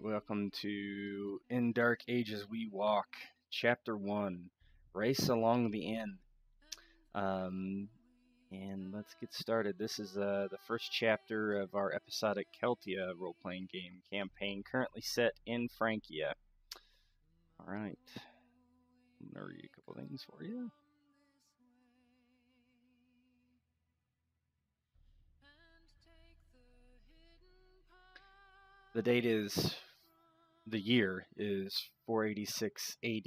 welcome to In Dark Ages We Walk, Chapter 1, Race Along the Inn. And let's get started. This is the first chapter of our episodic Keltia role-playing game campaign, currently set in Francia. Alright, I'm going to read a couple things for you. The year is 486 AD.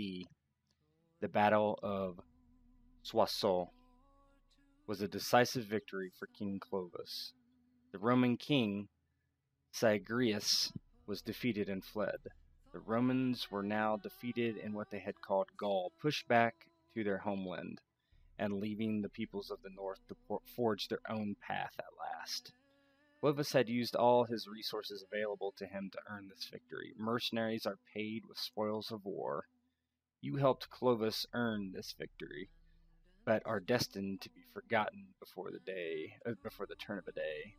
The Battle of Sossions was a decisive victory for King Clovis. The Roman king, Syagrius, was defeated and fled. The Romans were now defeated in what they had called Gaul, pushed back to their homeland, and leaving the peoples of the north to forge their own path at last. Clovis had used all his resources available to him to earn this victory. Mercenaries are paid with spoils of war. You helped Clovis earn this victory, but are destined to be forgotten before the turn of a day.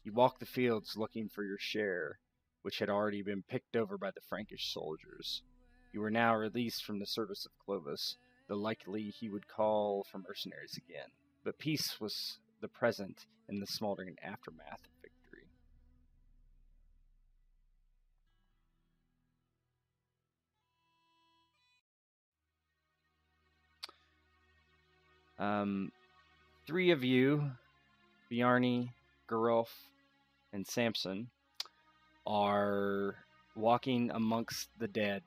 You walk the fields looking for your share, which had already been picked over by the Frankish soldiers. You were now released from the service of Clovis, though likely he would call for mercenaries again. But peace was the present in the smoldering aftermath of victory. Three of you, Bjarni, Gerulf, and Samson, are walking amongst the dead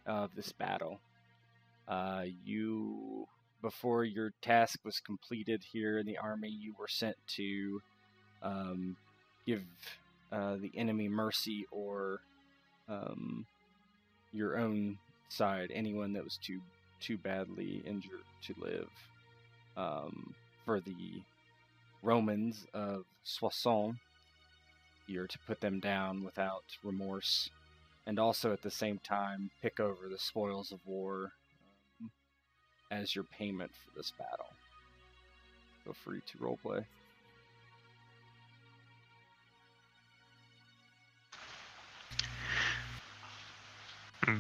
of this battle. Before your task was completed here in the army, you were sent to give the enemy mercy or your own side, anyone that was too badly injured to live. For the Romans of Soissons, you're to put them down without remorse, and also at the same time pick over the spoils of war as your payment for this battle. Feel free to roleplay.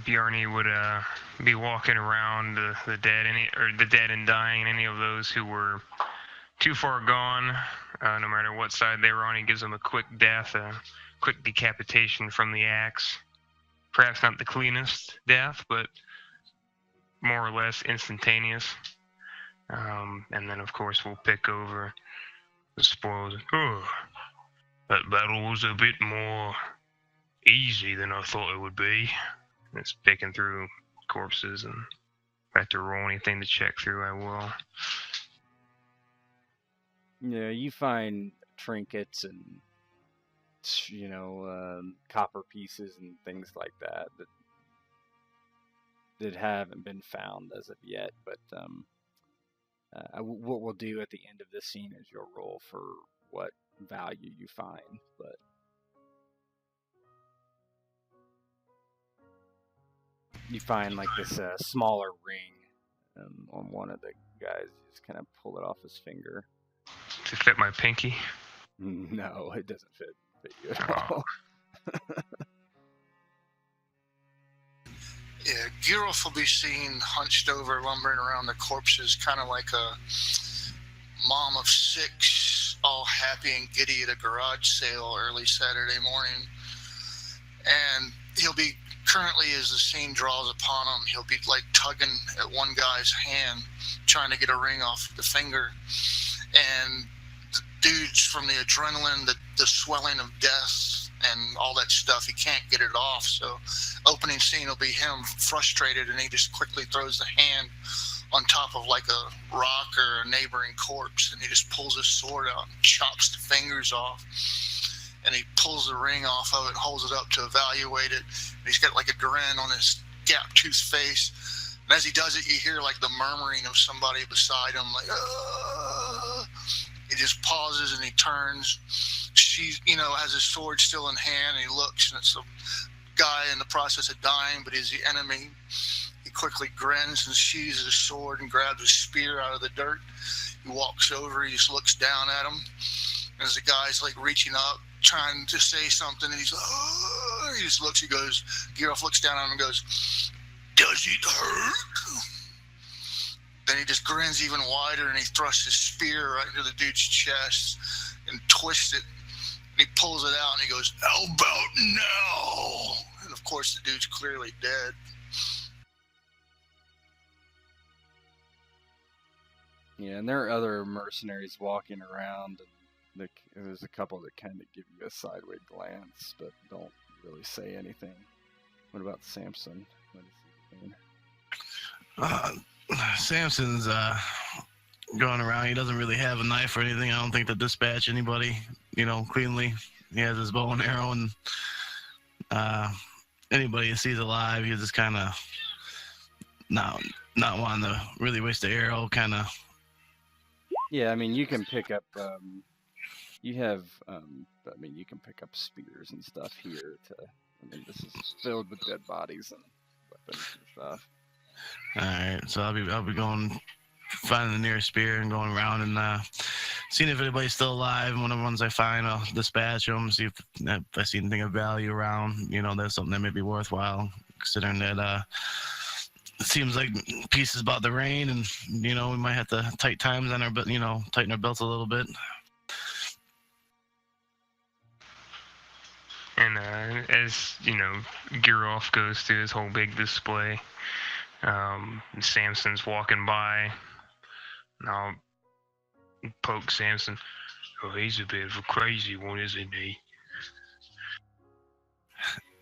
Bjarni would be walking around the dead, the dead and dying, any of those who were too far gone, no matter what side they were on. He gives them a quick death, a quick decapitation from the axe. Perhaps not the cleanest death, but more or less instantaneous. And then, of course, we'll pick over the spoils. Oh, that battle was a bit more easy than I thought it would be. It's picking through corpses, and if I have to roll anything to check through, I will. Yeah, you find trinkets and, copper pieces and things like that that haven't been found as of yet. But what we'll do at the end of this scene is you'll roll for what value you find. But you find like this smaller ring on one of the guys. You just kind of pull it off his finger. To fit my pinky? No, it doesn't fit you at all. Yeah, Gerulf will be seen hunched over, lumbering around the corpses, kind of like a mom of six, all happy and giddy at a garage sale early Saturday morning. And he'll be, currently as the scene draws upon him, he'll be like tugging at one guy's hand, trying to get a ring off the finger. And the dudes, from the adrenaline, the swelling of death and all that stuff, he can't get it off. So opening scene will be him frustrated, and he just quickly throws the hand on top of like a rock or a neighboring corpse, and he just pulls his sword out and chops the fingers off. And he pulls the ring off of it, holds it up to evaluate it. And he's got like a grin on his gap-toothed face. And as he does it, you hear like the murmuring of somebody beside him, like, "Ugh." He just pauses and he turns. She, has his sword still in hand, and he looks, and it's a guy in the process of dying, but he's the enemy. He quickly grins and sheathes his sword and grabs a spear out of the dirt. He walks over, he just looks down at him. As the guy's like reaching up, trying to say something, and he's oh, he just looks. He goes. Geralt looks down on him and goes, "Does it hurt?" Then he just grins even wider, and he thrusts his spear right into the dude's chest and twists it. And he pulls it out, and he goes, "How about now?" And of course, the dude's clearly dead. Yeah, and there are other mercenaries walking around, and there's a couple that kind of give you a sideways glance, but don't really say anything. What about Samson? What is he doing? Samson's going around. He doesn't really have a knife or anything. I don't think to dispatch anybody, cleanly. He has his bow and arrow, and anybody he sees alive, he's just kind of not wanting to really waste the arrow, kind of. Yeah, I mean, you can pick up. You can pick up spears and stuff here. This is filled with dead bodies and weapons and stuff. All right, so I'll be going, finding the nearest spear and going around and seeing if anybody's still alive. One of the ones I find, I'll dispatch them, see if I see anything of value around. There's something that may be worthwhile, considering that it seems like peace is about to rain, and we might have to tighten times on our, tighten our belts a little bit. And as Geralt goes through his whole big display, Samson's walking by, and I'll poke Samson. "Oh, he's a bit of a crazy one, isn't he?"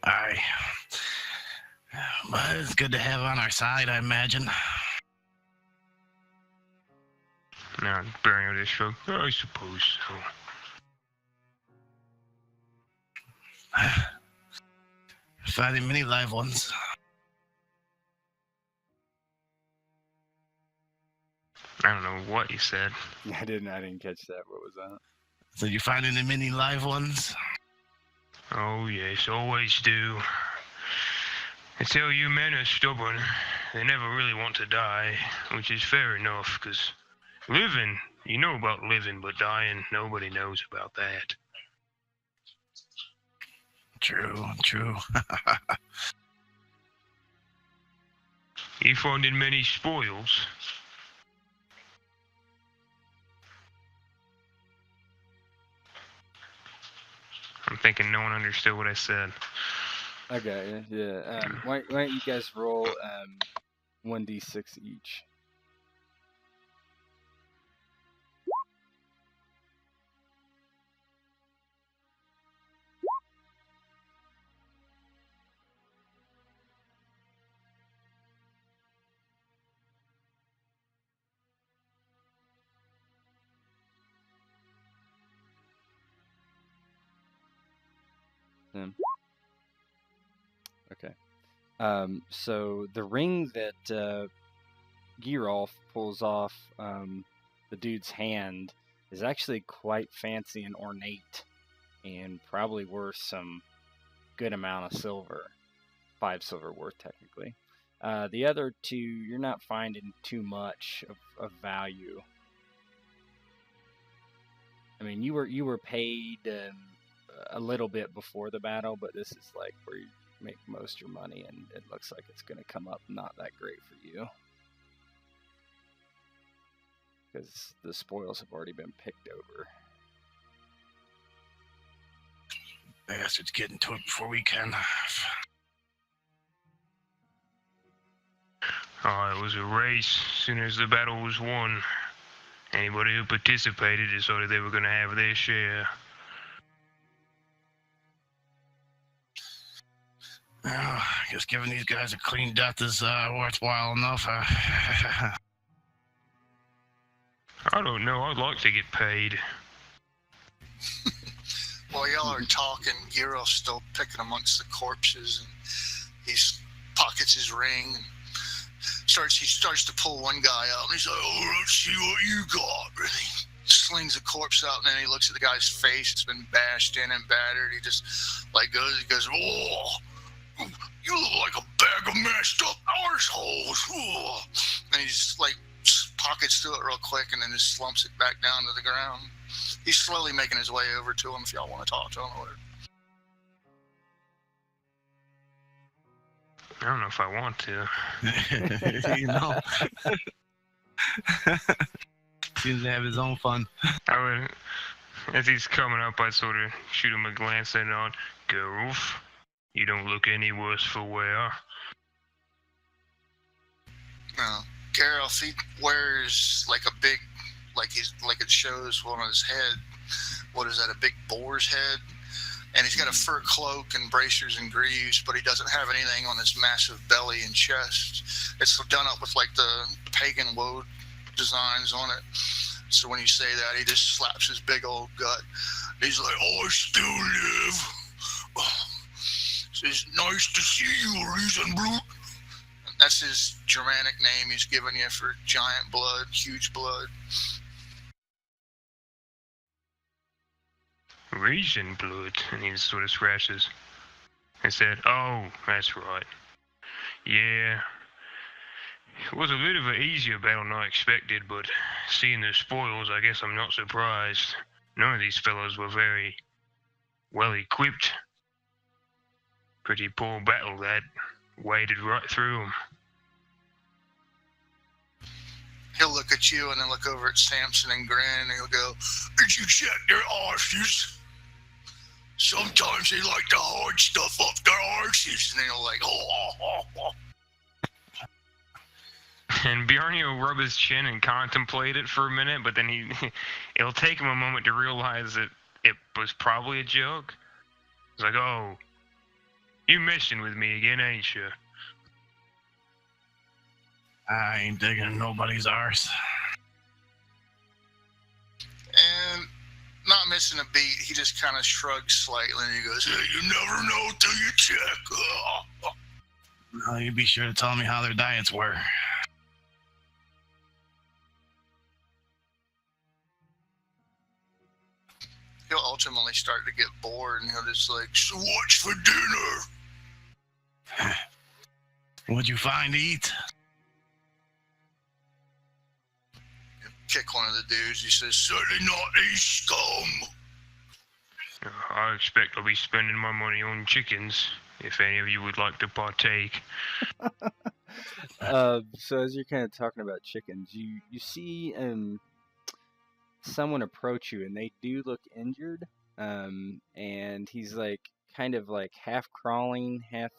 Aye. But it's good to have on our side, I imagine. Now, Baron just shrug. "I suppose so." Finding many live ones. I don't know what you said. I didn't catch that. What was that? So you finding the many live ones? Oh yes, always do. I tell you, men are stubborn. They never really want to die, which is fair enough, because living, you know about living, but dying, nobody knows about that. True. You finding many spoils? I'm thinking no one understood what I said. Okay, yeah. Why don't you guys roll 1d6 each? Okay. So the ring that Geralt pulls off the dude's hand is actually quite fancy and ornate, and probably worth some good amount of silver. 5 silver worth, technically. The other two, you're not finding too much of value. I mean, you were paid a little bit before the battle, but this is like where you make most of your money, and it looks like it's going to come up not that great for you, because the spoils have already been picked over. Bastards getting to it before we can. Oh, it was a race. As soon as the battle was won, anybody who participated decided they were going to have their share. Well, I guess giving these guys a clean death is worthwhile enough. I don't know. I'd like to get paid. While y'all are talking, Geralt's still picking amongst the corpses, and he pockets his ring and he starts to pull one guy out, and he's like, "Oh, let's see what you got." And he slings the corpse out, and then he looks at the guy's face. It's been bashed in and battered. He just he goes, "Oh, you look like a bag of mashed up arseholes." Oh. And he just pockets through it real quick and then just slumps it back down to the ground. He's slowly making his way over to him if y'all want to talk to him. I don't know if I want to. You know, seems to have his own fun. I would, as he's coming up, I'd sort of shoot him a glance and nod. Geralt, you don't look any worse for wear. No. Geralt, he wears like a big, like it shows on his head. What is that, a big boar's head? And he's got a fur cloak and bracers and greaves, but he doesn't have anything on his massive belly and chest. It's done up with like the pagan woad designs on it. So when you say that, he just slaps his big old gut. He's like, "I still live. It's nice to see you, Riesenblut." That's his Germanic name he's given you for giant blood, huge blood. Riesenblut, and he sort of scratches. I said, "Oh, that's right. Yeah, it was a bit of an easier battle than I expected, but seeing the spoils, I guess I'm not surprised. None of these fellows were very well equipped. Pretty poor battle that. Waded right through them." He'll look at you and then look over at Samson and grin, and he'll go, "Did you check their arses? Sometimes they like to hide stuff up their arses." And he'll like, oh. And Bjarni will rub his chin and contemplate it for a minute, but then it'll take him a moment to realize that it was probably a joke. It's like, "Oh, you messing with me again, ain't you?" I ain't digging nobody's arse. And not missing a beat, he just kind of shrugs slightly and he goes, "Hey, you never know till you check." Well, you be sure to tell me how their diets were. He'll ultimately start to get bored and he'll just like, "So what's for dinner?" What'd you find to eat? Kick one of the dudes. He says, "Certainly not these scum." I expect I'll be spending my money on chickens, if any of you would like to partake. So as you're kind of talking about chickens, you see someone approach you, and they do look injured. And he's like kind of like half crawling, half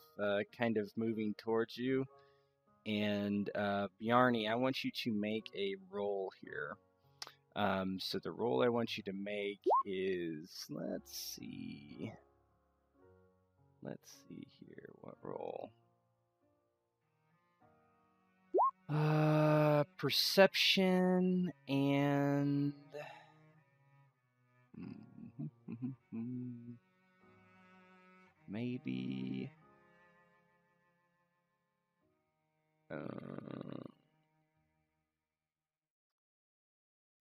kind of moving towards you. And Bjarni, I want you to make a roll here. So the roll I want you to make is, let's see here, what roll? Perception and maybe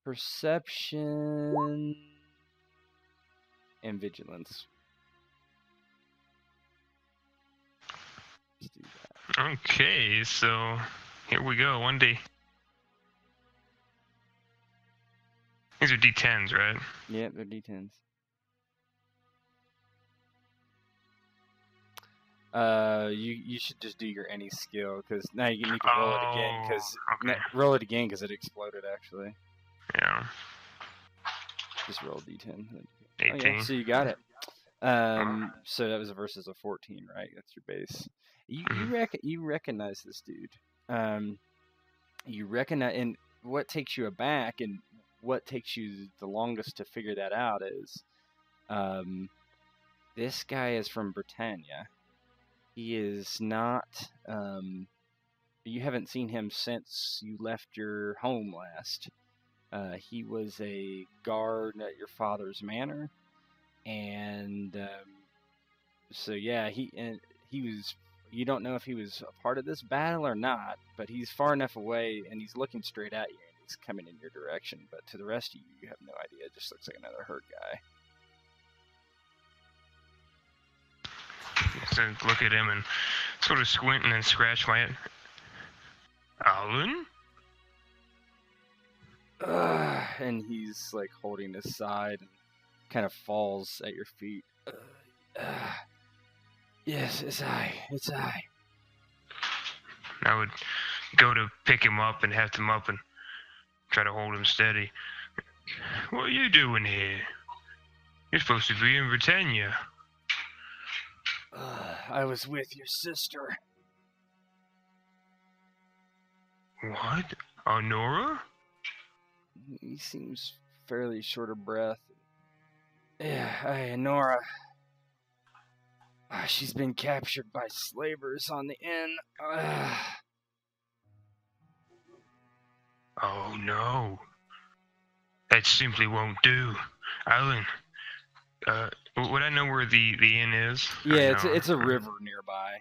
perception and vigilance. Let's do that. Okay, so here we go. 1D. These are D10s, right? Yeah, they're D10s. You should just do your any skill, because now you need to roll it again, because roll it again because it exploded actually. Yeah. Just roll D10. 18. Oh, yeah, so you got it. So that was versus a 14, right? That's your base. You recognize this dude. You recognize, and what takes you aback and what takes you the longest to figure that out is, this guy is from Britannia. He is not. You haven't seen him since you left your home last. He was a guard at your father's manor, and so yeah, he was. You don't know if he was a part of this battle or not, but he's far enough away, and he's looking straight at you, and he's coming in your direction. But to the rest of you, you have no idea. It just looks like another herd guy. So look at him and sort of squint and then scratch my head. Alan? And he's like holding his side and kind of falls at your feet. Yes, it's I. It's I. I would go to pick him up and heft him up and try to hold him steady. What are you doing here? You're supposed to be in Britannia. I was with your sister. What? Honora? He seems fairly short of breath. Yeah, Nora. She's been captured by slavers on the inn. Oh no. That simply won't do. Alan, would I know where the inn is? Yeah, it's a river nearby.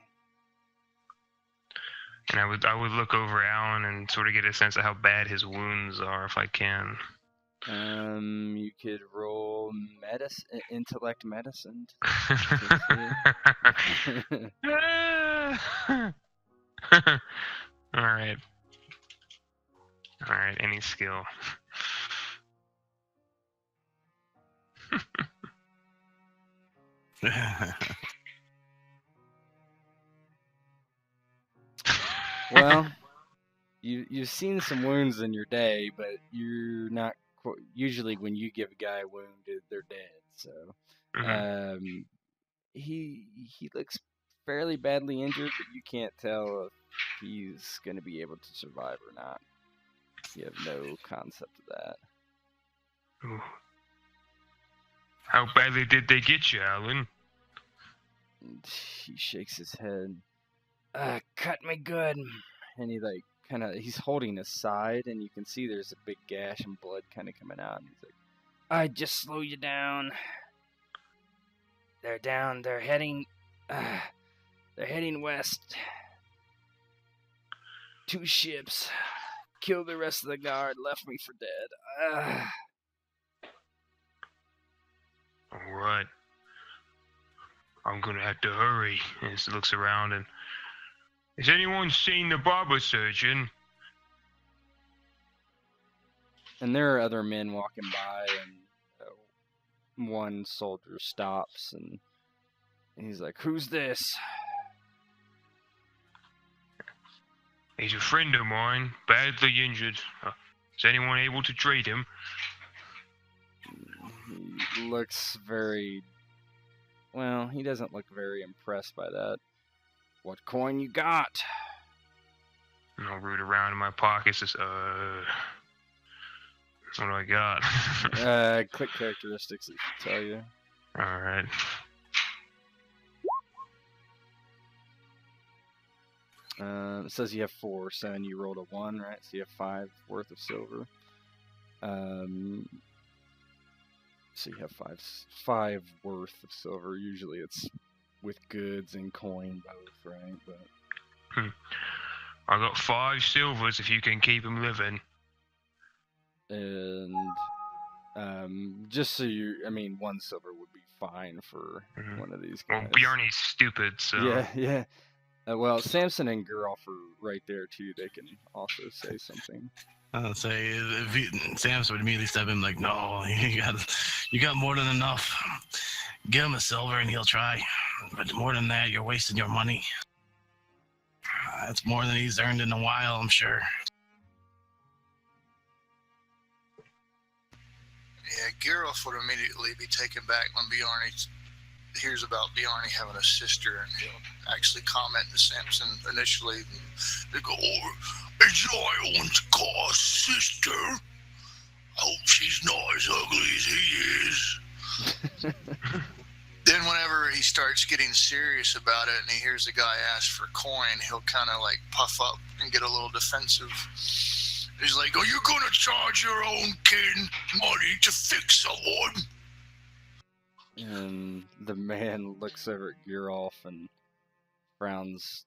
And I would look over Alan and sort of get a sense of how bad his wounds are if I can. You could roll intellect medicine. All right, any skill. Well, you've seen some wounds in your day, but you're not. Usually, when you give a guy a wound, they're dead. So, he looks fairly badly injured, but you can't tell if he's going to be able to survive or not. You have no concept of that. Ooh. How badly did they get you, Alan? And he shakes his head. Cut me good. And he he's holding his side, and you can see there's a big gash and blood kind of coming out. And he's like, "I just slow you down. They're down. They're heading west. 2 ships. Killed the rest of the guard. Left me for dead. All right. I'm gonna have to hurry." And he looks around and, has anyone seen the barber surgeon? And there are other men walking by, and one soldier stops, and he's like, "Who's this?" He's a friend of mine, badly injured. Is anyone able to treat him? He looks very... Well, he doesn't look very impressed by that. "What coin you got?" And I'll root around in my pockets. What do I got? Click characteristics, it should tell you. Alright. It says you have 4, so and you rolled a 1, right? So you have 5 worth of silver. So you have 5 worth of silver. Usually it's with goods and coin both, right? But I got 5 silvers if you can keep him living. And just so 1 silver would be fine for one of these guys. Well, Bjarne's stupid, so... Yeah. Well, Samson and Geralf are right there too. They can also say something. I'll say Samson would immediately step in like, "No, you got more than enough. Give him a silver and he'll try. But more than that, you're wasting your money. That's more than he's earned in a while, I'm sure." Yeah, Geralt would immediately be taken back when Bjarne hears about Bjarne having a sister, and he'll actually comment to Samson initially. They go, "Oh, a giant car sister. Hope she's not as ugly as he is." Then whenever he starts getting serious about it and he hears the guy ask for coin, he'll kind of like puff up and get a little defensive. He's like, "Are you going to charge your own kin money to fix someone?" And the man looks over at Geralf and frowns.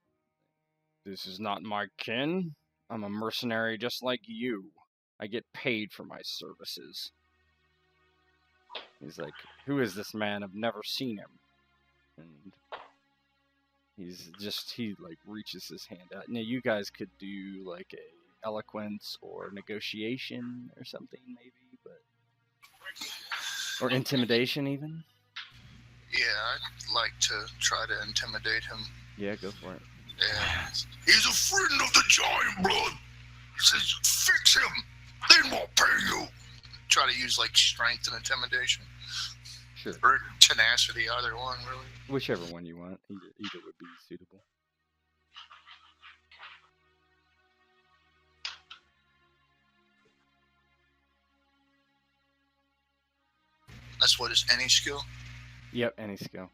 "This is not my kin. I'm a mercenary just like you. I get paid for my services." He's like, "Who is this man? I've never seen him." And he reaches his hand out. Now you guys could do like a eloquence or negotiation or something, maybe, or intimidation even. Yeah, I'd like to try to intimidate him. Yeah, go for it. Yeah. He's a friend of the giant blood. He says, fix him, then we'll pay you. Try to use like strength and intimidation. Sure. Or tenacity, either one, really. Whichever one you want. Either would be suitable. That's what is any skill? Yep, any skill.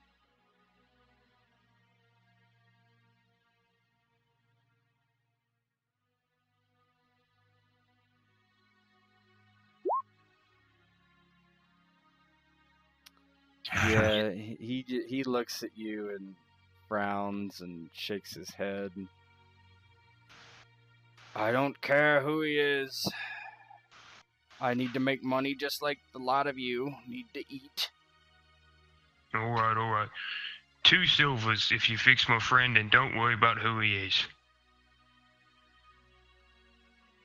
Yeah, he looks at you and frowns and shakes his head. I don't care who he is. I need to make money just like a lot of you need to eat. All right. 2 silvers if you fix my friend, and don't worry about who he is.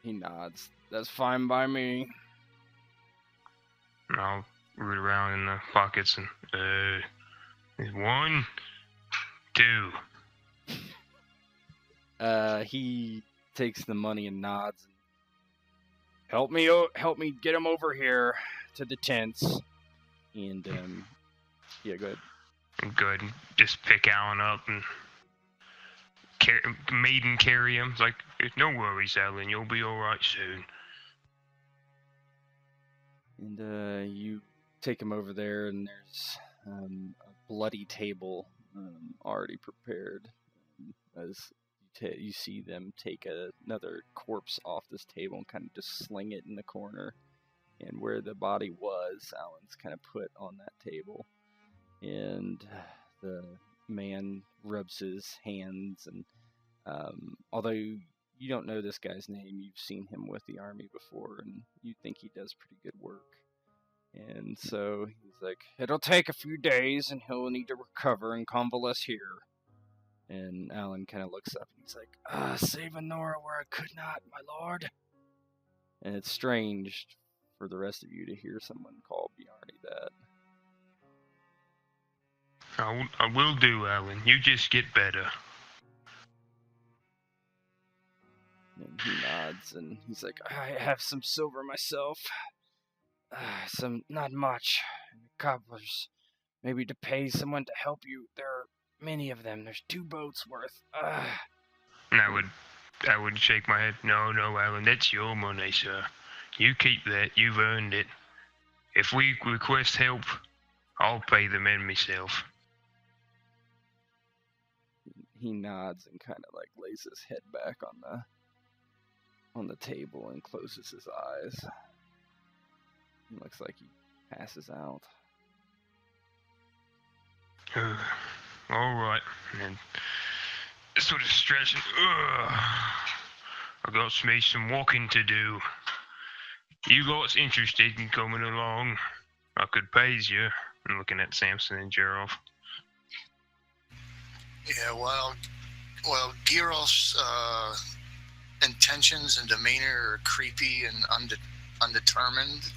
He nods. That's fine by me. And I'll root around in the pockets and, 1, 2. He takes the money and nods. Help me get him over here to the tents. And, yeah, go ahead. Good. Just pick Alan up and carry him. It's like, no worries, Alan. You'll be all right soon. And you take him over there, and there's a bloody table already prepared. As you see them take another corpse off this table and kind of just sling it in the corner. And where the body was, Alan's kind of put on that table. And the man rubs his hands, and although you don't know this guy's name, you've seen him with the army before, and you think he does pretty good work. And so he's like, it'll take a few days, and he'll need to recover and convalesce here. And Alan kind of looks up, and he's like, save Honora where I could not, my lord. And it's strange for the rest of you to hear someone call Bjarni that. I will do, Alan. You just get better. And he nods, and he's like, I have some silver myself. Not much. Coppers. Maybe to pay someone to help you. There are many of them. There's 2 boats worth. And I would shake my head. No, Alan, that's your money, sir. You keep that. You've earned it. If we request help, I'll pay the men myself. He nods and kind of like lays his head back on the table and closes his eyes. It looks like he passes out. All right. And sort of stretching. I got some walking to do. You lots interested in coming along? I could pay you. I'm looking at Samson and Gerald. Yeah, well, Giral's intentions and demeanor are creepy and undetermined.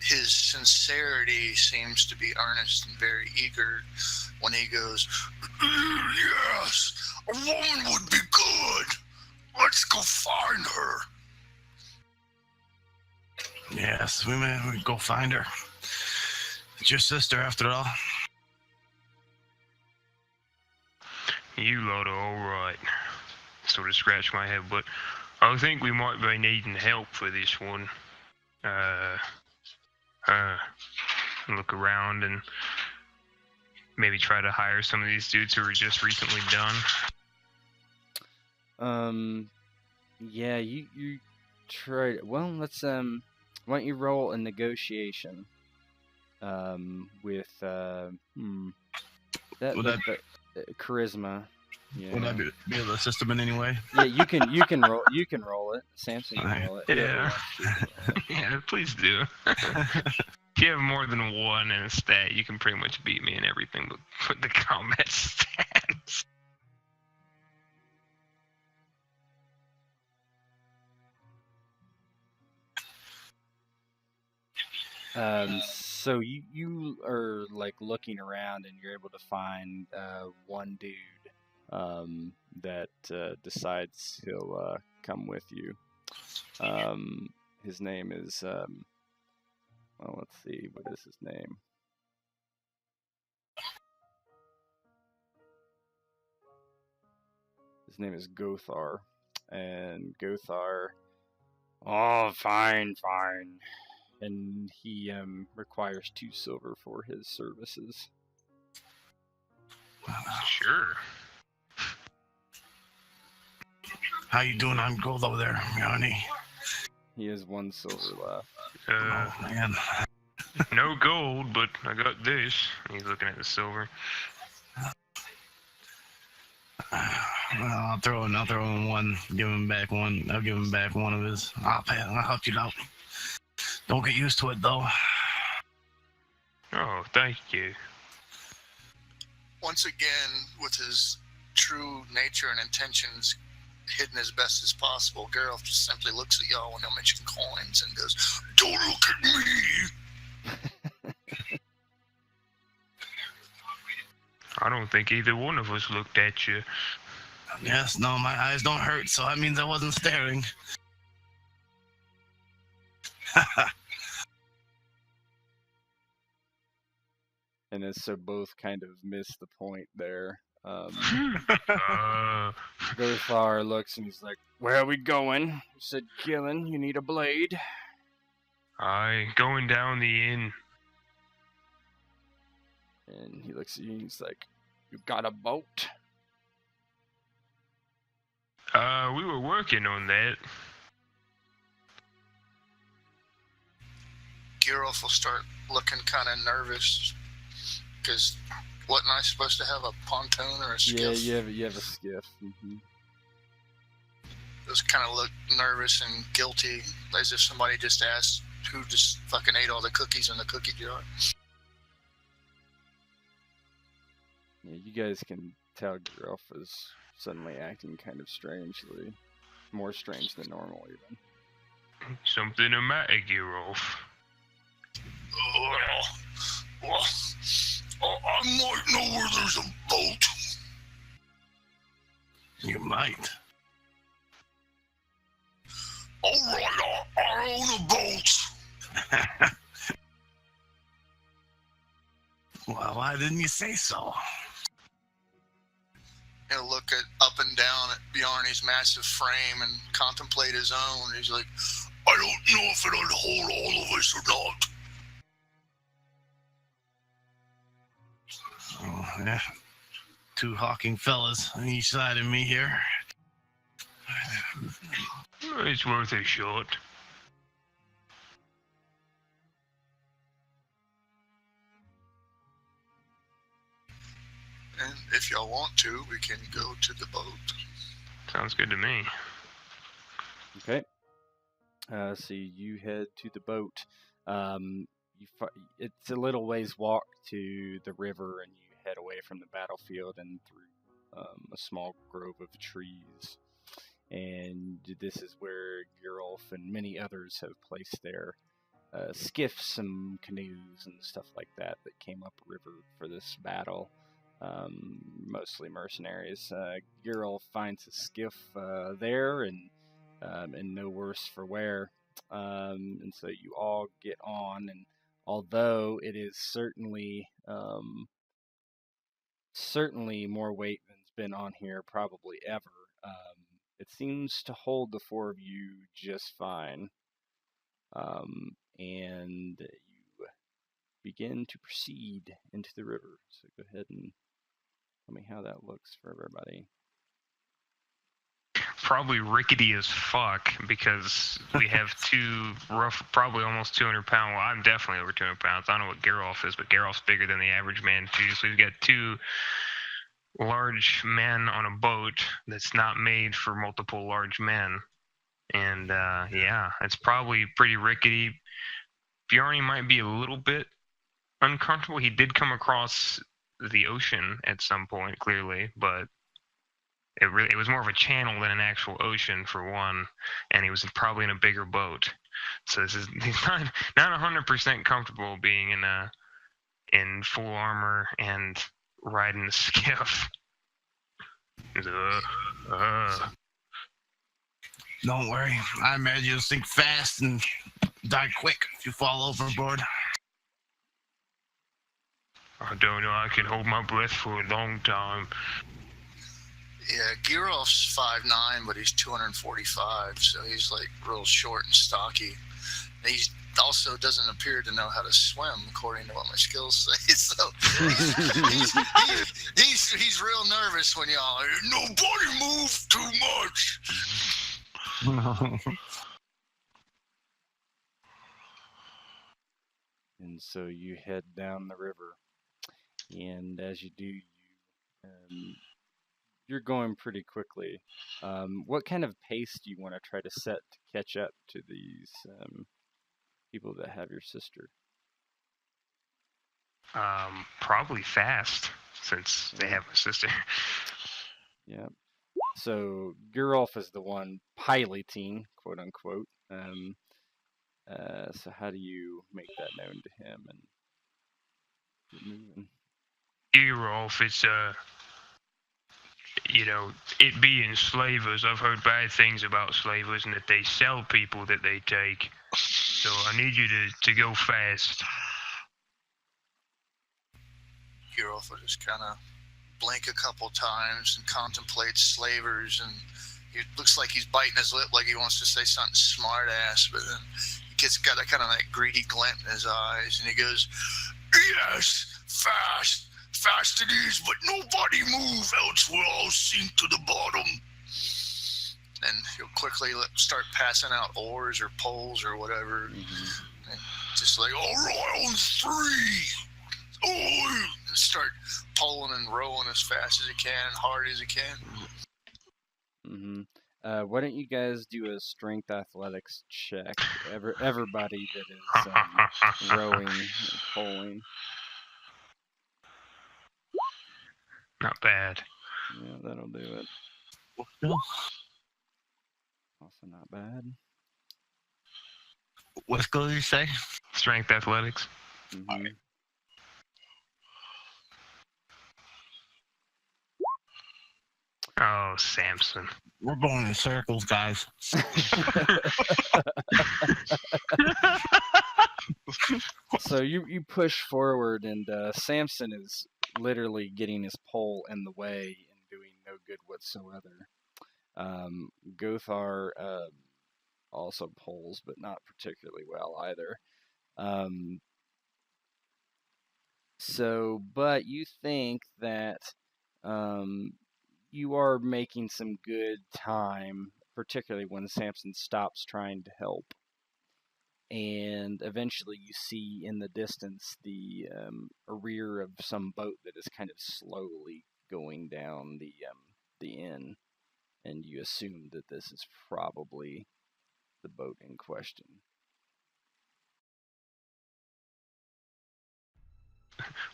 His sincerity seems to be earnest and very eager when he goes, yes, a woman would be good. Let's go find her. Yes, we may go find her. It's your sister, after all. You lot are all right. Sort of scratch my head, but I think we might be needing help for this one. Look around and maybe try to hire some of these dudes who were just recently done. Yeah, you try. Well, let's why don't you roll a negotiation? With charisma. Yeah. Would I be able to assist him in any way? Yeah, you can roll it. Samson can roll it. Yeah. Yeah, please do. If you have more than 1 in a stat, you can pretty much beat me in everything but the combat stats. So you are like looking around and you're able to find one dude that decides he'll come with you. His name is well, let's see, what is his name? His name is Gothar, and Gothar. Oh, fine. And he requires 2 silver for his services. Sure. How you doing on gold over there, Yanni? He has 1 silver left. Oh, man. No gold, but I got this. He's looking at the silver. Well, I'll throw in one. Give him back one. I'll give him back one of his. I'll help you out. Don't get used to it, though. Oh, thank you. Once again, with his true nature and intentions hidden as best as possible, Geralt just simply looks at y'all when he'll mention coins and goes, "Don't look at me!" I don't think either one of us looked at you. Yes, no, my eyes don't hurt, so that means I wasn't staring. And as so both kind of miss the point there. Gothar looks and he's like, "Where are we going?" You said, "Gillen, you need a blade." Aye, going down the inn. And he looks at you and he's like, "You got a boat?" We were working on that. Geralt will start looking kind of nervous because wasn't I supposed to have a pontoon or a skiff? Yeah, you have a skiff. Mm-hmm. Just kind of look nervous and guilty, as if somebody just asked who just fucking ate all the cookies in the cookie jar. Yeah, you guys can tell Geralt is suddenly acting kind of strangely. More strange than normal, even. Something the matter, Geralt? Well, I might know where there's a boat. You might. Alright, I own a boat. Well, why didn't you say so? He'll look up and down at Bjarne's massive frame and contemplate his own. He's like, I don't know if it'll hold all of us or not. Oh, yeah. 2 hawking fellas on each side of me here. It's worth a shot. And if y'all want to, we can go to the boat. Sounds good to me. Okay. So you head to the boat. It's a little ways walk to the river, and you head away from the battlefield and through a small grove of trees. And this is where Geralt and many others have placed their skiffs and canoes and stuff like that came up river for this battle. Mostly mercenaries. Geralt finds a skiff there and no worse for wear. And so you all get on, and although it is certainly more weight than's been on here probably ever, it seems to hold the 4 of you just fine. And you begin to proceed into the river. So go ahead and tell me how that looks for everybody. Probably rickety as fuck because we have 2 rough, probably almost 200 pound. Well, I'm definitely over 200 pounds. I don't know what Geralt is, but Geralt's bigger than the average man too. So we've got 2 large men on a boat that's not made for multiple large men. And yeah, it's probably pretty rickety. Bjarne might be a little bit uncomfortable. He did come across the ocean at some point, clearly, but it was more of a channel than an actual ocean for one, and he was probably in a bigger boat. So he's not 100% comfortable being in full armor and riding a skiff. He's Don't worry. I imagine you'll sink fast and die quick if you fall overboard. I don't know. I can hold my breath for a long time. Yeah, Girolf's 5'9", but he's 245, so he's like real short and stocky. He also doesn't appear to know how to swim, according to what my skills say. So he's real nervous when y'all are, nobody move too much. And so you head down the river, and as you do, you're going pretty quickly. What kind of pace do you want to try to set to catch up to these people that have your sister? Probably fast, since they have my sister. Yeah. So Gerolf is the one piloting, quote unquote. So how do you make that known to him and get moving? Gerolf, it's it being slavers, I've heard bad things about slavers and that they sell people that they take. So I need you to go fast. Gerolf will just kind of blink a couple times and contemplate slavers, and it looks like he's biting his lip like he wants to say something smart ass, but then he gets got a kind of that greedy glint in his eyes, and he goes, yes, fast it is, but nobody move, else we'll all sink to the bottom. And he'll quickly start passing out oars or poles or whatever, and just like, all right, on three, and start pulling and rowing as fast as he can, hard as he can. Why don't you guys do a strength athletics check? Everybody that is rowing and pulling. Not bad. Yeah, that'll do it. Also not bad. What skill did you say? Strength athletics. Oh, Samson. We're going in circles, guys. So you push forward, and Samson is literally getting his pole in the way and doing no good whatsoever. Gothar also poles, but not particularly well either. But you think that you are making some good time, particularly when Samson stops trying to help. And eventually you see in the distance the rear of some boat that is kind of slowly going down the inn. And you assume that this is probably the boat in question.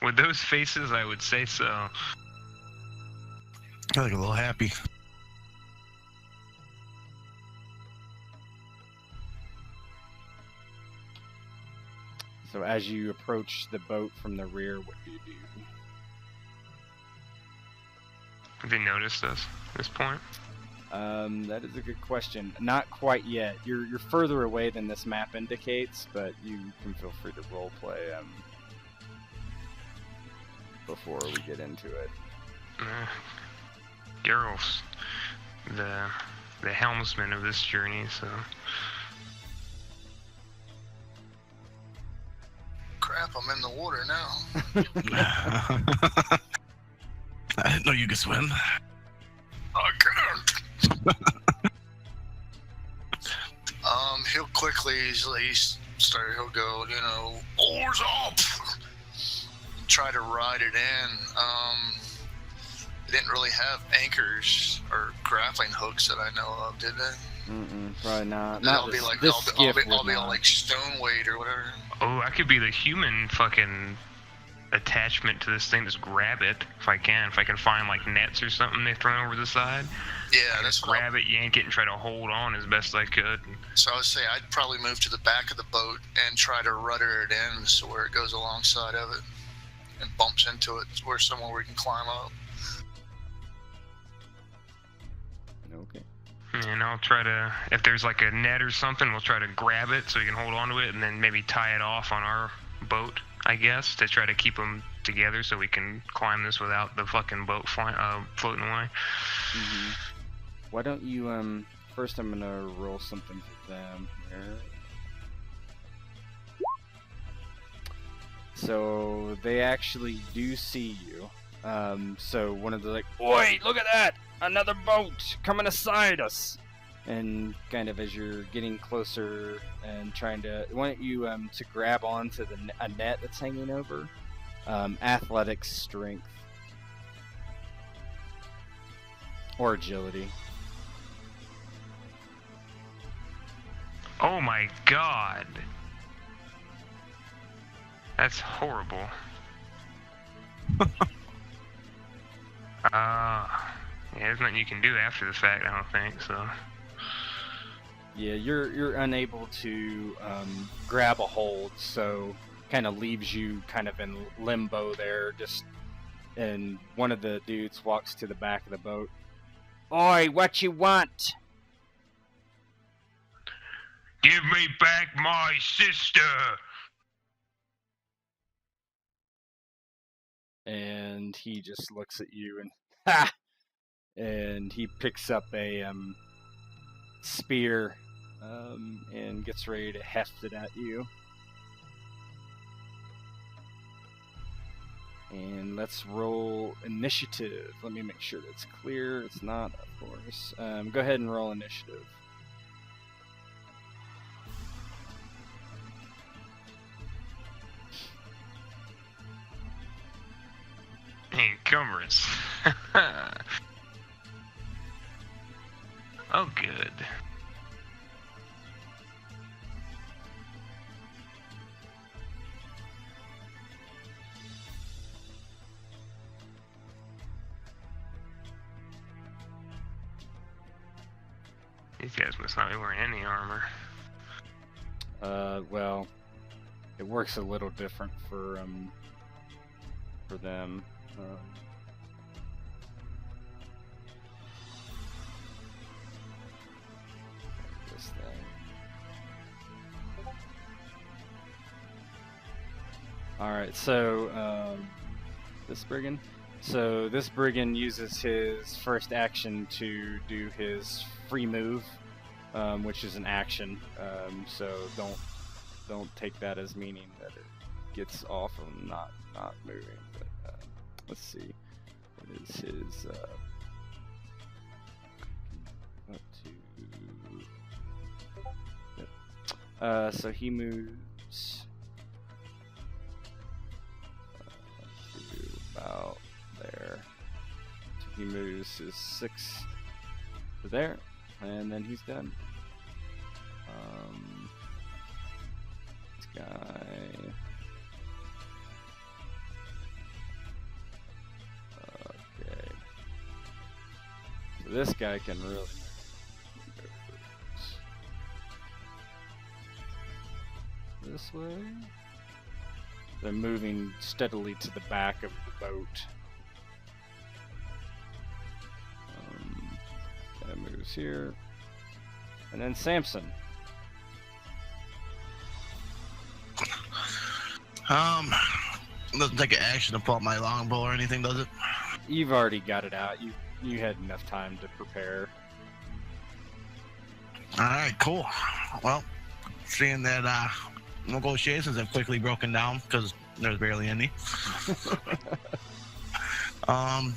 With those faces, I would say so. I look a little happy. So as you approach the boat from the rear, what do you do? Have they noticed us at this point? That is a good question. Not quite yet. You're further away than this map indicates, but you can feel free to roleplay before we get into it. Geralt's the helmsman of this journey, so. Crap, I'm in the water now. I didn't know you could swim. I can't. He'll quickly, he'll go, oars up! Try to ride it in. They didn't really have anchors or grappling hooks that I know of, did they? Probably not. I'll be all like stone weight or whatever. Oh, I could be the human fucking attachment to this thing, just grab it if I can. If I can find like nets or something they've thrown over the side. Yeah, that's what grab it, yank it, and try to hold on as best I could. So I would say I'd probably move to the back of the boat and try to rudder it in so where it goes alongside of it and bumps into it where somewhere we can climb up. Okay. And I'll try to, if there's like a net or something, we'll try to grab it so we can hold on to it, and then maybe tie it off on our boat, I guess, to try to keep them together so we can climb this without the fucking boat floating away. Mm-hmm. Why don't you, first I'm gonna roll something for them here. So they actually do see you. So one of the like, "Oi, look at that! Another boat coming aside us!" And kind of as you're getting closer and trying to, why don't you to grab onto a net that's hanging over? Athletics, strength, or agility. Oh my god. That's horrible. Yeah, there's nothing you can do after the fact, I don't think, so. Yeah, you're unable to grab a hold, so kind of leaves you kind of in limbo there, just, and one of the dudes walks to the back of the boat. "Oi, what you want?" Give me back my sister! And he just looks at you and, ha! And he picks up a spear and gets ready to heft it at you. And let's roll initiative. Let me make sure that's clear. It's not, of course. Go ahead and roll initiative. Encumbrance. Oh, good. These guys must not be wearing any armor. Well, it works a little different for them. This thing. All right, so this brigand. So this brigand uses his first action to do his free move, which is an action. So don't take that as meaning that it gets off of not moving. But let's see, what is his? So he moves to about there. So he moves his 6 to there, and then he's done. This guy. Okay. So this guy can really move. This way. They're moving steadily to the back of the boat. That moves here. And then Samson. Doesn't take an action to pull out my longbow or anything, does it? You've already got it out. You had enough time to prepare. Alright, cool. Well, seeing that negotiations have quickly broken down because there's barely any. I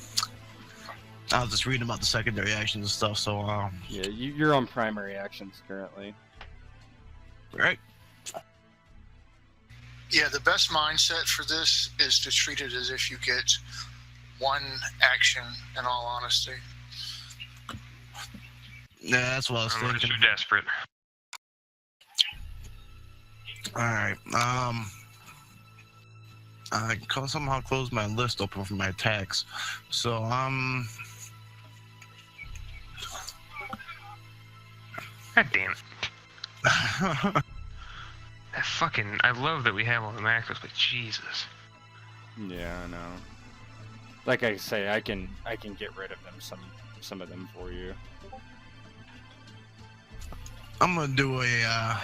was just reading about the secondary actions and stuff, so yeah, you're on primary actions currently. Right. Yeah, the best mindset for this is to treat it as if you get one action, in all honesty. Yeah, that's what I was Unless thinking. you're desperate. Alright, I can somehow close my list open for my attacks. So, God damn it. I love that we have all the macros, but Jesus. Yeah, I know. Like I say, I can get rid of them, some of them for you. I'm gonna do a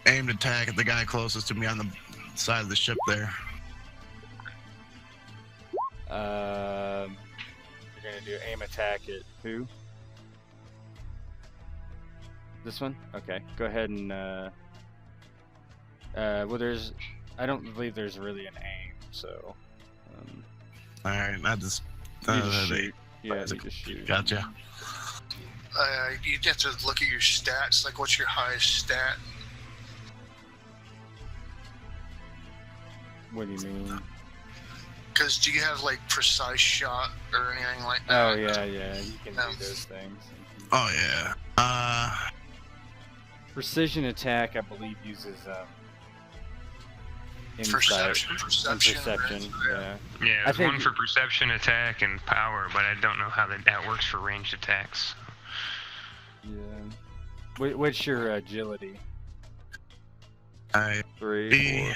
aimed attack at the guy closest to me on the side of the ship there. You're gonna do aim attack at who? This one? Okay, go ahead and well, I don't believe there's really an aim, so All right, I just you just shoot. Yeah, you just shoot. Gotcha. You'd have to look at your stats, like what's your highest stat? What do you mean? Because do you have like precise shot or anything like that? Oh yeah, you can do those things. Oh yeah. Precision attack, I believe, uses insight and perception. Right? Yeah. Yeah, there's one for perception, attack, and power, but I don't know how that works for ranged attacks. Yeah. What's your agility? 3, 4.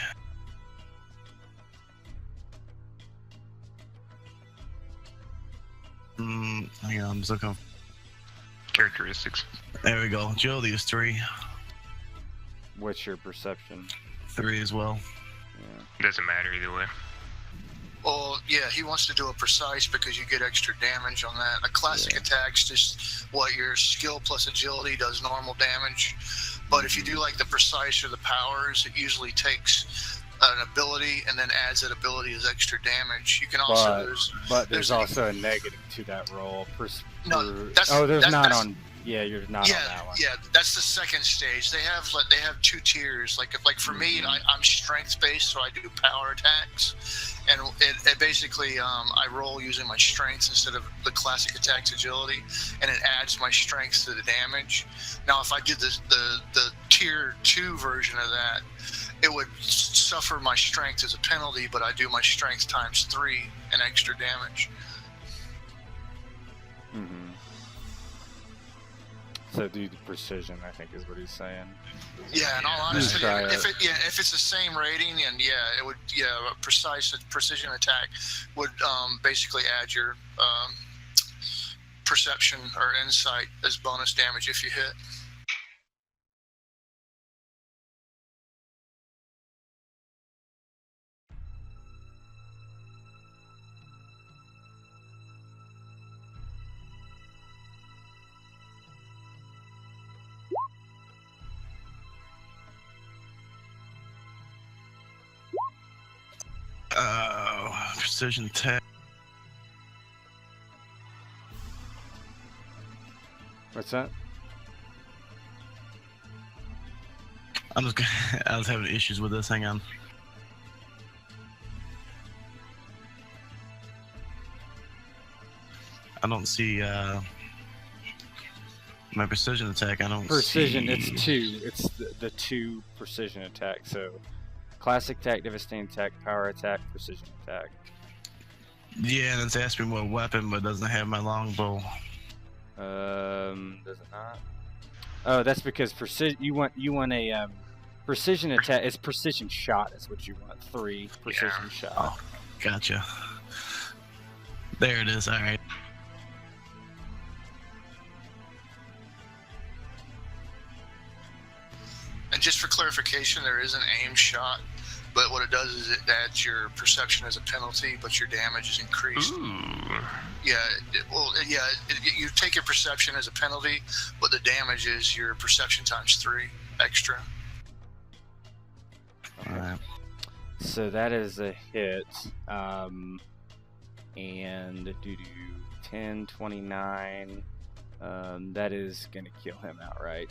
Hang on, I'm just looking. Characteristics. There we go. Agility is 3. What's your perception? 3 as well. Yeah. Doesn't matter either way. Well, yeah, he wants to do a precise because you get extra damage on that. A classic attack's just what your skill plus agility does normal damage. But if you do like the precise or the powers, it usually takes an ability and then adds that ability as extra damage. You can also there's also a negative to that roll. You're not on that one. Yeah, that's the second stage. They have 2 tiers. Like for me, I'm strength based, so I do power attacks, and it basically I roll using my strength instead of the classic attack's agility, and it adds my strength to the damage. Now, if I did the tier 2 version of that, it would suffer my strength as a penalty, but I do my strength times 3 and extra damage. Mm-hmm. So do the precision, I think is what he's saying. Yeah, in all honesty, if it's the same rating, and it would a precision attack would basically add your perception or insight as bonus damage if you hit. Precision attack. What's that? I was having issues with this. Hang on. I don't see my precision attack. I don't precision. See... It's 2. It's the 2 precision attack. So classic attack, devastating attack, power attack, precision attack. Yeah, and it's asking me what weapon, but doesn't have my longbow. Does it not? Oh, that's because precision. You want a precision attack. It's precision shot. Is what you want. 3 precision shot. Oh, gotcha. There it is. All right. And just for clarification, there is an aim shot, but what it does is it adds your perception as a penalty, but your damage is increased. Ooh. You take your perception as a penalty, but the damage is your perception times 3 extra. Okay. All right. So that is a hit, and 10, 29. That is gonna kill him outright.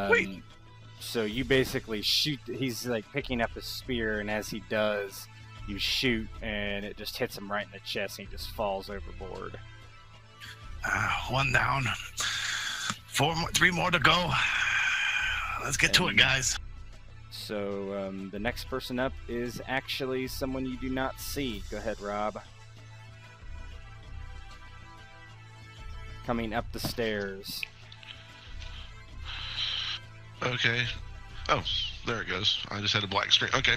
Wait. So you basically shoot. He's like picking up a spear, and as he does, you shoot, and it just hits him right in the chest, and he just falls overboard. 1 down. 3 more to go. Let's get to it, guys. So the next person up is actually someone you do not see. Go ahead, Rob. Coming up the stairs. Okay. Oh, there it goes. I just had a black screen. Okay.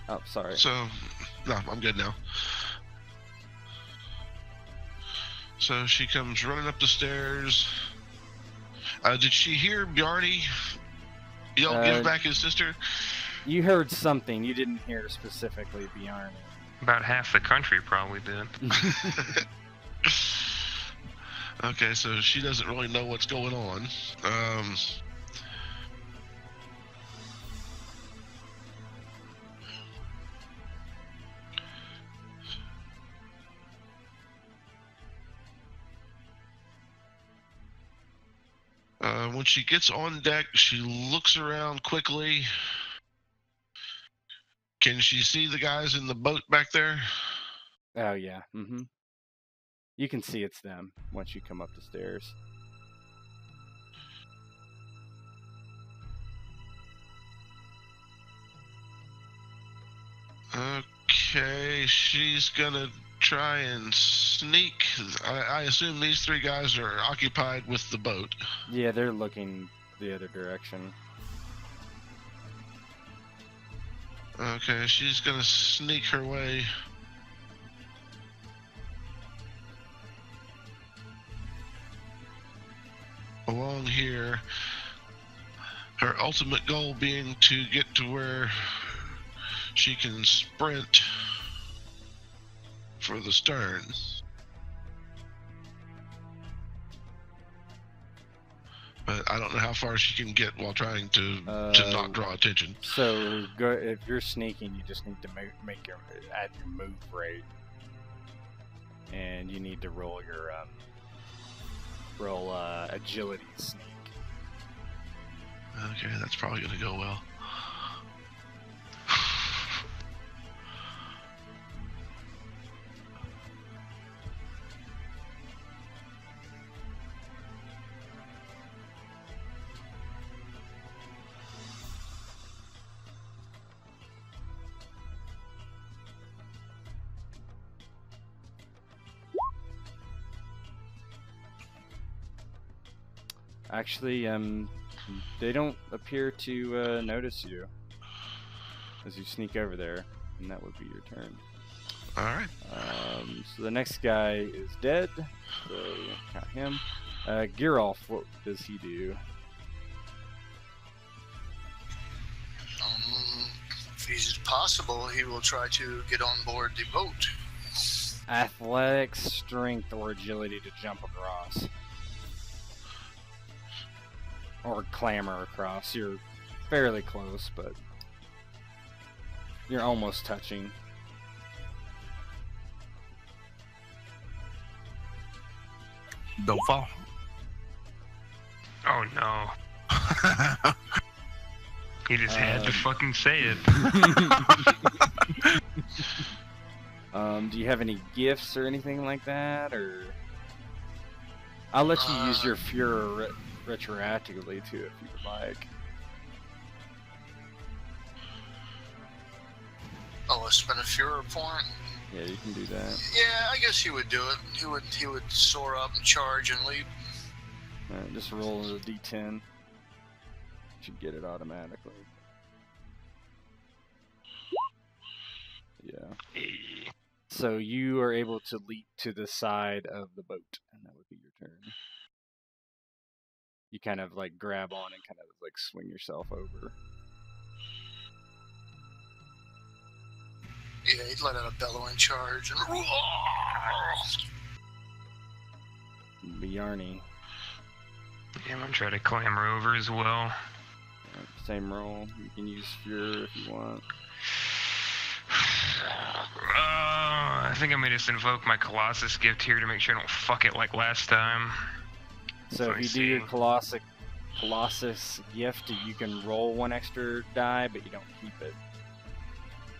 Oh, sorry. So, no, I'm good now. So she comes running up the stairs. Did she hear Bjarni yell, give back his sister? You heard something. You didn't hear specifically Bjarni. About half the country probably did. Okay, so she doesn't really know what's going on. When she gets on deck, she looks around quickly. Can she see the guys in the boat back there? Oh, yeah. Mm-hmm. You can see it's them once you come up the stairs. Okay, she's gonna try and sneak. I assume these three guys are occupied with the boat. Yeah, they're looking the other direction. Okay, she's gonna sneak her way along here. Her ultimate goal being to get to where she can sprint for the stern. But I don't know how far she can get while trying to not draw attention. So if you're sneaking, you just need to make your add your move rate, and you need to roll your agility sneak. Okay, that's probably gonna go well. Actually, they don't appear to notice you as you sneak over there, and that would be your turn. All right. So the next guy is dead, so count him. Geralf, what does he do? If he's possible, he will try to get on board the boat. Athletics, strength, or agility to jump across. Or clamber across. You're fairly close, but you're almost touching. Don't fall. Oh no. You just had to fucking say it. Do you have any gifts or anything like that, or I'll let you use your Fuhrer retroactively too if you would like. Oh, I spent a Fuhrer point. Yeah, you can do that. Yeah, I guess he would do it. He would soar up and charge and leap. Alright, just roll a d10. You should get it automatically. Yeah. So you are able to leap to the side of the boat, and that would be your turn. You kind of like grab on and kind of like swing yourself over. Yeah, he'd let out a bellowing charge and Bjarni. Yeah, I'm gonna try to clamber over as well. Same roll. You can use Fuhrer if you want. I think I may just invoke my Colossus gift here to make sure I don't fuck it like last time. So if you do your Colossus gift, you can roll one extra die, but you don't keep it.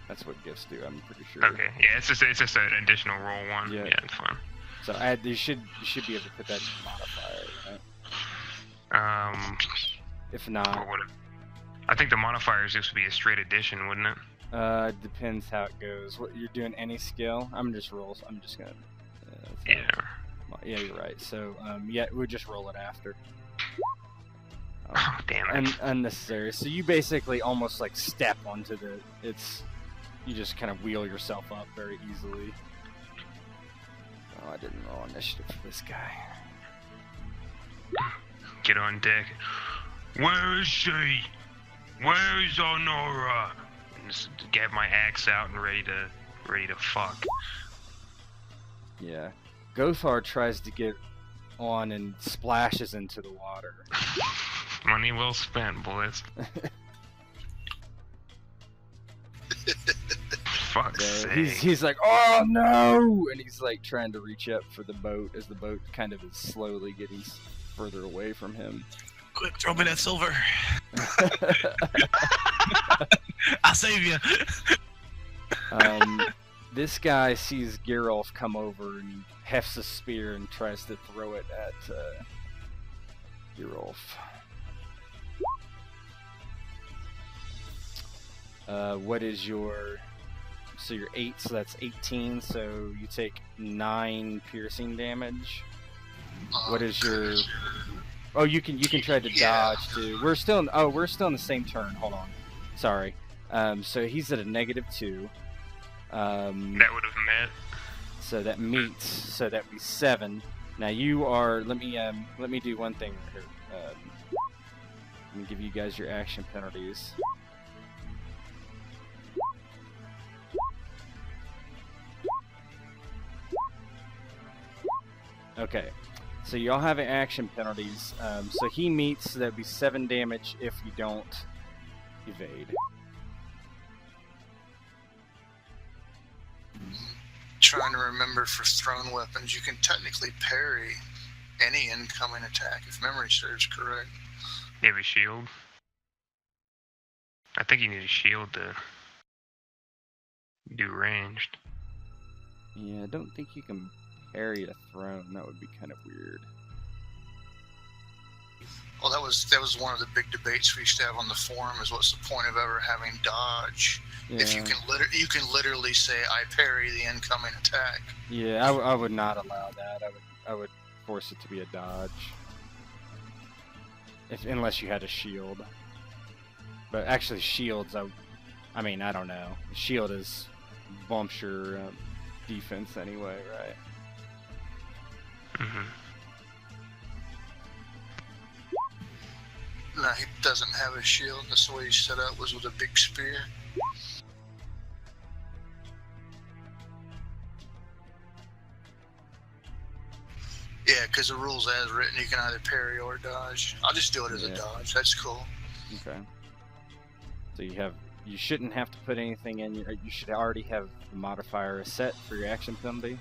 That's what gifts do, I'm pretty sure. Okay, yeah, it's just an additional roll one. Yeah. Yeah, it's fine. So you should be able to put that in the modifier, right? If not, I think the modifier is just be a straight addition, wouldn't it? Depends how it goes. What you're doing, any skill? I'm just gonna. Yeah. Yeah, you're right. So, yeah, we'll just roll it after. Oh, damn it. Unnecessary. So you basically almost like step onto you just kind of wheel yourself up very easily. Oh, I didn't roll initiative for this guy. Get on deck. Where is she? Where is Honora? And just get my axe out and ready to fuck. Yeah. Gothar tries to get on and splashes into the water. Money well spent, boys. Fuck's sake. He's like, oh no! And he's like trying to reach up for the boat as the boat kind of is slowly getting further away from him. Quick, throw me that silver. I'll save you. This guy sees Geralt come over and hefts a spear and tries to throw it at Geralt. What is your... So you're 8, so that's 18, so you take 9 piercing damage. What is your... Oh, you can try to dodge too. We're still in the same turn. Hold on. Sorry. So he's at a -2. That would have met. So that meets. So that would be 7. Now you are. Let me do one thing right here. Let me give you guys your action penalties. Okay. So y'all have action penalties. So he meets. So that'd be 7 damage if you don't evade. Trying to remember for thrown weapons, you can technically parry any incoming attack if memory serves correct. You have a shield? I think you need a shield to do ranged. Yeah, I don't think you can parry a throne. That would be kind of weird. Well, that was one of the big debates we used to have on the forum. Is what's the point of ever having dodge if you can literally say I parry the incoming attack? Yeah, I would not allow that. I would force it to be a dodge, unless you had a shield. But actually, shields. I mean, I don't know. Shield is bumps your defense anyway, right? Mm-hmm. No, he doesn't have a shield. That's the way he's set up, was with a big spear. Yeah, because the rules as written, you can either parry or dodge. I'll just do it as a dodge. That's cool. Okay. So you shouldn't have to put anything in. You should already have the modifier set for your action penalty.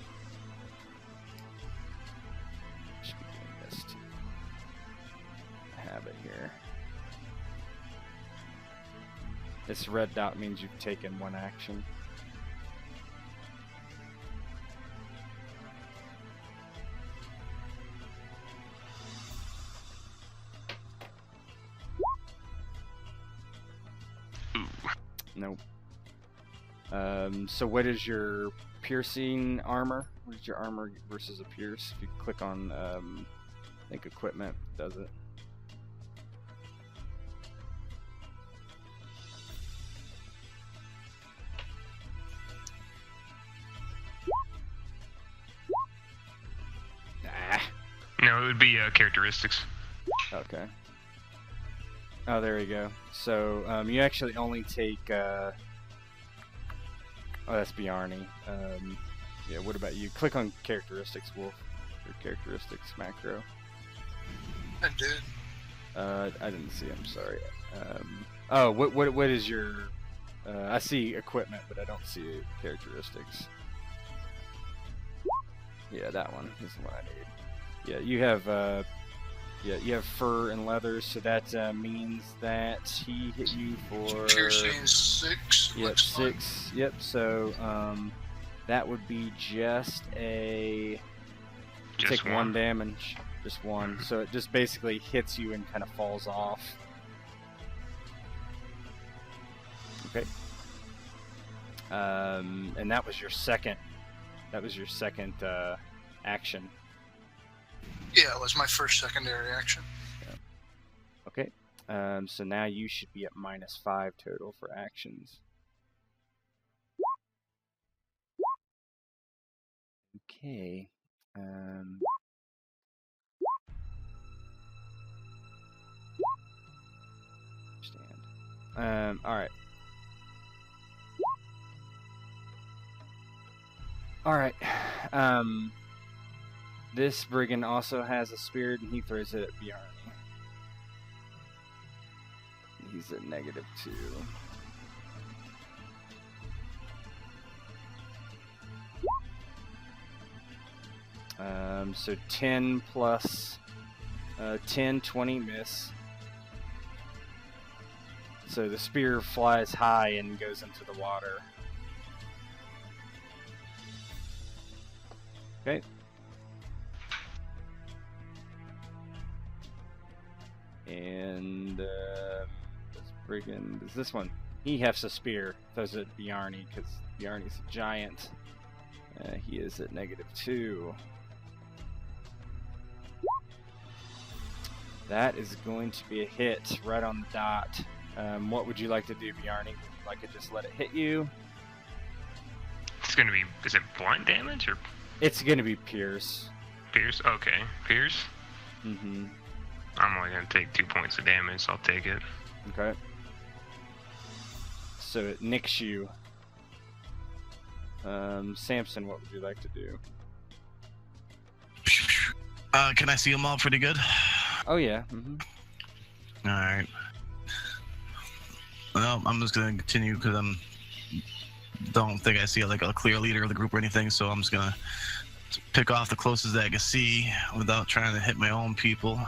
Should be doing this too. I have it here. This red dot means you've taken 1 action. Nope. So what is your piercing armor? What is your armor versus a pierce? If you click on, I think equipment does it. No, it would be characteristics. Okay. Oh, there we go. So, you actually only take, oh, that's Bjarni. Yeah, what about you? Click on characteristics, Wolf. Your characteristics macro. I did. I didn't see, I'm sorry. Oh, what is your, I see equipment, but I don't see characteristics. Yeah, that one is the one I need. Yeah, you have, you have fur and leather, so that means that he hit you for... Piercing 6. Yep, 6. Yep, so that would be just a... Just take 1 damage. Just 1. So it just basically hits you and kind of falls off. Okay. And that was your second. That was your second action. Yeah, it was my first secondary action. Okay. So now you should be at -5 total for actions. Okay. All right. All right. This brigand also has a spear, and he throws it at Bjarni. He's at -2. So 10 plus 10, 20 miss. So the spear flies high and goes into the water. Okay. And this brigand is this one. He hefts a spear, throws it at Bjarni because Bjarni's a giant. He is at -2. That is going to be a hit right on the dot. What would you like to do, Bjarni? Would you like to just let it hit you? It's gonna be. Is it blunt damage or? It's gonna be pierce. Pierce? Okay. Pierce? Mm-hmm. I'm only gonna take 2 points of damage, so I'll take it. Okay. So it nicks you. Samson, what would you like to do? Can I see them all pretty good? Oh yeah. Mm-hmm. All right. Well, I'm just gonna continue because don't think I see like a clear leader of the group or anything, so I'm just gonna pick off the closest that I can see without trying to hit my own people.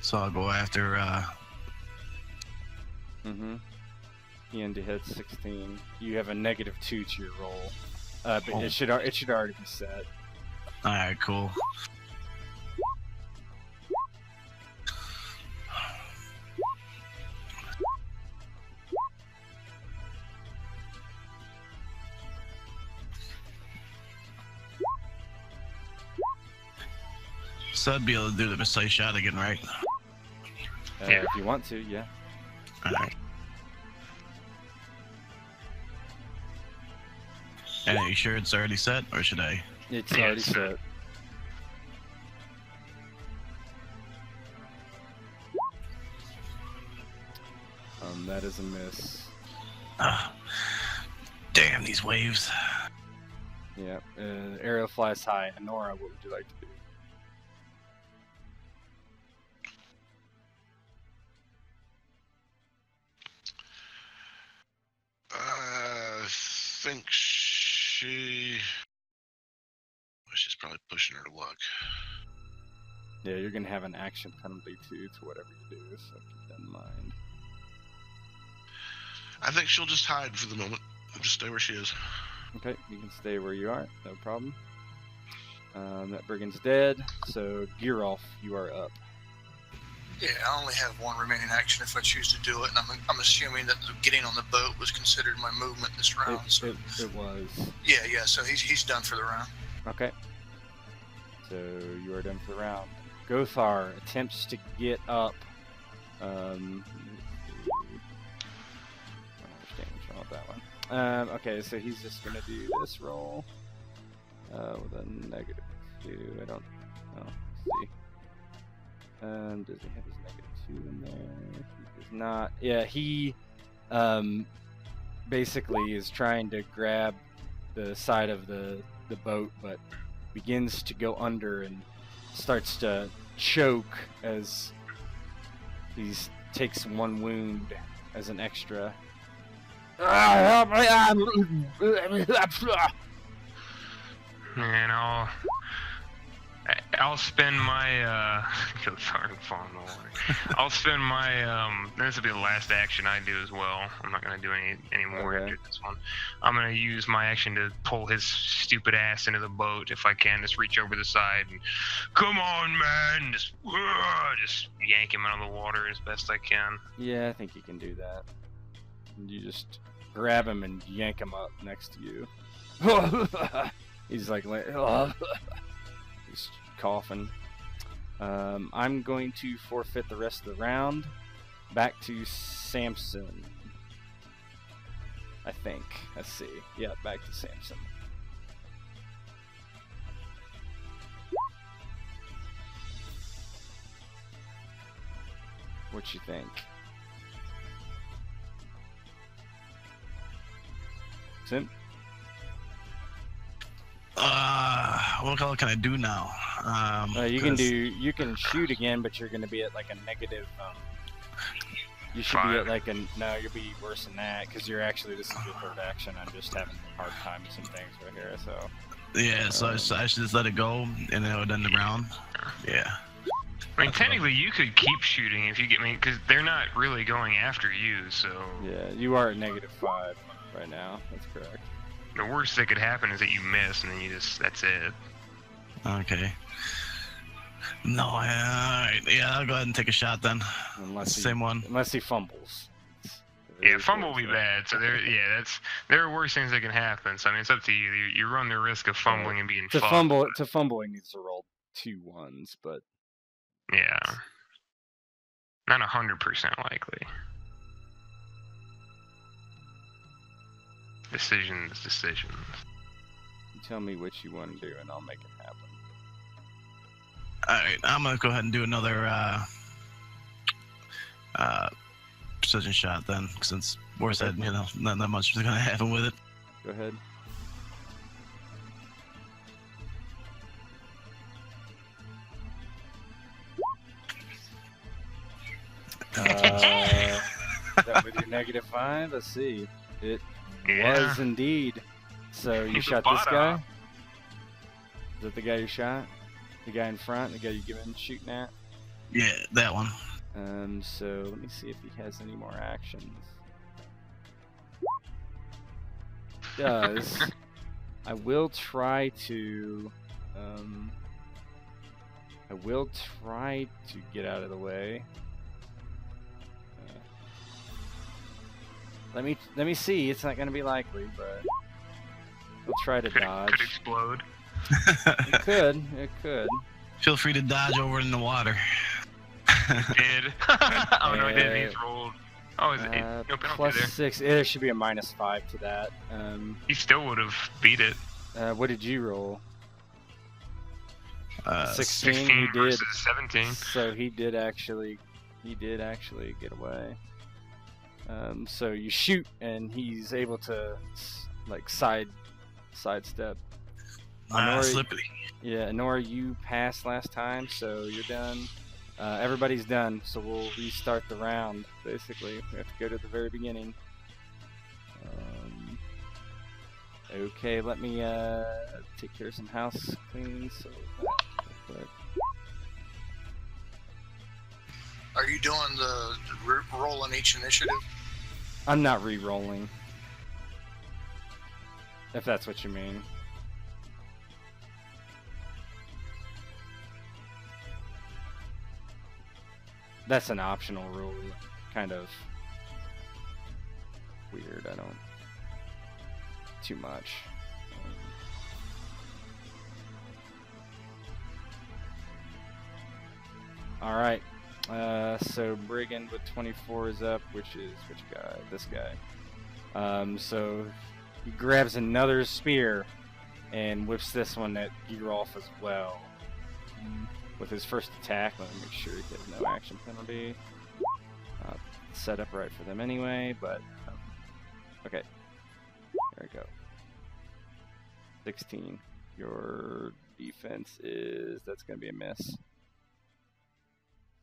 So I'll go after. He ended hit 16. You have a -2 to your roll, but it should already be set. All right, cool. So I'd be able to do the precise shot again, right? If you want to, yeah. All right. And are you sure it's already set, or should I? It's already set. That is a miss. Damn these waves. Yeah. Arrow flies high. Honora, what would you like to do? I think she's probably pushing her luck. Yeah, you're gonna have an action penalty too to whatever you do, so keep that in mind. I think she'll just hide for the moment and just stay where she is. Okay, you can stay where you are, no problem. That brigand's dead, so Gerolf, you are up. Yeah, I only have one remaining action if I choose to do it, and I'm assuming that getting on the boat was considered my movement this round. It was. Yeah, so he's done for the round. Okay. So you are done for the round. Gothar attempts to get up. I don't understand what's wrong with that one. Okay, so he's just gonna do this roll with a -2. I don't know. Let's see. Does he have his -2 in there? He does not. Yeah, he basically is trying to grab the side of the boat, but begins to go under and starts to choke as he takes one wound as an extra. And I'll spend my I'll spend my this will be the last action I do as well. I'm not gonna do any more Okay. after this one. I'm gonna use my action to pull his stupid ass into the boat if I can. Just reach over the side and come on, man! Just yank him out of the water as best I can. Yeah, I think you can do that. You just grab him and yank him up next to you. He's like, he's coughing. I'm going to forfeit the rest of the round. Back to Samson. I think. Let's see. Yeah, back to Samson. What you think? Sim? What color can I do now? You can shoot again, but you're going to be at like a negative. You should be at like a no. You'll be worse than that because you're actually this is your third action. I'm just having a hard time with some things right here. So yeah, so I should just let it go and then it would end the round. Yeah. I mean, technically, you could keep shooting if you get me, because they're not really going after you. So yeah, you are at -5 right now. That's correct. The worst that could happen is that you miss, and then that's it. Okay. No, alright. Yeah, I'll go ahead and take a shot then. Same one. Unless he fumbles. Yeah, fumble will be bad. So there are worse things that can happen. So I mean, it's up to you. You run the risk of fumbling and being to fucked. fumble, he needs to roll 2 1s, but yeah, not 100% likely. Decisions. You tell me what you want to do, and I'll make it happen. Alright, I'm gonna go ahead and do another precision shot then, since War said, not that much is gonna happen with it. Go ahead. That with your -5? Let's see. It was indeed. So you shot this guy? Is that the guy you shot? The guy in front? The guy you've been shooting at? Yeah, that one. So let me see if he has any more actions. Does. I will try to get out of the way. Let me see. It's not going to be likely, but we'll try to dodge. Could explode. It could. Feel free to dodge over in the water. Did. Oh no, he didn't. He's rolled. Oh, is it? No penalty there. +6. There should be a -5 to that. He still would have beat it. What did you roll? 16. 16 He did. versus 17. So he did actually get away. So you shoot, and he's able to like sidestep. Slippity. Yeah, Nora, you passed last time, so you're done. Everybody's done, so we'll restart the round. Basically, we have to go to the very beginning. Okay, let me take care of some house cleaning. So, real quick. Are you doing the roll on each initiative? I'm not re-rolling. If that's what you mean. That's an optional rule. Kind of weird. I don't too much. All right. So Brigand with 24 is up, which is which guy? This guy. So he grabs another spear and whips this one at Gerolf as well. With his first attack, let me make sure he has no action penalty. Set up right for them anyway, but okay. There we go. 16. Your defense is that's going to be a miss.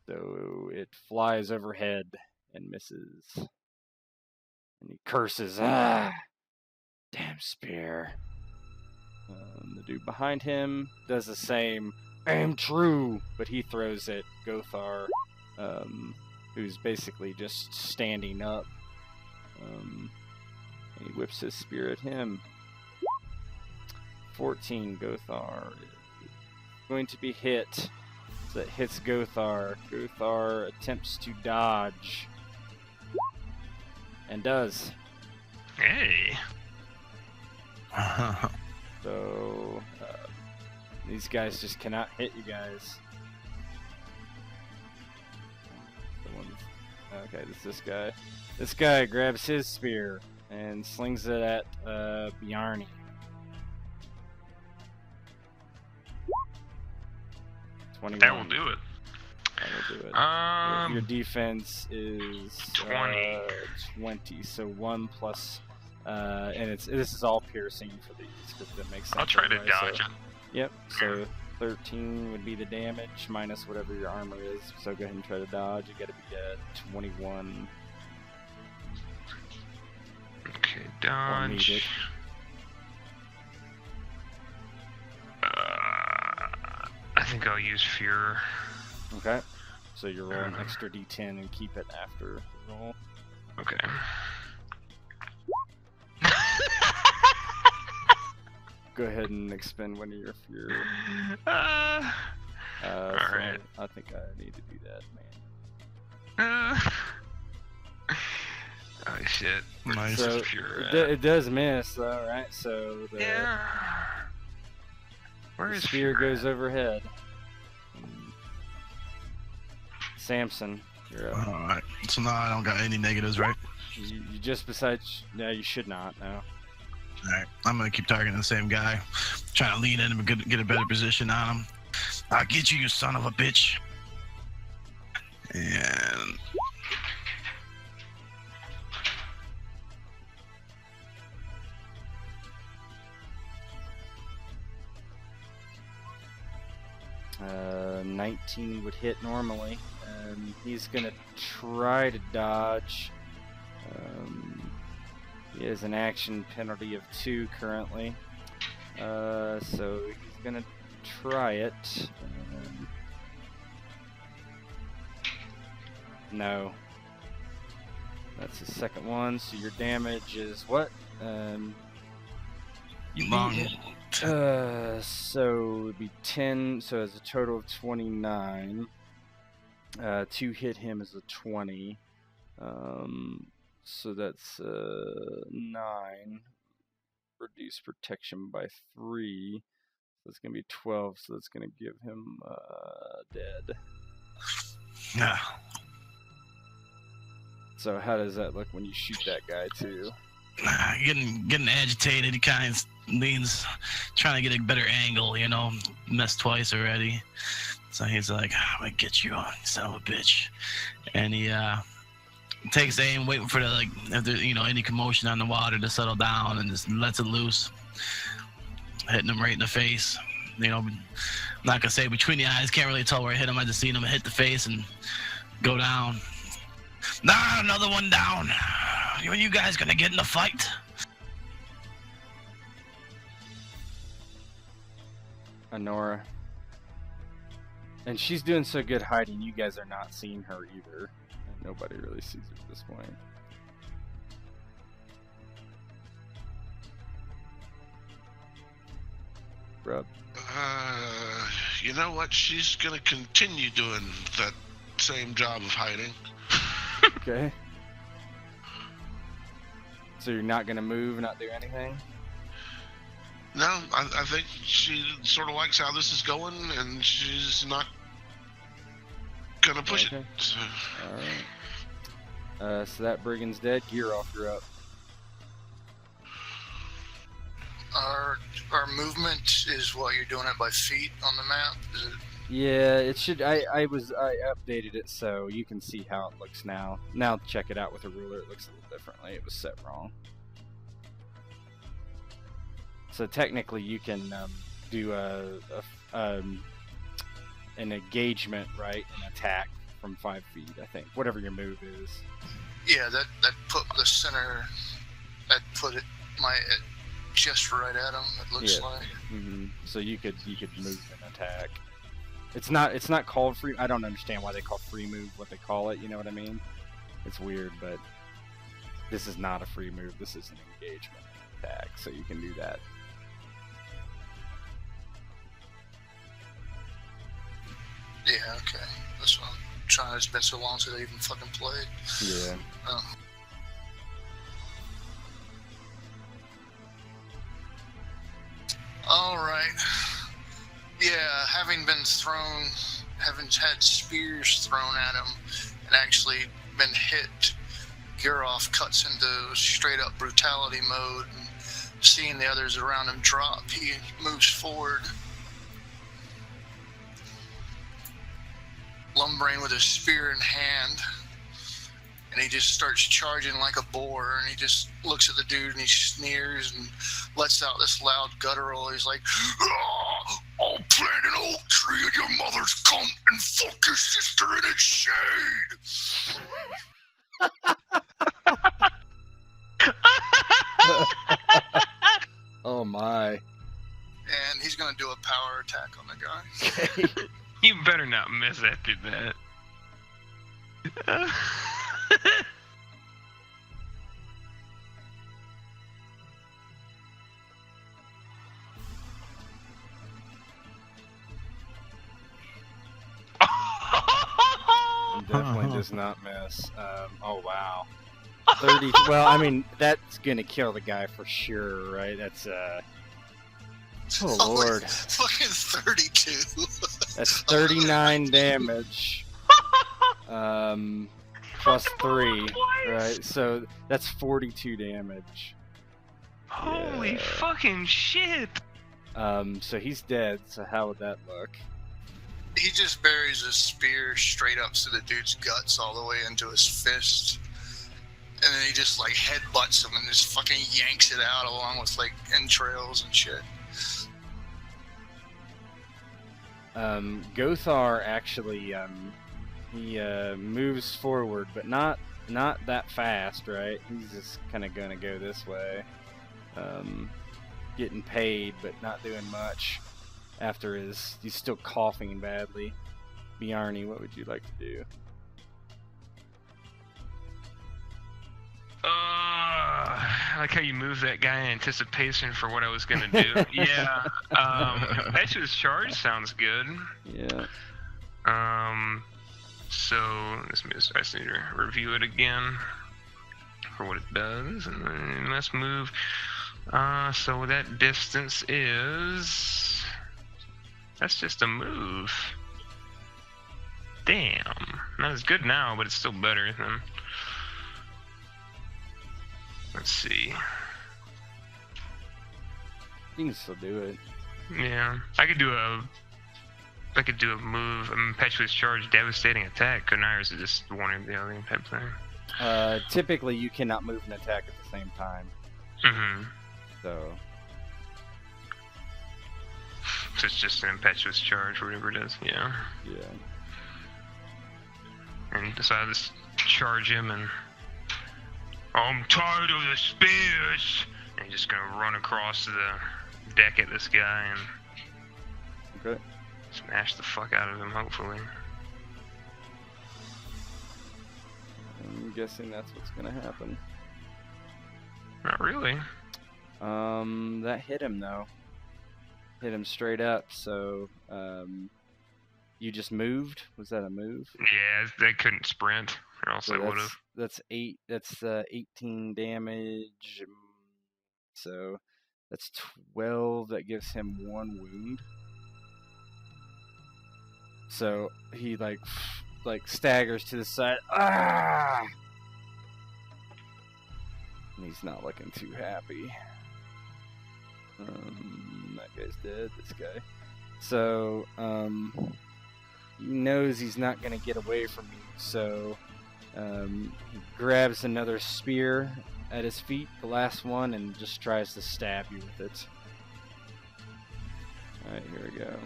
So it flies overhead and misses. And he curses, damn spear. The dude behind him does the same, I am true, but he throws at Gothar, who's basically just standing up. And he whips his spear at him. 14, Gothar is going to be hit. So it hits Gothar. Gothar attempts to dodge. And does. Hey. So, these guys just cannot hit you guys. Okay, this guy. This guy grabs his spear and slings it at Bjarni. 21. That will do it. That will do it. Your defense is 20. 20, so 1 plus, and this is all piercing for these because that makes sense. I'll try to anyway, dodge it. Yep. So 13 would be the damage minus whatever your armor is. So go ahead and try to dodge. You got to be at 21. Okay, Or need it. dodge. I think I'll use fear. Okay. So you roll an extra d10 and keep it after the roll. Okay. Go ahead and expend one of your fear. Alright. So I think I need to do that, man. Oh shit. Nice. So Fear, it does miss, though, right? So the yeah. Where is spear fear goes at? overhead. Samson, you're up. Alright. So now I don't got any negatives, right? You just besides. No, you should not. No. Alright. I'm gonna keep targeting the same guy. Trying to lean in and get a better position on him. I'll get you, you son of a bitch. And Uh, 19 would hit normally. He's gonna try to dodge. He has an action penalty of 2 currently. So he's gonna try it. No. That's the second one. So your damage is what? long. So it'd be 10. So it's a total of 29. To hit him is a 20. So that's 9. Reduce protection by 3. So it's gonna be 12. So that's gonna give him dead. Nah. So how does that look when you shoot that guy too? Getting agitated. He kind of leans, trying to get a better angle. You know, messed twice already. So he's like, "I'm gonna get you, you son of a bitch," and he takes aim, waiting for the if there's any commotion on the water to settle down, and just lets it loose, hitting him right in the face. I'm not gonna say between the eyes, can't really tell where I hit him. I just seen him hit the face and go down. Nah, another one down. You guys gonna get in a fight? Honora. And she's doing so good hiding, you guys are not seeing her either. And nobody really sees her at this point. Rub. You know what? She's gonna continue doing that same job of hiding. Okay. So you're not gonna move, not do anything? No, I think she sort of likes how this is going, and she's not gonna push Okay. it. So, Alright. So that brigand's dead. Gear off, you're up. Our movement is what you're doing it by feet on the map. Is it? Yeah, it should. I updated it so you can see how it looks now. Now check it out with a ruler. It looks a little differently. It was set wrong. So technically, you can do an engagement, right? An attack from 5 feet. I think whatever your move is. Yeah, that put the center. That put it just right at him. It looks Yeah. like. So you could move and attack. It's not called free. I don't understand why they call free move what they call it. You know what I mean? It's weird, but this is not a free move. This is an engagement attack, so you can do that. Yeah, okay. That's what I'm trying. It's been so long since I even fucking played. Yeah. Alright. Yeah, having had spears thrown at him and actually been hit, Geralt cuts into straight up brutality mode, and seeing the others around him drop, he moves forward, lumbering with his spear in hand, and he just starts charging like a boar, and he just looks at the dude and he sneers and lets out this loud guttural. He's like, "Ah, I'll plant an oak tree in your mother's cunt and fuck your sister in its shade." Oh my. And he's gonna do a power attack on the guy. You better not miss after that. Definitely does not miss. Oh wow. 30. Well, I mean that's gonna kill the guy for sure, right? That's Oh lord. Fucking 32. That's 39 damage. Plus 3, right? So that's 42 damage. Holy Yeah. fucking shit! So he's dead. So how would that look? He just buries his spear straight up to the dude's guts all the way into his fist. And then he just like headbutts him and just fucking yanks it out along with like entrails and shit. Gothar actually he moves forward, but not that fast, right? He's just kind of gonna go this way, getting paid, but not doing much. After he's still coughing badly. Bjarni, what would you like to do? I like how you moved that guy in anticipation for what I was gonna do. Yeah. Impetuous charge sounds good. Yeah. So I just need to review it again for what it does, and then let's move. So that distance is. That's just a move. Damn. Not as good now, but it's still better than. Let's see. You can still do it. Yeah, I could do a move, impetuous charge, devastating attack. Couldn't I? Or is it just one or the other type thing? Typically, you cannot move and attack at the same time. Mm-hmm. So it's just an impetuous charge, whatever it is. Yeah. yeah. And so I just charge him, and I'm tired of the spears. And he's just gonna run across the deck at this guy and Okay. smash the fuck out of him, hopefully. I'm guessing that's what's gonna happen. Not really. That hit him though. Hit him straight up. So, you just moved. Was that a move? Yeah, they couldn't sprint, or else they would have. That's 18 damage. So that's 12. That gives him 1 wound. So he like staggers to the side. Ah! And he's not looking too happy. That guy's dead. This guy. So he knows he's not gonna get away from you. So he grabs another spear at his feet, the last one, and just tries to stab you with it. Alright, here we go.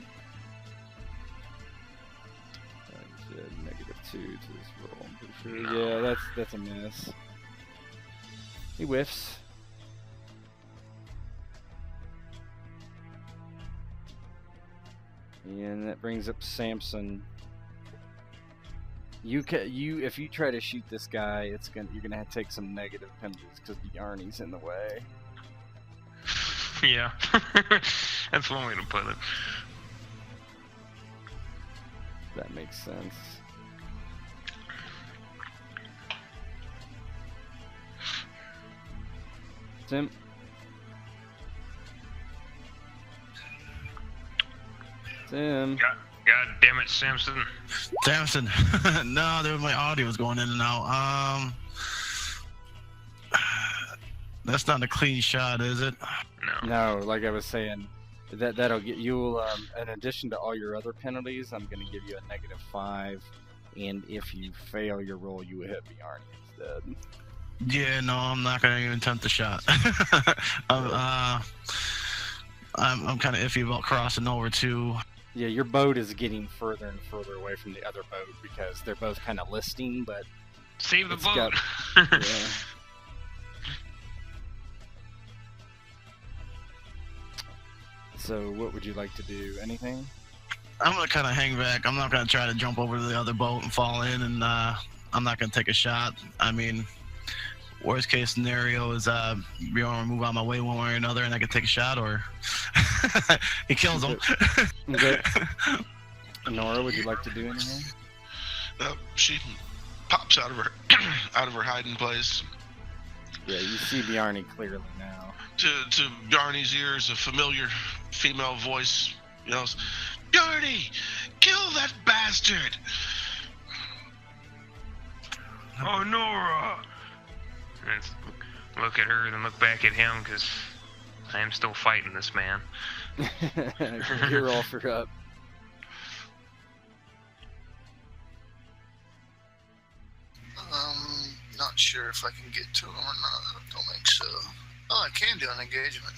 -2 to this roll, I'm pretty sure. No. Yeah, that's a miss. He whiffs. And that brings up Samson. If you try to shoot this guy, you're gonna have to take some negative penalties because Bjarne's in the way. Yeah, that's one way to put it. That makes sense. Tim. Tim. God damn it, Samson. Samson. No, my audio was going in and out. That's not a clean shot, is it? No, like I was saying, that'll get you. In addition to all your other penalties, I'm going to give you a -5, and if you fail your roll, you hit Bjarne instead. Yeah, no, I'm not going to even attempt the shot. I'm kind of iffy about crossing over too. Yeah, your boat is getting further and further away from the other boat because they're both kind of listing, but save the boat. Yeah. So, what would you like to do? Anything? I'm gonna kind of hang back. I'm not gonna try to jump over to the other boat and fall in, and I'm not gonna take a shot. I mean, worst case scenario is you want to move out my way one way or another, and I can take a shot, or he kills him. Okay. Nora, would you like to do anything? She pops out of her hiding place. Yeah, you see Bjarne clearly now. To Bjarne's ears, a familiar female voice yells, "Bjarne, kill that bastard!" Oh, Nora! Let's look at her, then look back at him, because I am still fighting this man. You're all for up. Not sure if I can get to him or not. Don't think so. Oh, I can do an engagement.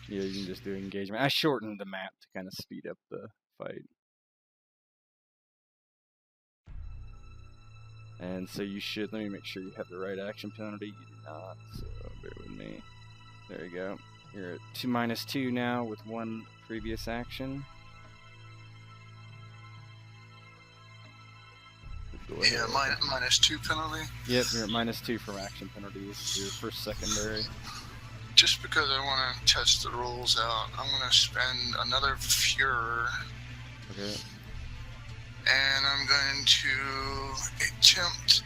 Yeah, you can just do engagement. I shortened the map to kind of speed up the fight. And so you should, let me make sure you have the right action penalty. You do not, so bear with me. There you go. You're at -2 now with 1 previous action. Go Yeah, ahead. -2 penalty. Yep, you're at -2 from action penalties. Your first secondary. Just because I want to test the rules out, I'm going to spend another Fuhrer. Okay. And I'm going to attempt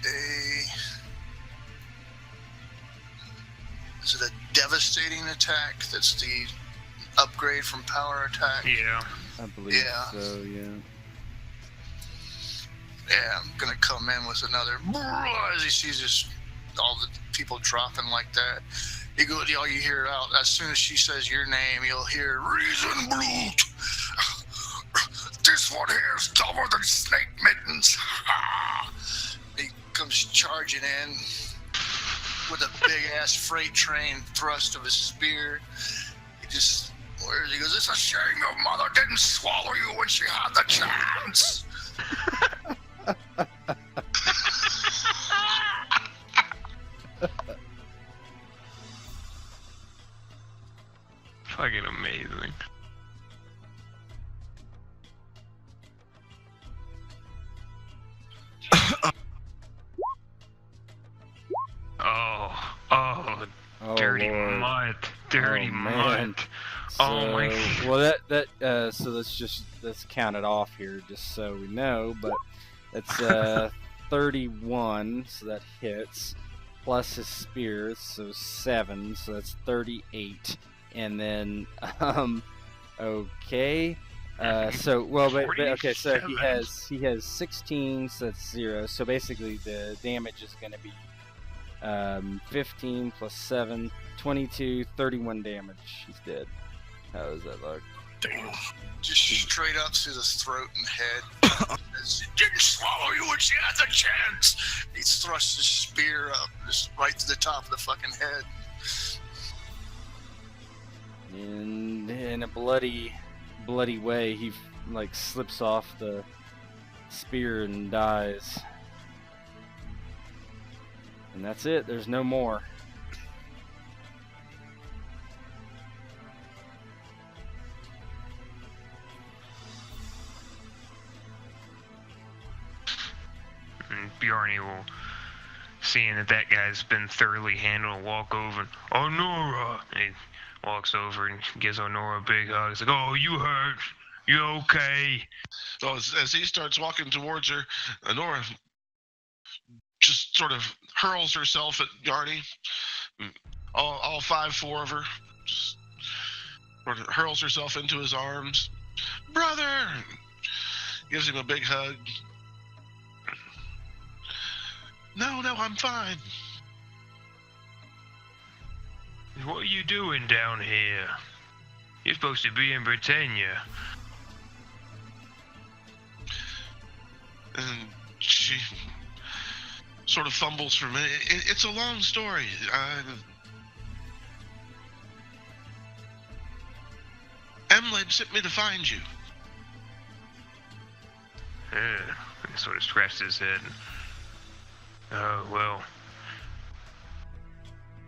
is it a devastating attack? That's the upgrade from power attack? Yeah. I believe so, yeah. Yeah, I'm going to come in with another, as he sees just all the people dropping like that. All you hear out, as soon as she says your name, you'll hear, "Reason Brute! This one here is tougher than snake mittens." He comes charging in with a big-ass freight train thrust of his spear. He goes, "It's a shame your mother didn't swallow you when she had the chance." Fucking amazing. Oh, dirty Lord. mutt. Dirty man. mutt. So, Oh my. Well, so let's count it off here, just so we know. But it's 31, so that hits, plus his spears, so 7, so that's 38, and then okay. So okay, so he has 16, so that's 0. So basically, the damage is going to be 15 plus 7, 22, 31 damage. He's dead. How does that look? Just straight up through the throat and head. She didn't swallow you when she had the chance. He thrusts his spear up, just right to the top of the fucking head. And in a bloody way, he slips off the spear and dies. And that's it. There's no more. Bjarni will, seeing that guy's been thoroughly handled, walk over and, "Oh, Nora!" And he walks over and gives Nora a big hug. He's like, "Oh, you hurt? You okay?" So as he starts walking towards her, Nora just sort of hurls herself at Bjarni. All 5'4" of her just sort of hurls herself into his arms. "Brother!" Gives him a big hug. No, I'm fine. "What are you doing down here? You're supposed to be in Britannia." And she sort of fumbles for a minute. It's a long story. Emled sent me to find you. He sort of scratched his head. "Oh, well,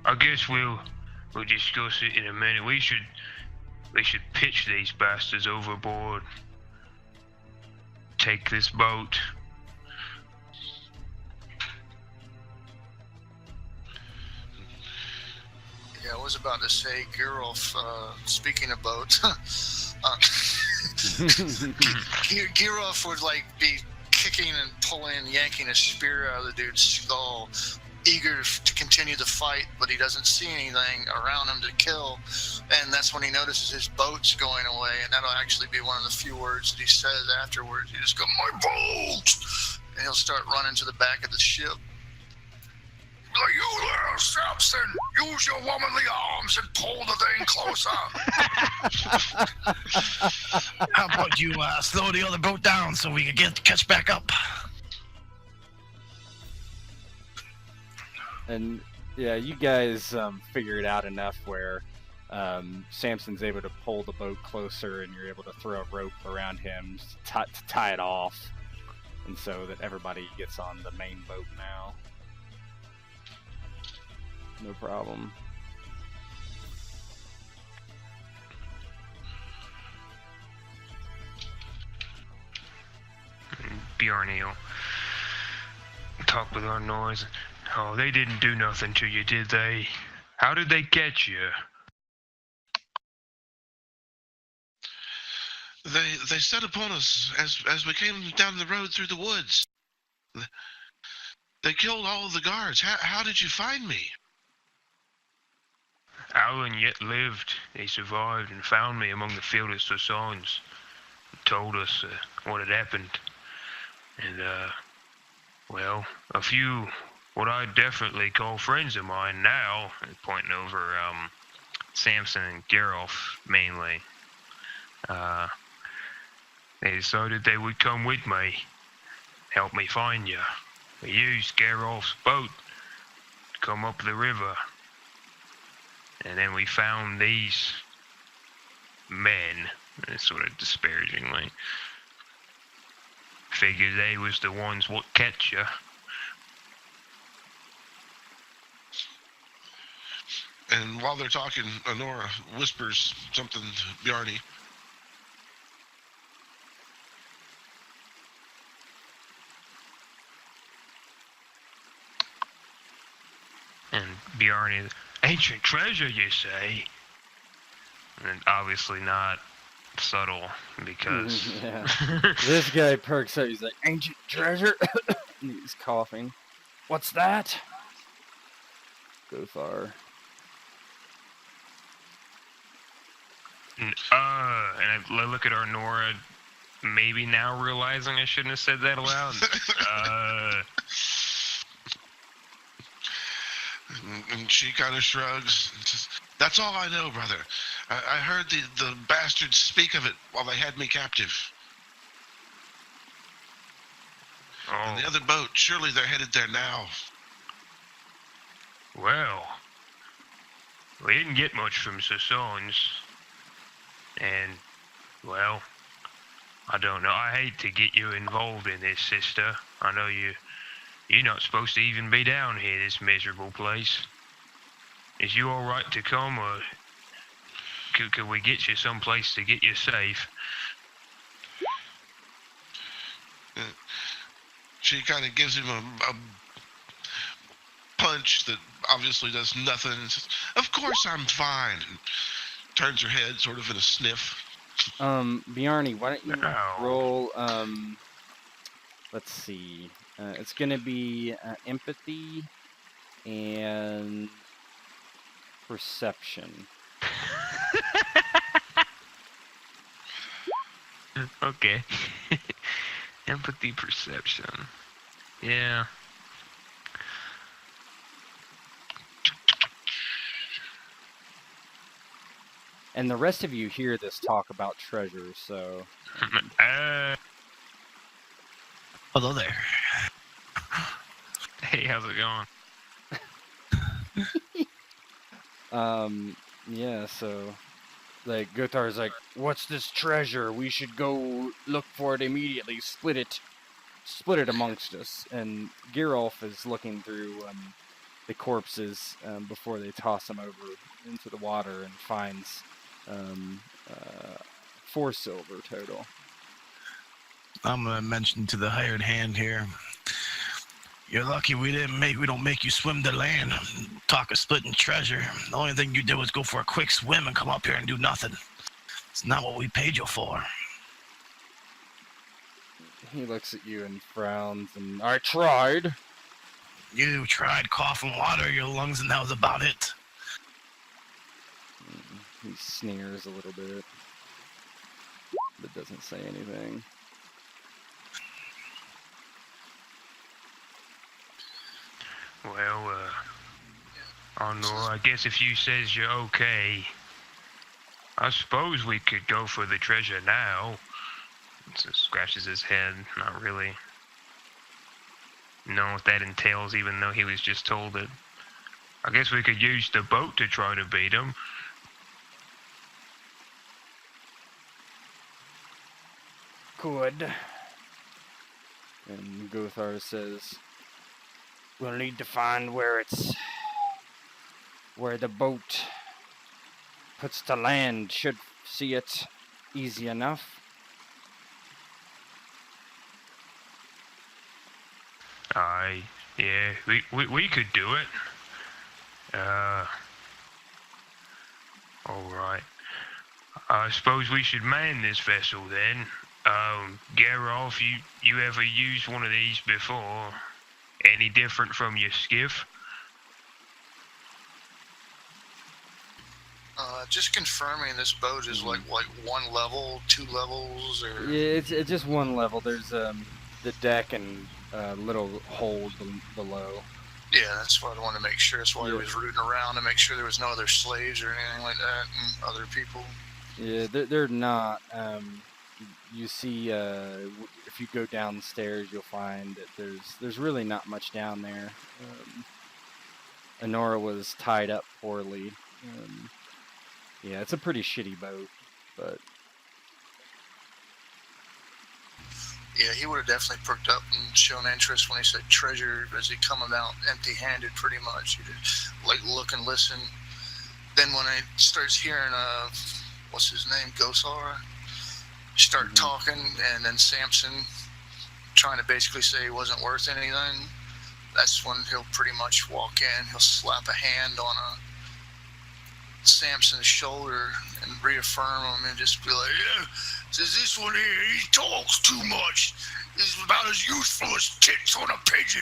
I guess we'll discuss it in a minute. We should pitch these bastards overboard. Take this boat." Yeah, I was about to say, Geralt, speaking of boats, Geralt would like be kicking and pulling, yanking a spear out of the dude's skull, eager to continue the fight, but he doesn't see anything around him to kill. And that's when he notices his boat's going away, and that'll actually be one of the few words that he says afterwards. He just goes, "My boat!" And he'll start running to the back of the ship. "You there, Samson! Use your womanly arms and pull the thing closer." How about you slow the other boat down so we can catch back up? And yeah, you guys figure it out enough where Samson's able to pull the boat closer, and you're able to throw a rope around him to tie it off, and so that everybody gets on the main boat now. No problem. Bjarni will talk with our noise. "Oh, they didn't do nothing to you, did they? How did they get you?" They set upon us as we came down the road through the woods. They killed all of the guards. How did you find me? Alan yet lived. He survived and found me among the field of Sossions. Told us what had happened. And, well, a few what I definitely call friends of mine now, pointing over Samson and Geralt mainly, they decided they would come with me, help me find you. We used Geralt's boat to come up the river. And then we found these men, sort of disparagingly. Figure they was the ones what catch you. And while they're talking, Honora whispers something to Bjarni. And Bjarni, "Ancient treasure, you say?" And obviously not subtle, because Yeah. This guy perks up. He's like, "Ancient treasure?" He's coughing. "What's that?" Go far. And I look at our Nora, maybe now realizing I shouldn't have said that aloud. And she kind of shrugs. And says, "That's all I know, brother. I heard the bastards speak of it while they had me captive. And the other boat, surely they're headed there now." Well, we didn't get much from Sossions. And, well, I don't know. I hate to get you involved in this, sister. I know you're not supposed to even be down here, this miserable place. Is you all right to come, or could we get you someplace to get you safe? She kind of gives him a punch that obviously does nothing and says, "Of course I'm fine," and turns her head sort of in a sniff. Bjarni, why don't you Oh. roll, let's see, it's gonna be empathy and perception. Okay. Empathy, perception. Yeah. And the rest of you hear this talk about treasure, so... Hello there. Hey, how's it going? Yeah, so... Like, Gothar's like, what's this treasure? We should go look for it immediately. Split it amongst us. And Geralf is looking through the corpses before they toss them over into the water and finds 4 silver total. I'm gonna mention to the hired hand here. You're lucky we don't make you swim the land. Talk of splitting treasure. The only thing you did was go for a quick swim and come up here and do nothing. It's not what we paid you for. He looks at you and frowns, and I tried. You tried coughing water your lungs, and that was about it. He sneers a little bit, but doesn't say anything. Well, I don't know. I guess if you says you're okay, I suppose we could go for the treasure now. So scratches his head, not really knowing what that entails, even though he was just told it. I guess we could use the boat to try to beat him. Good. And Gothar says, we'll need to find where the boat puts to land. Should see it easy enough. Yeah, we could do it. Alright. I suppose we should man this vessel then. Geralf, you ever used one of these before? Any different from your skiff? Just confirming, this boat is like 1 level, 2 levels, or... Yeah, it's just 1 level. There's the deck and little hold below. Yeah, that's what I wanted to make sure. That's why he was rooting around to make sure there was no other slaves or anything like that, and other people. Yeah, they're not. You see, if you go downstairs, you'll find that there's really not much down there. Honora was tied up poorly. Yeah, it's a pretty shitty boat, but... Yeah, he would have definitely perked up and shown interest when he said treasure, as he coming out empty-handed pretty much. He did, like, look and listen. Then when he starts hearing, what's his name, Gosar, start talking, and then Samson trying to basically say he wasn't worth anything, that's when he'll pretty much walk in. He'll slap a hand on Samson's shoulder and reaffirm him and just be like, yeah, says this one here, he talks too much. He's about as useful as tits on a pigeon.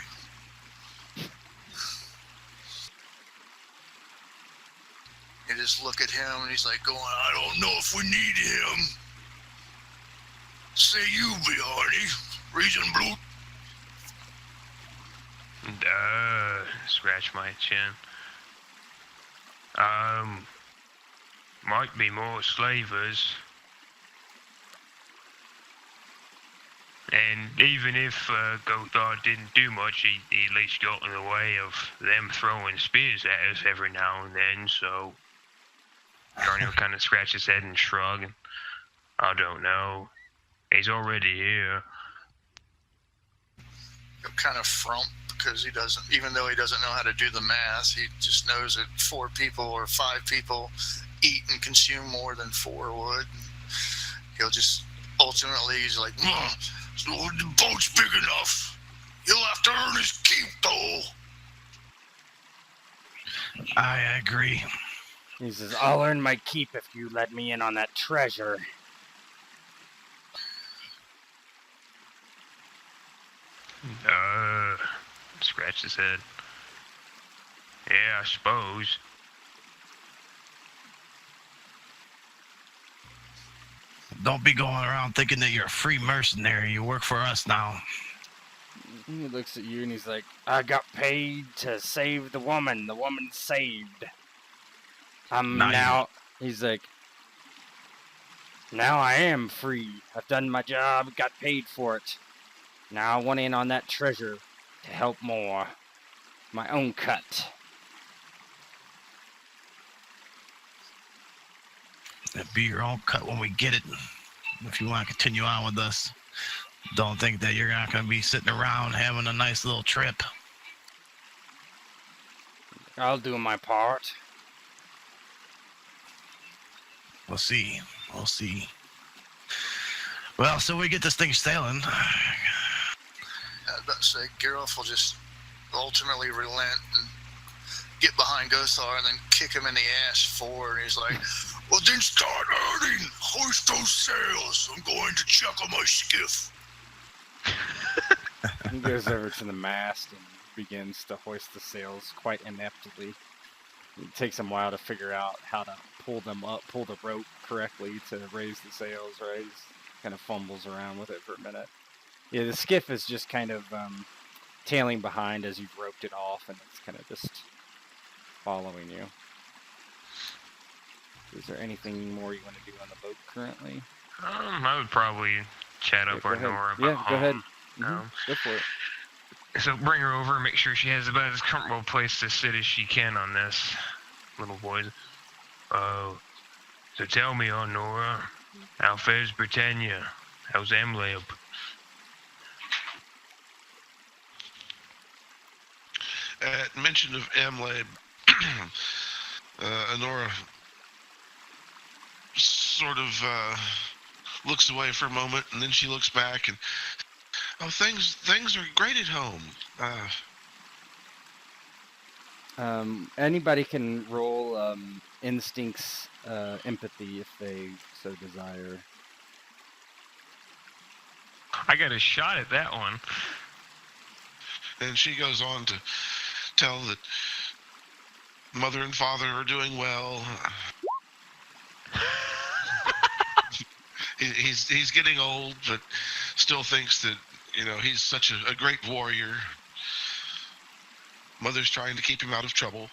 You just look at him and he's like going, I don't know if we need him. Say you, Bjarni. Reason blue. Scratch my chin. Might be more slavers. And even if Gothar didn't do much, he at least got in the way of them throwing spears at us every now and then, so... Darnell kind of scratched his head and shrug, and I don't know. He's already here. He'll kind of frump because he doesn't, even though he doesn't know how to do the math, he just knows that 4 people or 5 people eat and consume more than 4 would. He'll just, ultimately, he's like, so the boat's big enough. to earn his keep, though. I agree. He says, I'll earn my keep if you let me in on that treasure. Scratch his head. Yeah, I suppose. Don't be going around thinking that you're a free mercenary. You work for us now. He looks at you and he's like, I got paid to save the woman. The woman's saved. He's like, now I am free. I've done my job, got paid for it. Now I want in on that treasure to help more. My own cut. It'll be your own cut when we get it. If you want to continue on with us, don't think that you're not going to be sitting around having a nice little trip. I'll do my part. We'll see. Well, so we get this thing sailing. I was about to say, Geralt will just ultimately relent and get behind Gothar and then kick him in the ass forward. He's like, well, then start earning. Hoist those sails. I'm going to check on my skiff. He goes over to the mast and begins to hoist the sails quite ineptly. It takes him a while to figure out how to pull the rope correctly to raise the sails, right? He kind of fumbles around with it for a minute. Yeah, the skiff is just kind of tailing behind as you've roped it off, and it's kind of just following you. Is there anything more you want to do on the boat currently? I would probably chat up our Nora about Yeah, go ahead. Go for it. So bring her over and make sure she has about as comfortable a place to sit as she can on this, little boy. So tell me, Nora, how fares Britannia? How's Emlab? At mention of Emlab, Honora sort of looks away for a moment, and then she looks back and, things are great at home. Anybody can roll instincts, empathy if they so desire. I got a shot at that one. And she goes on to tell that mother and father are doing well. He's getting old, but still thinks that, he's such a great warrior. Mother's trying to keep him out of trouble.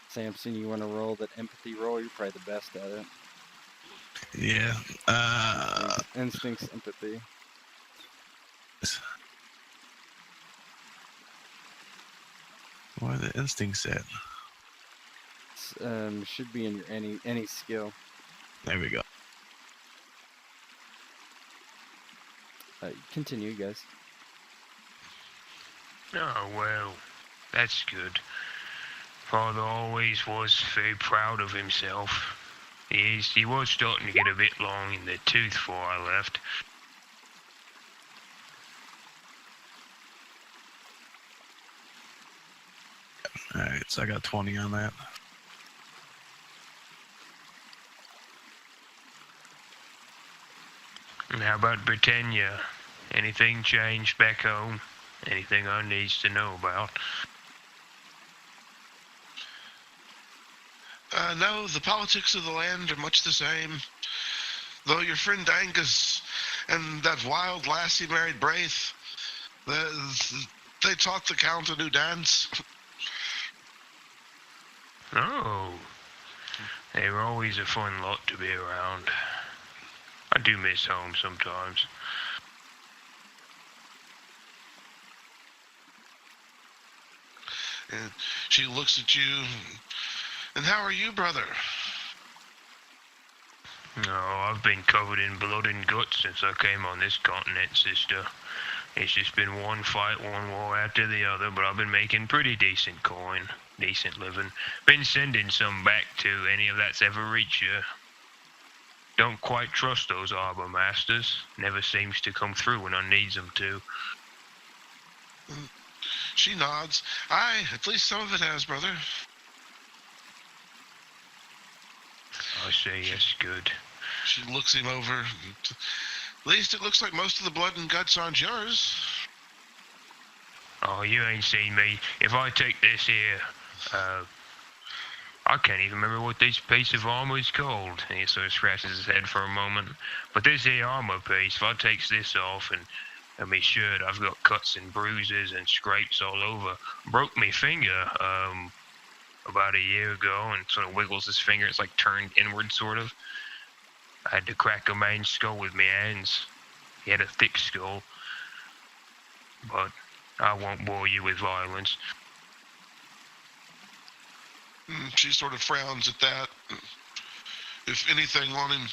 Samson, you want to roll that empathy roll? You're probably the best at it. Yeah. Instincts, empathy. What are the instincts at? Should be in your any skill. There we go. Continue, guys. Oh, well, that's good. Father always was very proud of himself. He was starting to get a bit long in the tooth before I left. Alright, so I got 20 on that. And how about Britannia? Anything changed back home? Anything I needs to know about? No, the politics of the land are much the same. Though your friend Angus and that wild lassie married Braith, they taught the Count a new dance. Oh, they were always a fun lot to be around. I do miss home sometimes. And she looks at you. And how are you, brother? Oh, I've been covered in blood and guts since I came on this continent, sister. It's just been one fight, one war after the other, but I've been making pretty decent coin, decent living. Been sending some back to any of that's ever reached you. Don't quite trust those arbor masters. Never seems to come through when I needs them to. She nods. Aye, at least some of it has, brother. I say yes, good. She looks him over. At least it looks like most of the blood and guts aren't yours. Oh, you ain't seen me. If I take this here, I can't even remember what this piece of armor is called. And he sort of scratches his head for a moment. But this here armor piece, if I takes this off and me shirt, I've got cuts and bruises and scrapes all over. Broke me finger, about a year ago, and sort of wiggles his finger. It's like turned inward, sort of. I had to crack a man's skull with my hands. He had a thick skull. But I won't bore you with violence. She sort of frowns at that. If anything on him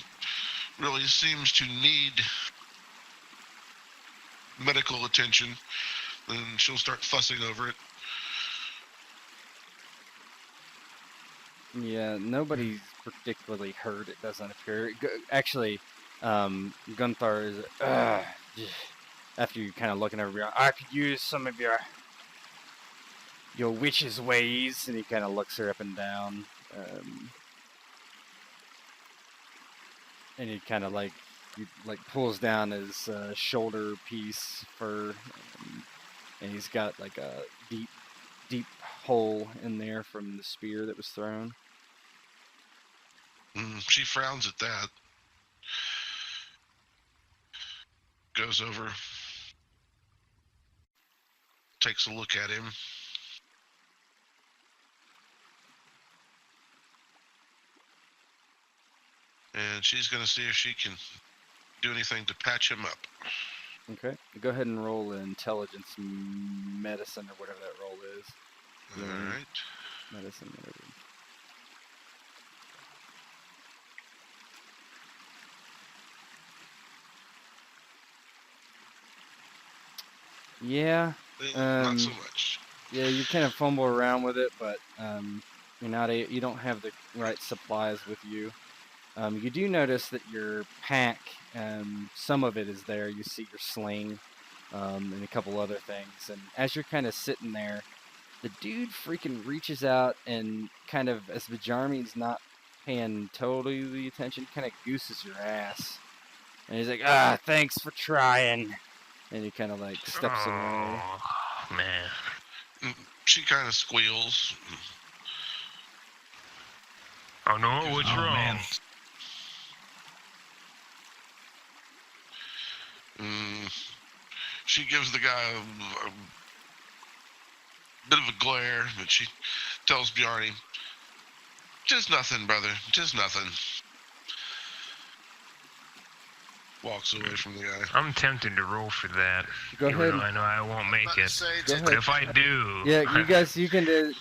really seems to need medical attention, then she'll start fussing over it. Yeah, nobody's particularly hurt, it doesn't appear. Actually, Gunther is, after you kind of looking over, I could use some of your witch's ways, and he kind of looks her up and down, and he kind of like pulls down his shoulder piece fur, and he's got like a deep hole in there from the spear that was thrown. She frowns at that. Goes over, takes a look at him. And she's going to see if she can do anything to patch him up. Okay, go ahead and roll intelligence medicine or whatever that roll is. All right. Medicine, whatever. Yeah. Not so much. Yeah, you kind of fumble around with it, but you don't have the right supplies with you. You do notice that your pack, some of it is there. You see your sling, and a couple other things. And as you're kind of sitting there, the dude freaking reaches out and kind of, as Bajarmi's not paying totally the attention, kind of gooses your ass. And he's like, thanks for trying. And he kind of like steps away. Oh, man. She kind of squeals. Oh, no, what's wrong? Man. She gives the guy a bit of a glare, but she tells Bjarni, just nothing, brother, just nothing. Walks away from the guy. I'm tempted to roll for that. Go even ahead. though I know I won't make it. Go ahead. But if I do... Yeah, you guys, you can do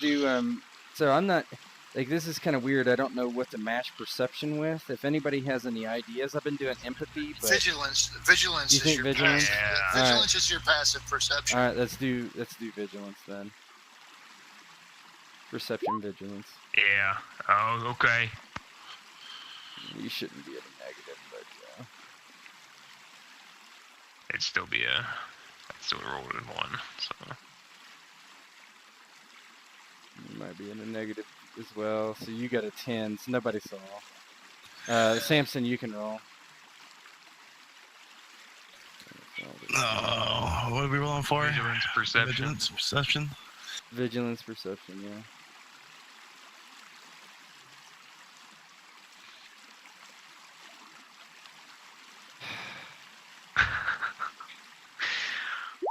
so I'm not, like, this is kind of weird. I don't know what to match perception with. If anybody has any ideas, I've been doing empathy, but... Vigilance You is think your vigilance? passive. Yeah. Vigilance is your passive perception. Alright, let's do vigilance then. Perception, vigilance. Yeah. Oh, okay. You shouldn't be at a negative, but yeah. It'd still be a... I'd still roll in 1, so... You might be in a negative as well. So you got a 10, so nobody saw. Samson, you can roll. Oh, what are we rolling for? Vigilance, perception. Vigilance, perception. Vigilance, perception, yeah.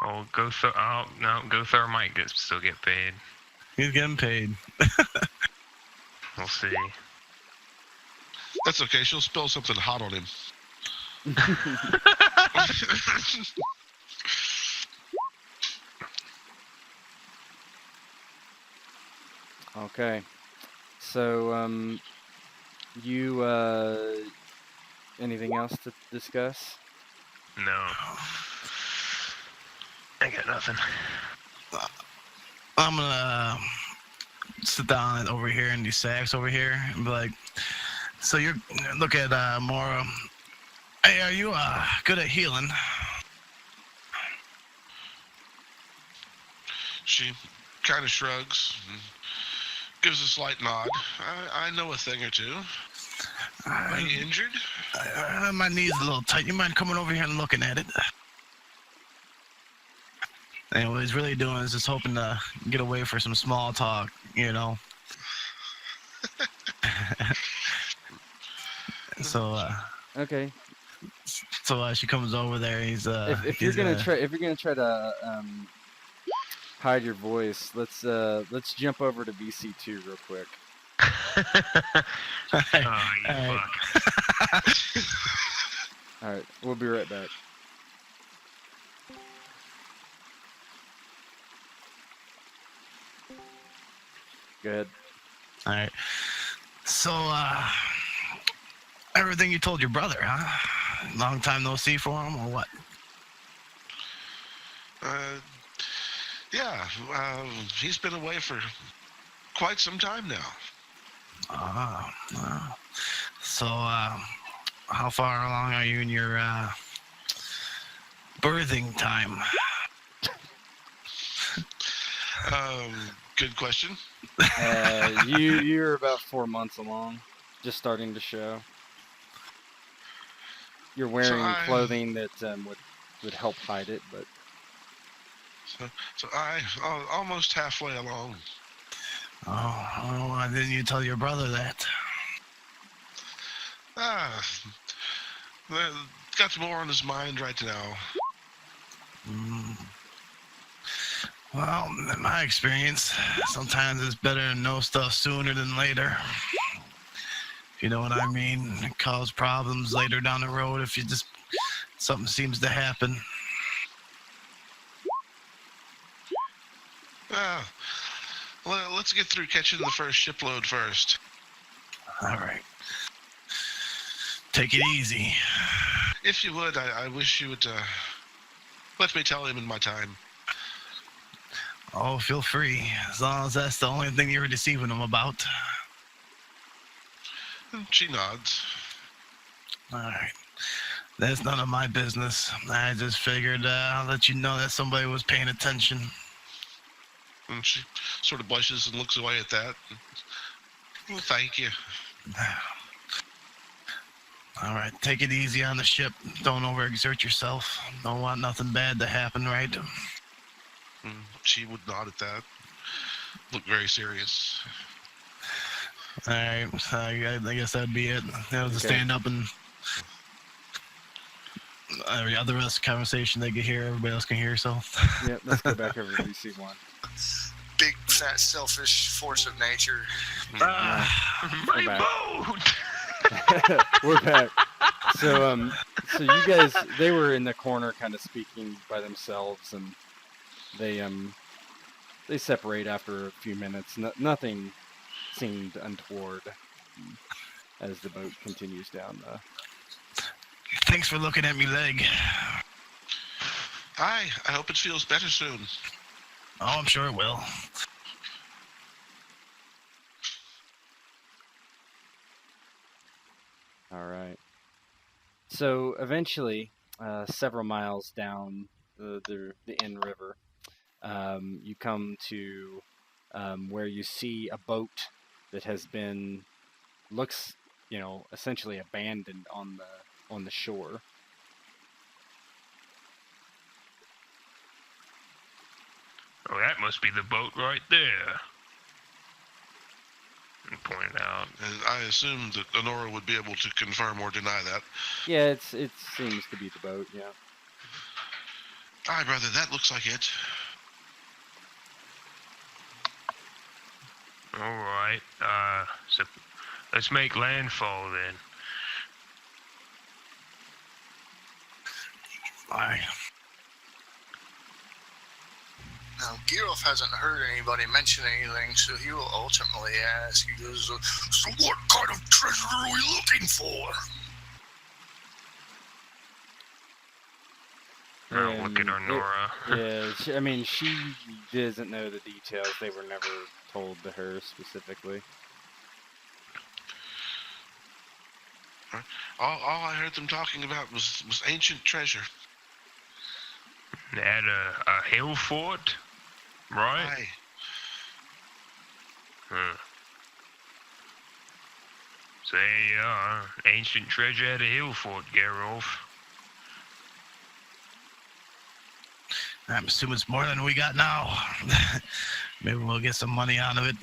Oh, Gothar might still get paid. He's getting paid. We'll see. That's okay, she'll spill something hot on him. Okay. So, you, anything else to discuss? No. I got nothing. I'm gonna sit down over here in these sacks over here and be like, so you're, look at Mora. Hey, are you good at healing? She kind of shrugs and gives a slight nod. I know a thing or two. Are you injured? My knee's a little tight. You mind coming over here and looking at it? And what he's really doing is just hoping to get away for some small talk, you know. So, Okay. so she comes over there. He's If you're gonna try to hide your voice, let's jump over to VC2 real quick. Oh, you fuck. All right, we'll be right back. Go ahead. All right. So, everything you told your brother, huh? Long time no see for him, or what? Yeah. He's been away for quite some time now. So, how far along are you in your birthing time? Good question. You're about 4 months along, just starting to show. You're wearing clothing that would help hide it, but so I almost halfway along. Oh, why didn't you tell your brother that? Got more on his mind right now. Well, in my experience, sometimes it's better to know stuff sooner than later. If you know what I mean, it cause problems later down the road if something seems to happen. Let's get through catching the first shipload first. All right. Take it easy. If you would, I wish you would let me tell him in my time. Oh, feel free, as long as that's the only thing you're deceiving him about. She nods. All right. That's none of my business. I just figured I'll let you know that somebody was paying attention. And she sort of blushes and looks away at that. Well, thank you. All right, take it easy on the ship. Don't overexert yourself. Don't want nothing bad to happen, right? She would nod at that. Look very serious. All right, I guess that'd be it. That was to stand up and every other rest of the conversation they could hear, everybody else can hear, so. Yeah, let's go back over to VC1. Big, fat, selfish force of nature. My boat! We're back. So you guys, they were in the corner kind of speaking by themselves, and they separate after a few minutes. Nothing seemed untoward as the boat continues down the... Thanks for looking at me leg. I hope it feels better soon. Oh, I'm sure it will. All right. So eventually, several miles down the Inn River, you come to where you see a boat that has been looks, essentially abandoned on the shore. Oh, that must be the boat right there. And point it out. And I assume that Honora would be able to confirm or deny that. Yeah, it seems to be the boat. Yeah. Aye, brother, that looks like it. All right. So let's make landfall then. Aye. Now, Geralt hasn't heard anybody mention anything, so he will ultimately ask. He goes, so what kind of treasure are we looking for? Oh, look at Honora. Yeah, she doesn't know the details. They were never told to her specifically. All I heard them talking about was ancient treasure. At a hill fort? right? Aye. Huh. Say, ancient treasure at a hill fort, Geralt. I'm assuming it's more than we got now. Maybe we'll get some money out of it.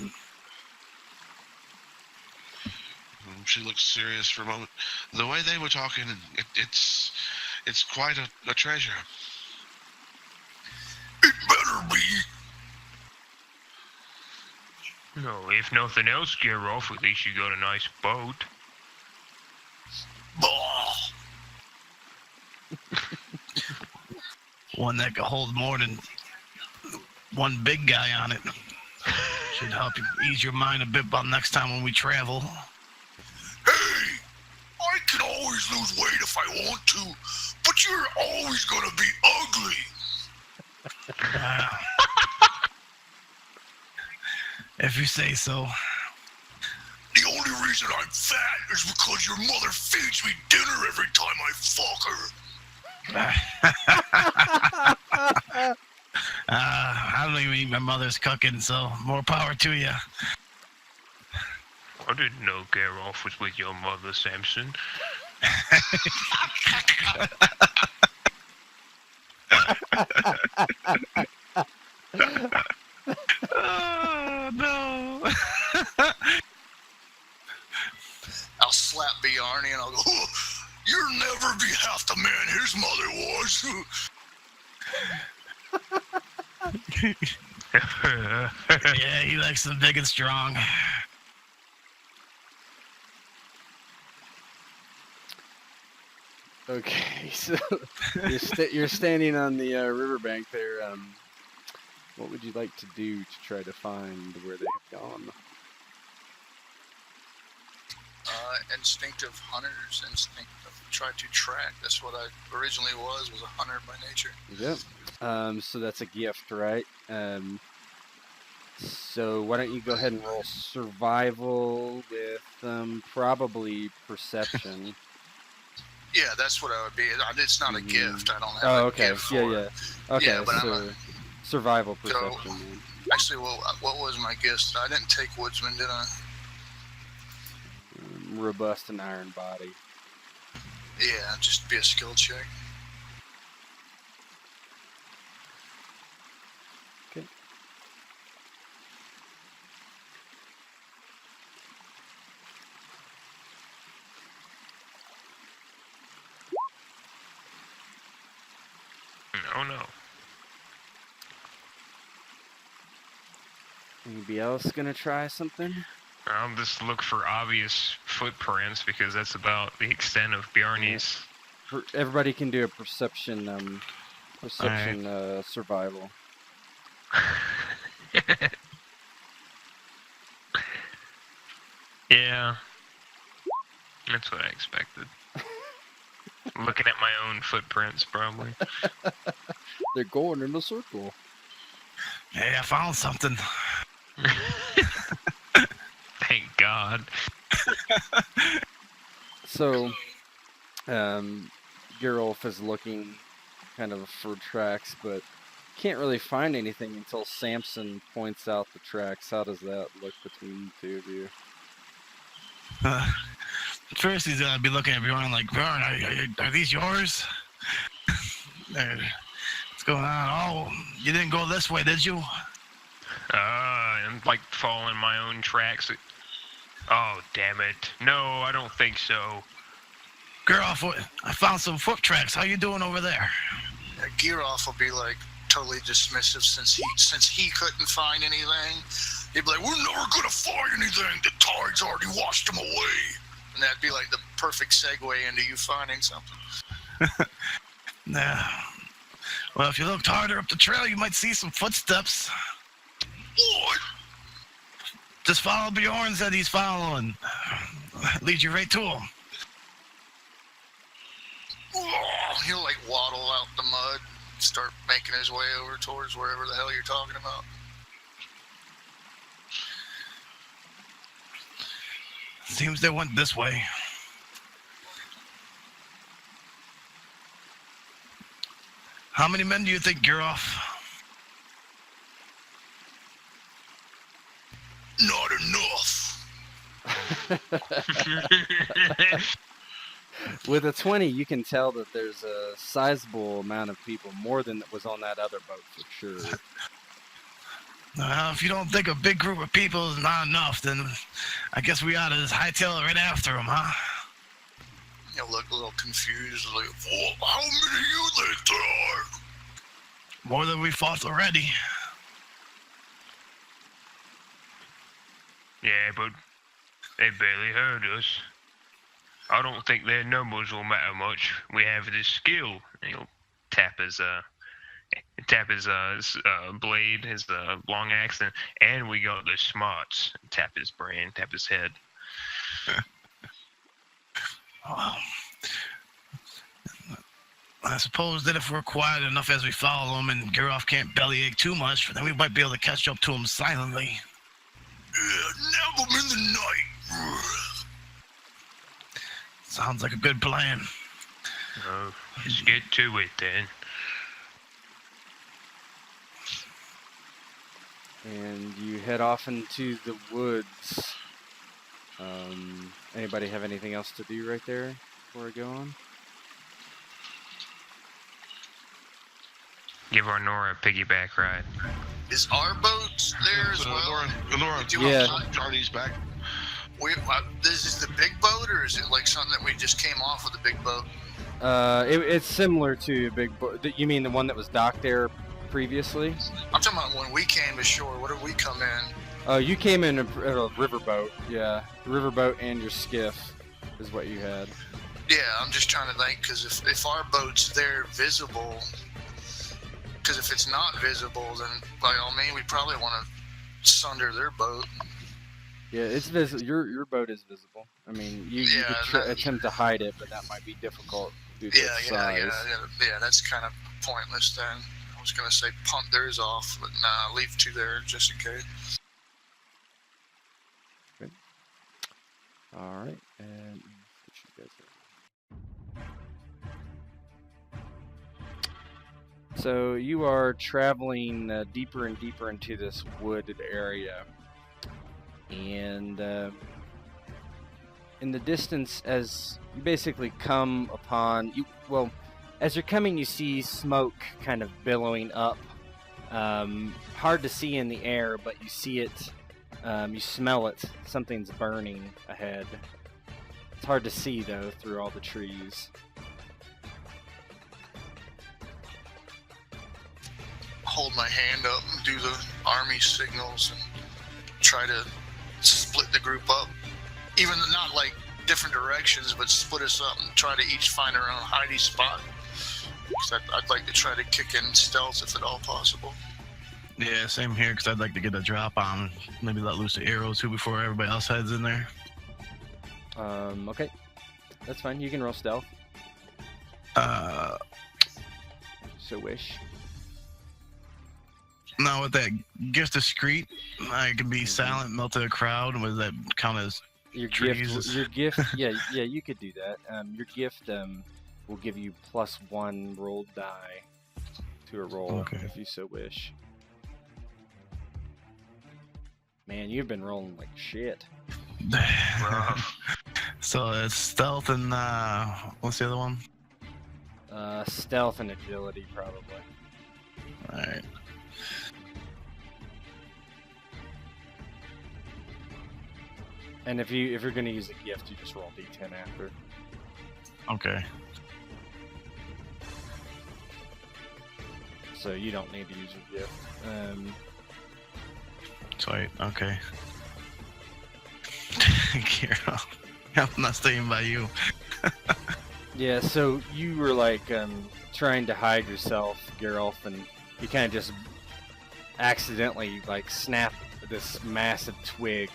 She looks serious for a moment. The way they were talking, it's quite a treasure. It better be. No, if nothing else, Geralt, at least you got a nice boat. Bah. One that could hold more than one big guy on it. Should help you ease your mind a bit about next time when we travel. Hey, I can always lose weight if I want to, but you're always gonna be ugly. If you say so. The only reason I'm fat is because your mother feeds me dinner every time I fuck her. I don't even eat my mother's cooking, so more power to you. I didn't know Geralt was with your mother, Samson. Oh, no. I'll slap Bjarni and I'll go, oh, you'll never be half the man his mother was. Yeah, he likes them big and strong. Okay, so you're standing on the riverbank there. What would you like to do to try to find where they have gone? Instinctive hunters, try to track. That's what I originally was a hunter by nature. Yep. So that's a gift, right? So why don't you go ahead and roll survival with probably perception. Yeah, that's what I would be. It's not a gift. I don't have Oh, a okay. gift for Yeah. it. Okay, Yeah, but so survival perception. So, then. actually, well, what was my gift? I didn't take woodsman, did I? Robust and iron body. Yeah, just be a skill check. Okay. Oh no. Anybody else gonna try something? I'll just look for obvious footprints because that's about the extent of Bjarni's. Everybody can do a perception. Survival. Yeah. That's what I expected. Looking at my own footprints, probably. They're going in a circle. Hey, I found something. Thank God. So, Geralt is looking kind of for tracks, but can't really find anything until Samson points out the tracks. How does that look between the two of you? First, he's gonna be looking at Bjorn like, Bjorn, are these yours? What's going on? Oh, you didn't go this way, did you? And like following my own tracks. Oh, damn it. No, I don't think so. Geralt, I found some foot tracks. How you doing over there? Yeah, Geralt will be like totally dismissive since he couldn't find anything. He'd be like, we're never gonna find anything. The tide's already washed them away. And that'd be like the perfect segue into you finding something. Nah. Well, if you looked harder up the trail, you might see some footsteps. What? Just follow Bjorn that he's following. Lead you right to him. Oh, he'll like waddle out the mud, start making his way over towards wherever the hell you're talking about. Seems they went this way. How many men do you think you're off? With a 20, you can tell that there's a sizable amount of people, more than that was on that other boat for sure. If you don't think a big group of people is not enough, then I guess we ought to just hightail it right after them, huh? You look a little confused, like, well, how many you think there are? More than we fought already. Yeah, but they barely heard us. I don't think their numbers will matter much. We have this skill. And he'll tap his blade, his long axe, and we got the smarts. Tap his brain, tap his head. Well, I suppose that if we're quiet enough as we follow him and Geralt can't bellyache too much, then we might be able to catch up to him silently. Yeah, nab him in the night. Sounds like a good plan. Oh, let's get to it then. And you head off into the woods. Anybody have anything else to do right there before I go on? Give our Nora a piggyback ride. Is our boat there as well? Nora, Yeah. Johnny's back. This is the big boat, or is it like something that we just came off with the big boat? It's similar to a big boat. You mean the one that was docked there previously? I'm talking about when we came ashore. What did we come in? Oh, you came in a riverboat. Yeah, riverboat and your skiff is what you had. Yeah, I'm just trying to think, because if our boat's there visible, because if it's not visible, then by all means, we probably want to sunder their boat. Yeah, it's visible. Your boat is visible. I mean, you could attempt to hide it, but that might be difficult due to its size. Yeah, that's kind of pointless then. I was going to say punt theirs off, but nah, leave two there just in case. Okay. All right, and put you guys there. So you are traveling deeper and deeper into this wooded area, and in the distance, as you basically come upon as you're coming, you see smoke kind of billowing up. Hard to see in the air, but you see it. You smell it. Something's burning ahead. It's hard to see though through all the trees. Hold my hand up and do the army signals and try to split the group up. Even not like different directions, but split us up and try to each find our own hiding spot. Because I'd like to try to kick in stealth if at all possible. Yeah, same here, because I'd like to get a drop on, maybe let loose the arrows too before everybody else heads in there. Okay. That's fine. You can roll stealth. So wish. Now with that gift discreet, I can be silent, melt to the crowd. Would that count as Your trees? gift, yeah, you could do that. Your gift will give you +1 rolled die to a roll if you so wish. Man, you've been rolling like shit. So it's stealth and what's the other one? Stealth and agility, probably. All right. And if you're gonna use a gift, you just roll D10 after. Okay. So you don't need to use your gift. Sweet. Okay. Carol, I'm not staying by you. Yeah. So you were like trying to hide yourself, Geralt, and you kind of just accidentally like snap this massive twig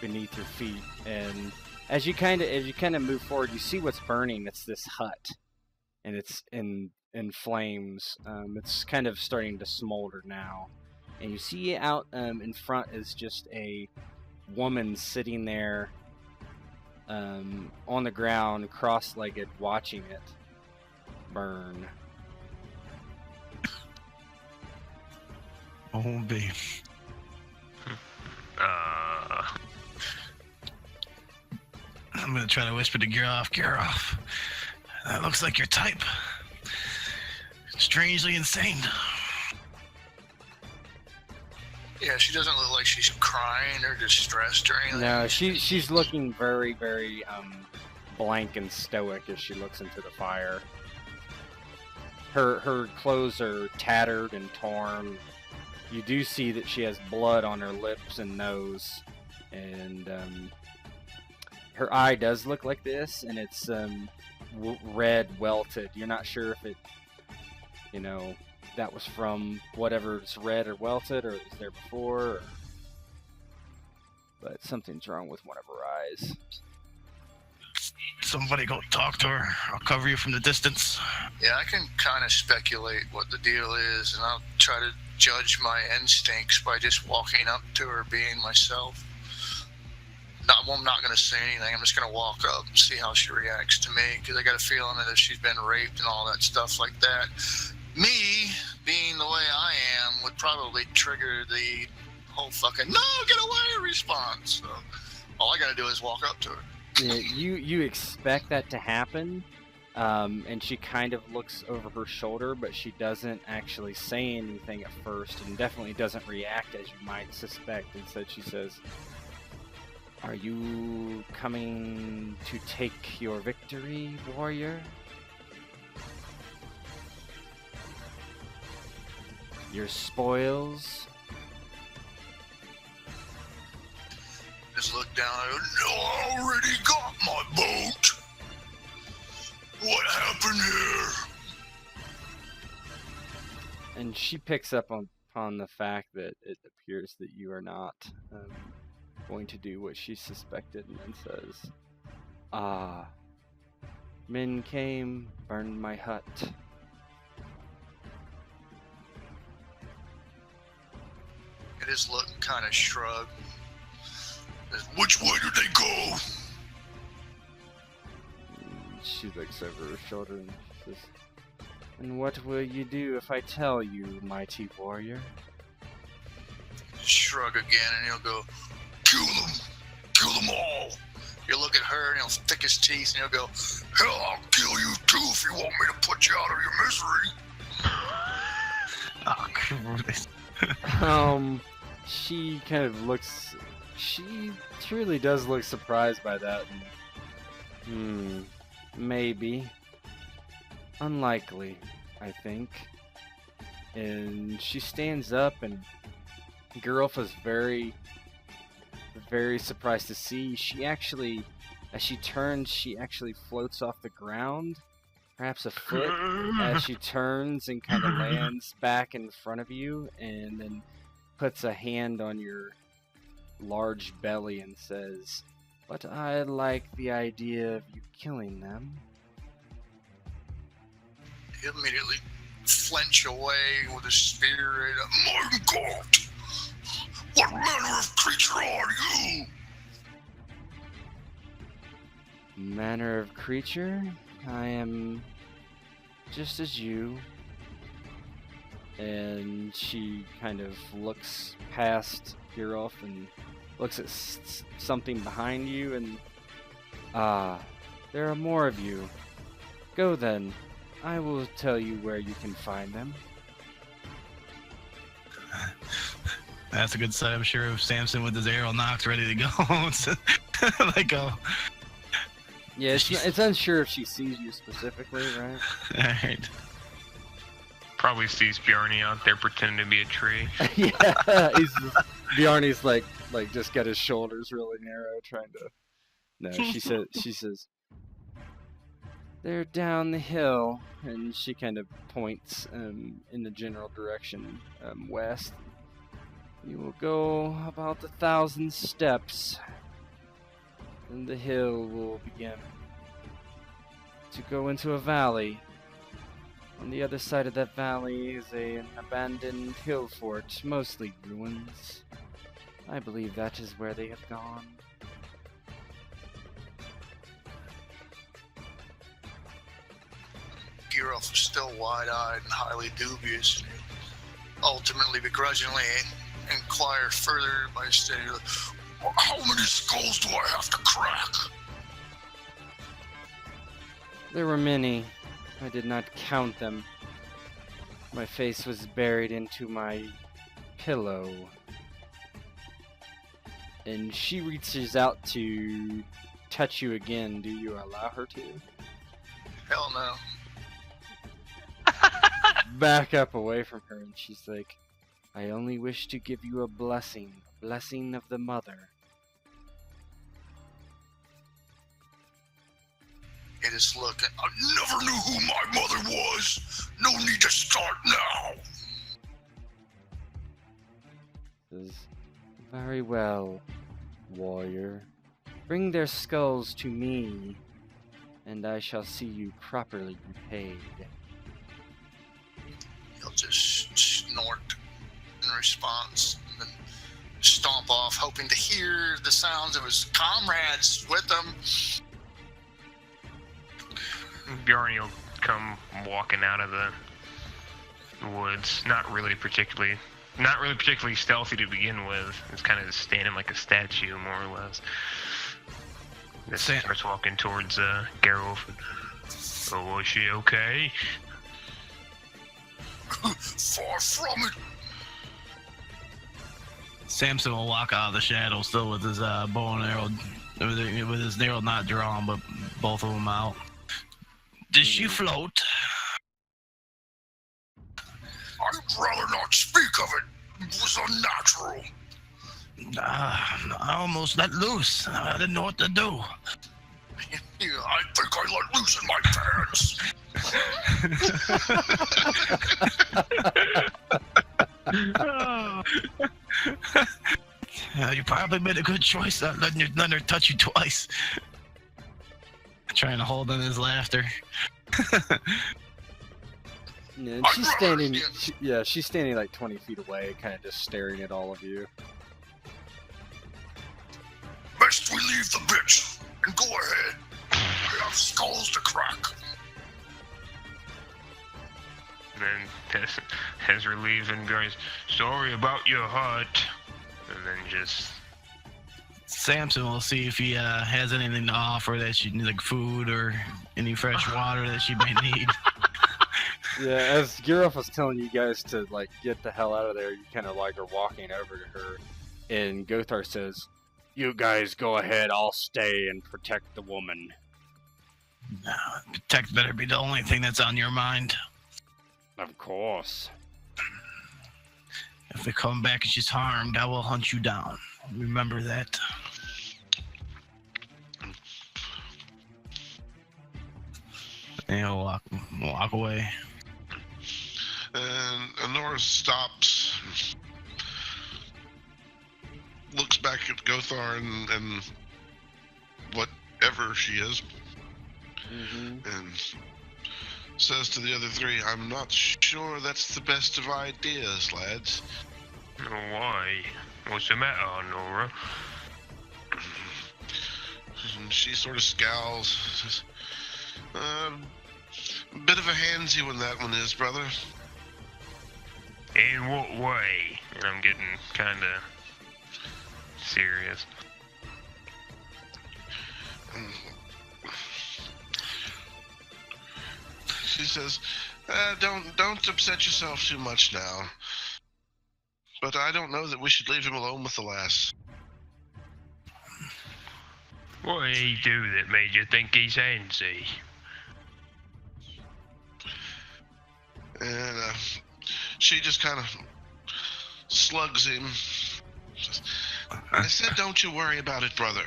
beneath your feet, and as you kind of move forward, you see what's burning. It's this hut, and it's in flames. It's kind of starting to smolder now, and you see out in front is just a woman sitting there on the ground, cross-legged, watching it burn. Oh, babe. I'm gonna try to whisper to Geralt. Geralt, that looks like your type. Strangely insane. Yeah, she doesn't look like she's crying or distressed or anything. No, she's looking very, very blank and stoic as she looks into the fire. Her clothes are tattered and torn. You do see that she has blood on her lips and nose, and her eye does look like this, and it's red welted. You're not sure if it, that was from whatever's red or welted, or it was there before, but something's wrong with one of her eyes. Somebody go talk to her. I'll cover you from the distance. Yeah, I can kind of speculate what the deal is, and I'll try to judge my instincts by just walking up to her, being myself. I'm not going to say anything. I'm just going to walk up and see how she reacts to me, because I got a feeling that if she's been raped and all that stuff like that, me, being the way I am, would probably trigger the whole fucking "no, get away" response. So all I got to do is walk up to her. Yeah, you expect that to happen, and she kind of looks over her shoulder, but she doesn't actually say anything at first, and definitely doesn't react as you might suspect. Instead, she says, "Are you coming to take your victory, warrior? Your spoils?" Just look down and go, "No, I already got my boat. What happened here?" And she picks up upon the fact that it appears that you are not going to do what she suspected, and then says, "Ah, men came, burned my hut. I just look and kind of shrug. "Which way did they go?" And she looks over her shoulder and says, "And what will you do if I tell you, mighty warrior?" Shrug again, and he'll go, "Kill them all." He'll look at her and he'll stick his teeth and he'll go, "Hell, I'll kill you too if you want me to put you out of your misery." Oh, Christ. She kind of looks. She truly does look surprised by that. And, maybe. Unlikely, I think. And she stands up, and Geralt is very, very surprised to see. She actually, as she turns, she actually floats off the ground, perhaps a foot, as she turns and kind of lands back in front of you, and then puts a hand on your large belly and says, "But I like the idea of you killing them." He'll immediately flinch away with his spear. "My God! What manner of creature are you?" Manner of creature? I am just as you. And she kind of looks past Geralt and looks at something behind you, and there are more of you. Go then. I will tell you where you can find them. That's a good sight, I'm sure, of Samson with his arrow knocked, ready to go. Like, oh. Yeah, it's unsure if she sees you specifically, right? Alright. Probably sees Bjarni out there pretending to be a tree. Yeah, Bjarni's like just got his shoulders really narrow, trying to. No, she says, "They're down the hill," and she kind of points in the general direction west. "You will go about 1,000 steps, and the hill will begin to go into a valley. On the other side of that valley is an abandoned hill fort, mostly ruins. I believe that is where they have gone." Geralt is still wide-eyed and highly dubious. Ultimately, begrudgingly, inquire further by stating, "How many skulls do I have to crack?" There were many. I did not count them. My face was buried into my pillow. And she reaches out to touch you again. Do you allow her to? Hell no. Back up away from her, and she's like, I only wish to give you a blessing of the mother. It is looking. I never knew who my mother was. No need to start now. Says, very well, warrior. Bring their skulls to me, and I shall see you properly repaid. He'll just snort in response, and then stomp off, hoping to hear the sounds of his comrades with him. Bjarni will come walking out of the woods. Not really particularly stealthy to begin with. It's kind of just standing like a statue, more or less. This starts walking towards Geralt. Oh, was she okay? Far from it. Samson will walk out of the shadow still with his bow and arrow, with his arrow not drawn, but both of them out. Does she float? I'd rather not speak of it. It was unnatural. I almost let loose. I didn't know what to do. Yeah, I think I let loose in my pants. You probably made a good choice not letting her touch you twice. Trying to hold in his laughter. Yeah, and she's standing. She's standing like 20 feet away, kind of just staring at all of you. Best we leave the bitch and go ahead. We have skulls to crack. And then as we're leaving, guys, sorry about your hut. And then just... Samson will see if he has anything to offer that she needs, like food or any fresh water that she may need. Yeah, as Geralt was telling you guys to like get the hell out of there, you kind of like are walking over to her, and Gothar says, "You guys go ahead. I'll stay and protect the woman." No, protect better be the only thing that's on your mind. Of course. If they come back and she's harmed, I will hunt you down. Remember that. And he'll walk away. And Honora stops, looks back at Gothar and whatever she is, and says to the other three, I'm not sure that's the best of ideas, lads. Why? What's the matter, Honora? And she sort of scowls, says, a bit of a handsy one that one is, brother. In what way? And I'm getting kind of serious. She says, don't upset yourself too much now. But I don't know that we should leave him alone with the lass. What did he do that made you think he's handsy? And she just kind of slugs him. I said, don't you worry about it, brother.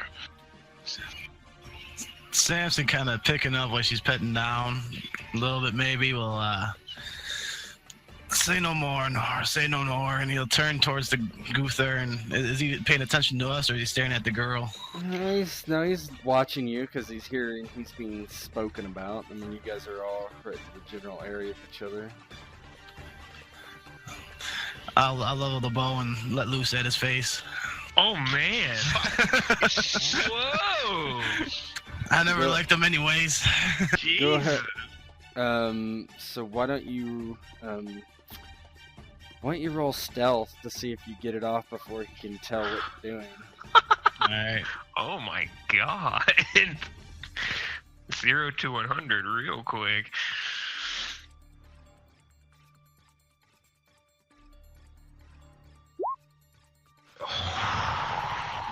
Samson kind of picking up what she's petting down a little bit, maybe will say no more, Nor, say no more, and he'll turn towards the Guther. And is he paying attention to us, or is he staring at the girl? He's watching you because he's hearing he's being spoken about. I mean, you guys are all right in the general area of each other. I'll level the bow and let loose at his face. Oh man! Whoa! I never liked him anyways. Jeez. Go ahead. So why don't you roll stealth to see if you get it off before he can tell what you're doing. Alright. Oh my god! 0 to 100 real quick.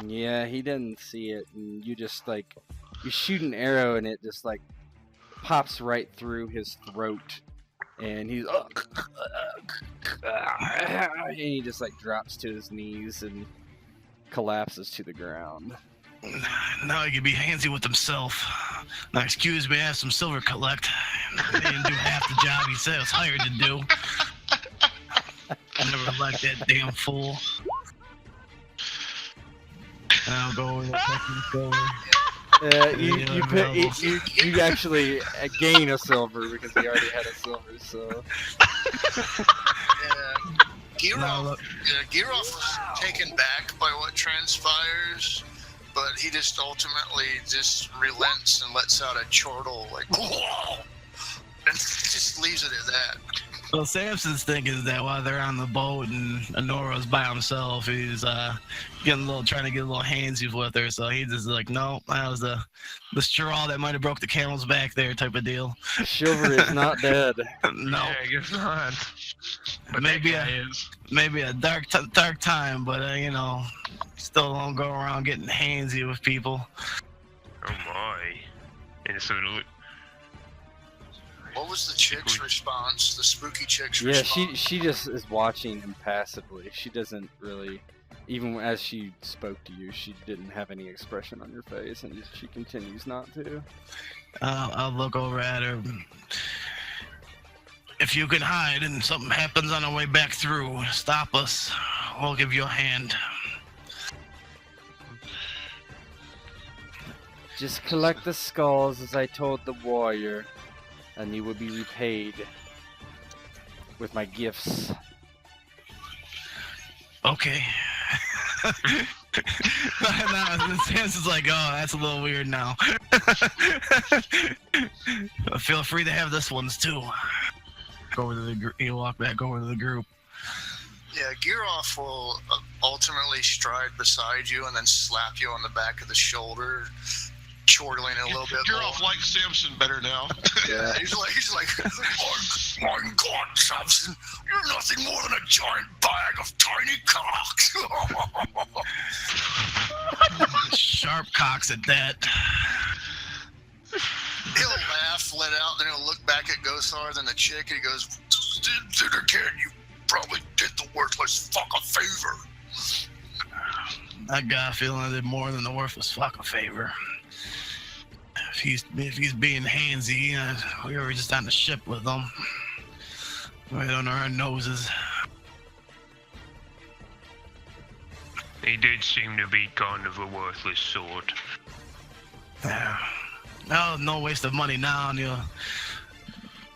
Yeah, he didn't see it, and you just like you shoot an arrow, and it just like pops right through his throat, and he's and he just like drops to his knees and collapses to the ground. Now he can be handsy with himself. Now, excuse me, I have some silver collect. He didn't do half the job he said I was hired to do. I never liked that damn fool. And I'll go over the fucking silver. You actually gain a silver because he already had a silver. So Girov was taken back by what transpires, but he just ultimately just relents and lets out a chortle like, whoa, and just leaves it at that. Well, Samson's thinking that while they're on the boat and Honora's by himself, he's trying to get a little handsy with her. So he's just like, no, that was the straw that might have broke the camel's back there, type of deal. Silver is not dead. No, Yeah, I guess not. But maybe a dark time, but still don't go around getting handsy with people. Oh my! And so What was the chick's response? The spooky chick's Yeah, response? she just is watching him passively. She doesn't really, even as she spoke to you, she didn't have any expression on her face, and she continues not to. I'll look over at her. If you can hide and something happens on our way back through, stop us. We'll give you a hand. Just collect the skulls as I told the warrior, and you will be repaid with my gifts. Okay. Now, Sans is like, oh, that's a little weird now. Feel free to have this ones too. Go over to the you walk back over to the group. Yeah, Girov will ultimately stride beside you and then slap you on the back of the shoulder, chortling a little bit. Girov likes Samson better now. Yeah, he's like, my God, Samson, you're nothing more than a giant bag of tiny cocks. Sharp cocks at that. He'll laugh, let out, then he'll look back at Gosar, then the chick, and he goes, "Did again, you probably did the worthless fuck a favor." I got a feeling I did more than the worthless fuck a favor. If he's being handsy, we were just on the ship with him. Right under our noses. he did seem to be kind of a worthless sort. No, no waste of money now.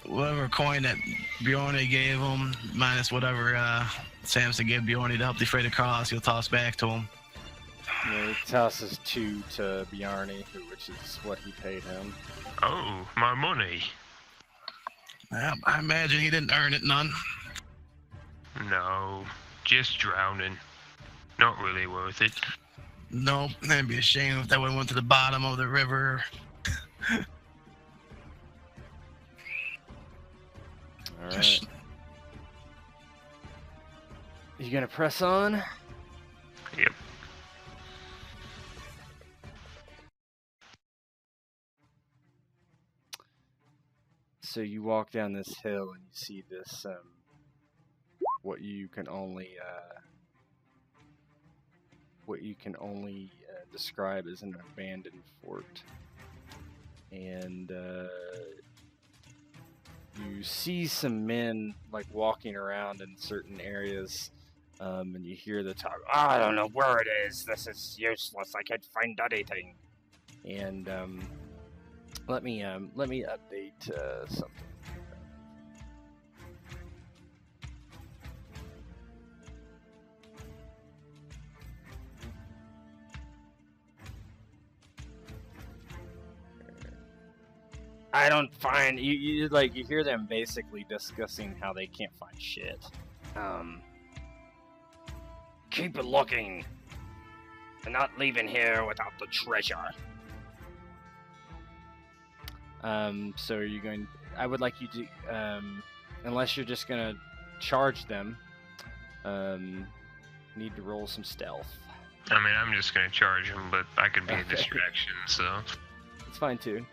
Whatever coin that Bjorny gave him, minus whatever Samson gave Bjorny to help defray the cost, he'll toss back to him. Yeah, he tosses 2 to Bjarni, which is what he paid him. Oh, my money. I imagine he didn't earn it none. No, just drowning. Not really worth it. Nope, that'd be a shame if that one went to the bottom of the river. Alright. You gonna press on? Yep. So you walk down this hill and you see this, what you can only describe as an abandoned fort. And you see some men like walking around in certain areas, and you hear the talk. "Oh, I don't know where it is. This is useless. I can't find anything." And let me update something. I don't find you hear them basically discussing how they can't find shit. Keep looking. They're not leaving here without the treasure. So are you going? I would like you to, unless you're just gonna charge them, need to roll some stealth. I mean, I'm just gonna charge him, but I could be a Okay. distraction, so. It's fine too.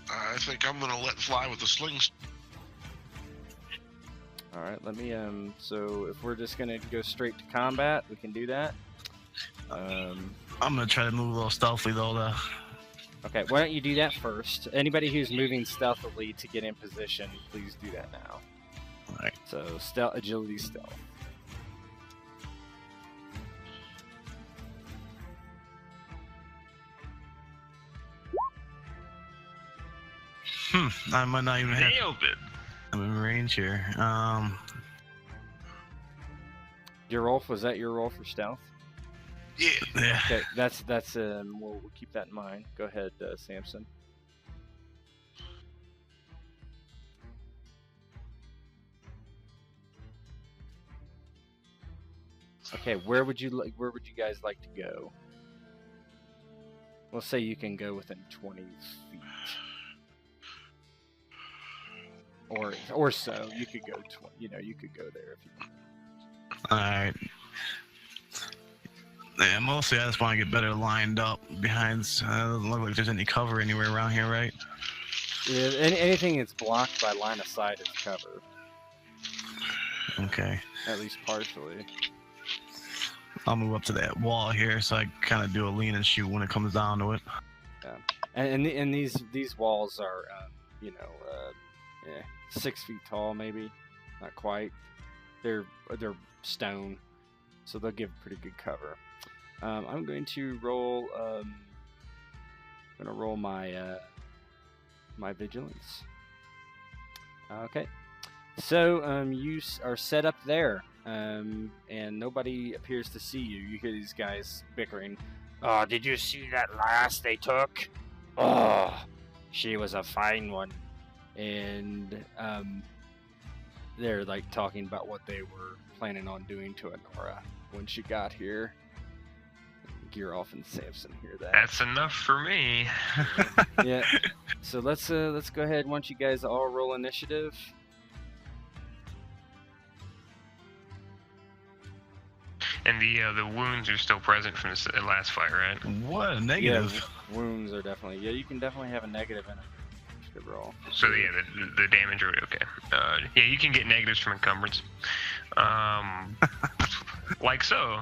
I think I'm gonna let fly with the slings. All right, let me. So if we're just gonna go straight to combat, we can do that. I'm gonna try to move a little stealthily though. Okay, why don't you do that first? Anybody who's moving stealthily to get in position, please do that now. All right. So stealth, agility, stealth. I might not even have. Nailed it. I'm in range here. Your roll, was that your roll for stealth? Yeah. Yeah. Okay, that's we'll keep that in mind. Go ahead, Samson. Okay, where would you guys like to go? Let's say you can go within 20 feet. Or so. You could go you could go there if you want. Alright. Yeah, mostly I just want to get better lined up behind. Doesn't look like there's any cover anywhere around here, right? Yeah, anything that's blocked by line of sight is cover, Okay. at least partially. I'll move up to that wall here so I kind of do a lean and shoot when it comes down to it. And these walls are, 6 feet tall, maybe, not quite. They're stone, so they'll give pretty good cover. I'm going to roll. My my vigilance. Okay, so you are set up there, and nobody appears to see you. You hear these guys bickering. Oh, did you see that lass they took? Oh, she was a fine one. And they're like talking about what they were planning on doing to Honora when she got here. Girolf and Samson hear that. That's enough for me. Yeah. So let's go ahead. Once you guys all roll initiative. And the wounds are still present from the last fight, right? What a negative. Yeah, wounds are definitely. Yeah, you can definitely have a negative in it. Good roll. So yeah, the damage rate, okay. Yeah, you can get negatives from encumbrance. Like so.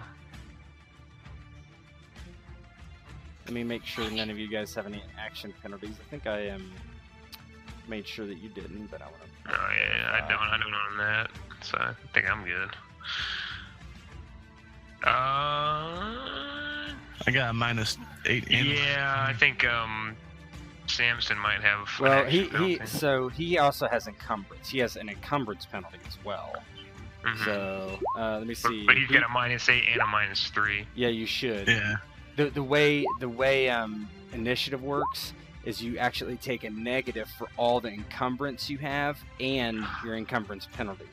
Let me make sure none of you guys have any action penalties. I think I made sure that you didn't, but I want to. Oh yeah, I don't own that, so I think I'm good. I got a -8. Yeah, I think Samson might have. an Well, action penalty. he also has encumbrance. He has an encumbrance penalty as well. Mhm. So let me see. But he's got a -8 and a -3. Yeah, you should. Yeah. The way initiative works is you actually take a negative for all the encumbrance you have and your encumbrance penalty.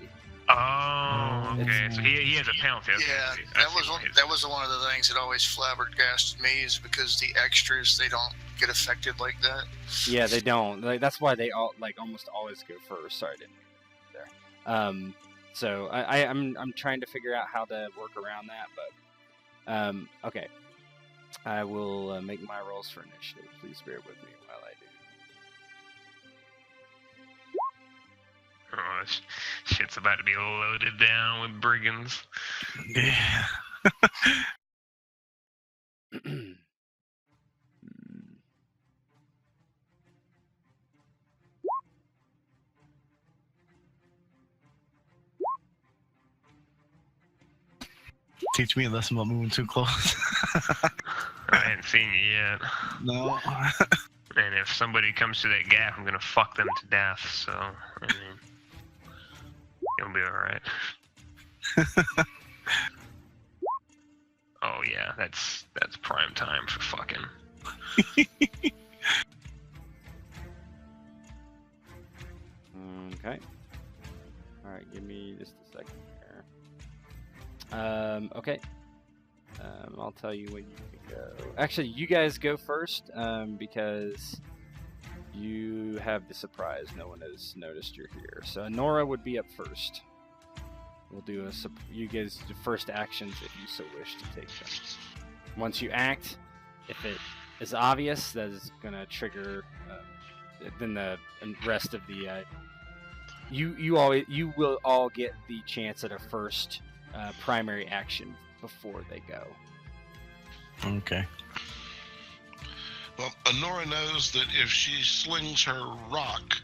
Oh, okay. So he has a penalty. That's Yeah, what I see. that was one of the things that always flabbergasted me is because the extras, they don't get affected like that. Yeah, they don't. Like, that's why they all almost always go first. Sorry, I didn't mean to do there. So I'm trying to figure out how to work around that, but okay. I will make my rolls for initiative. Please bear with me while I do. Oh, this shit's about to be loaded down with brigands. Yeah. Teach me a lesson about moving too close. I hadn't seen you yet. No. And if somebody comes to that gap, I'm gonna fuck them to death. So, I mean, you'll be all right. Oh yeah, that's prime time for fucking. Okay. All right, give me just a second here. Okay. I'll tell you when you can go. Actually, you guys go first because you have the surprise. No one has noticed you're here. So Nora would be up first. We'll do you guys do first actions if you so wish to take them. Once you act, if it is obvious, that is going to trigger. Then the rest of the you will all get the chance at a first primary action before they go. Okay. Well, Honora knows that if she slings her rock,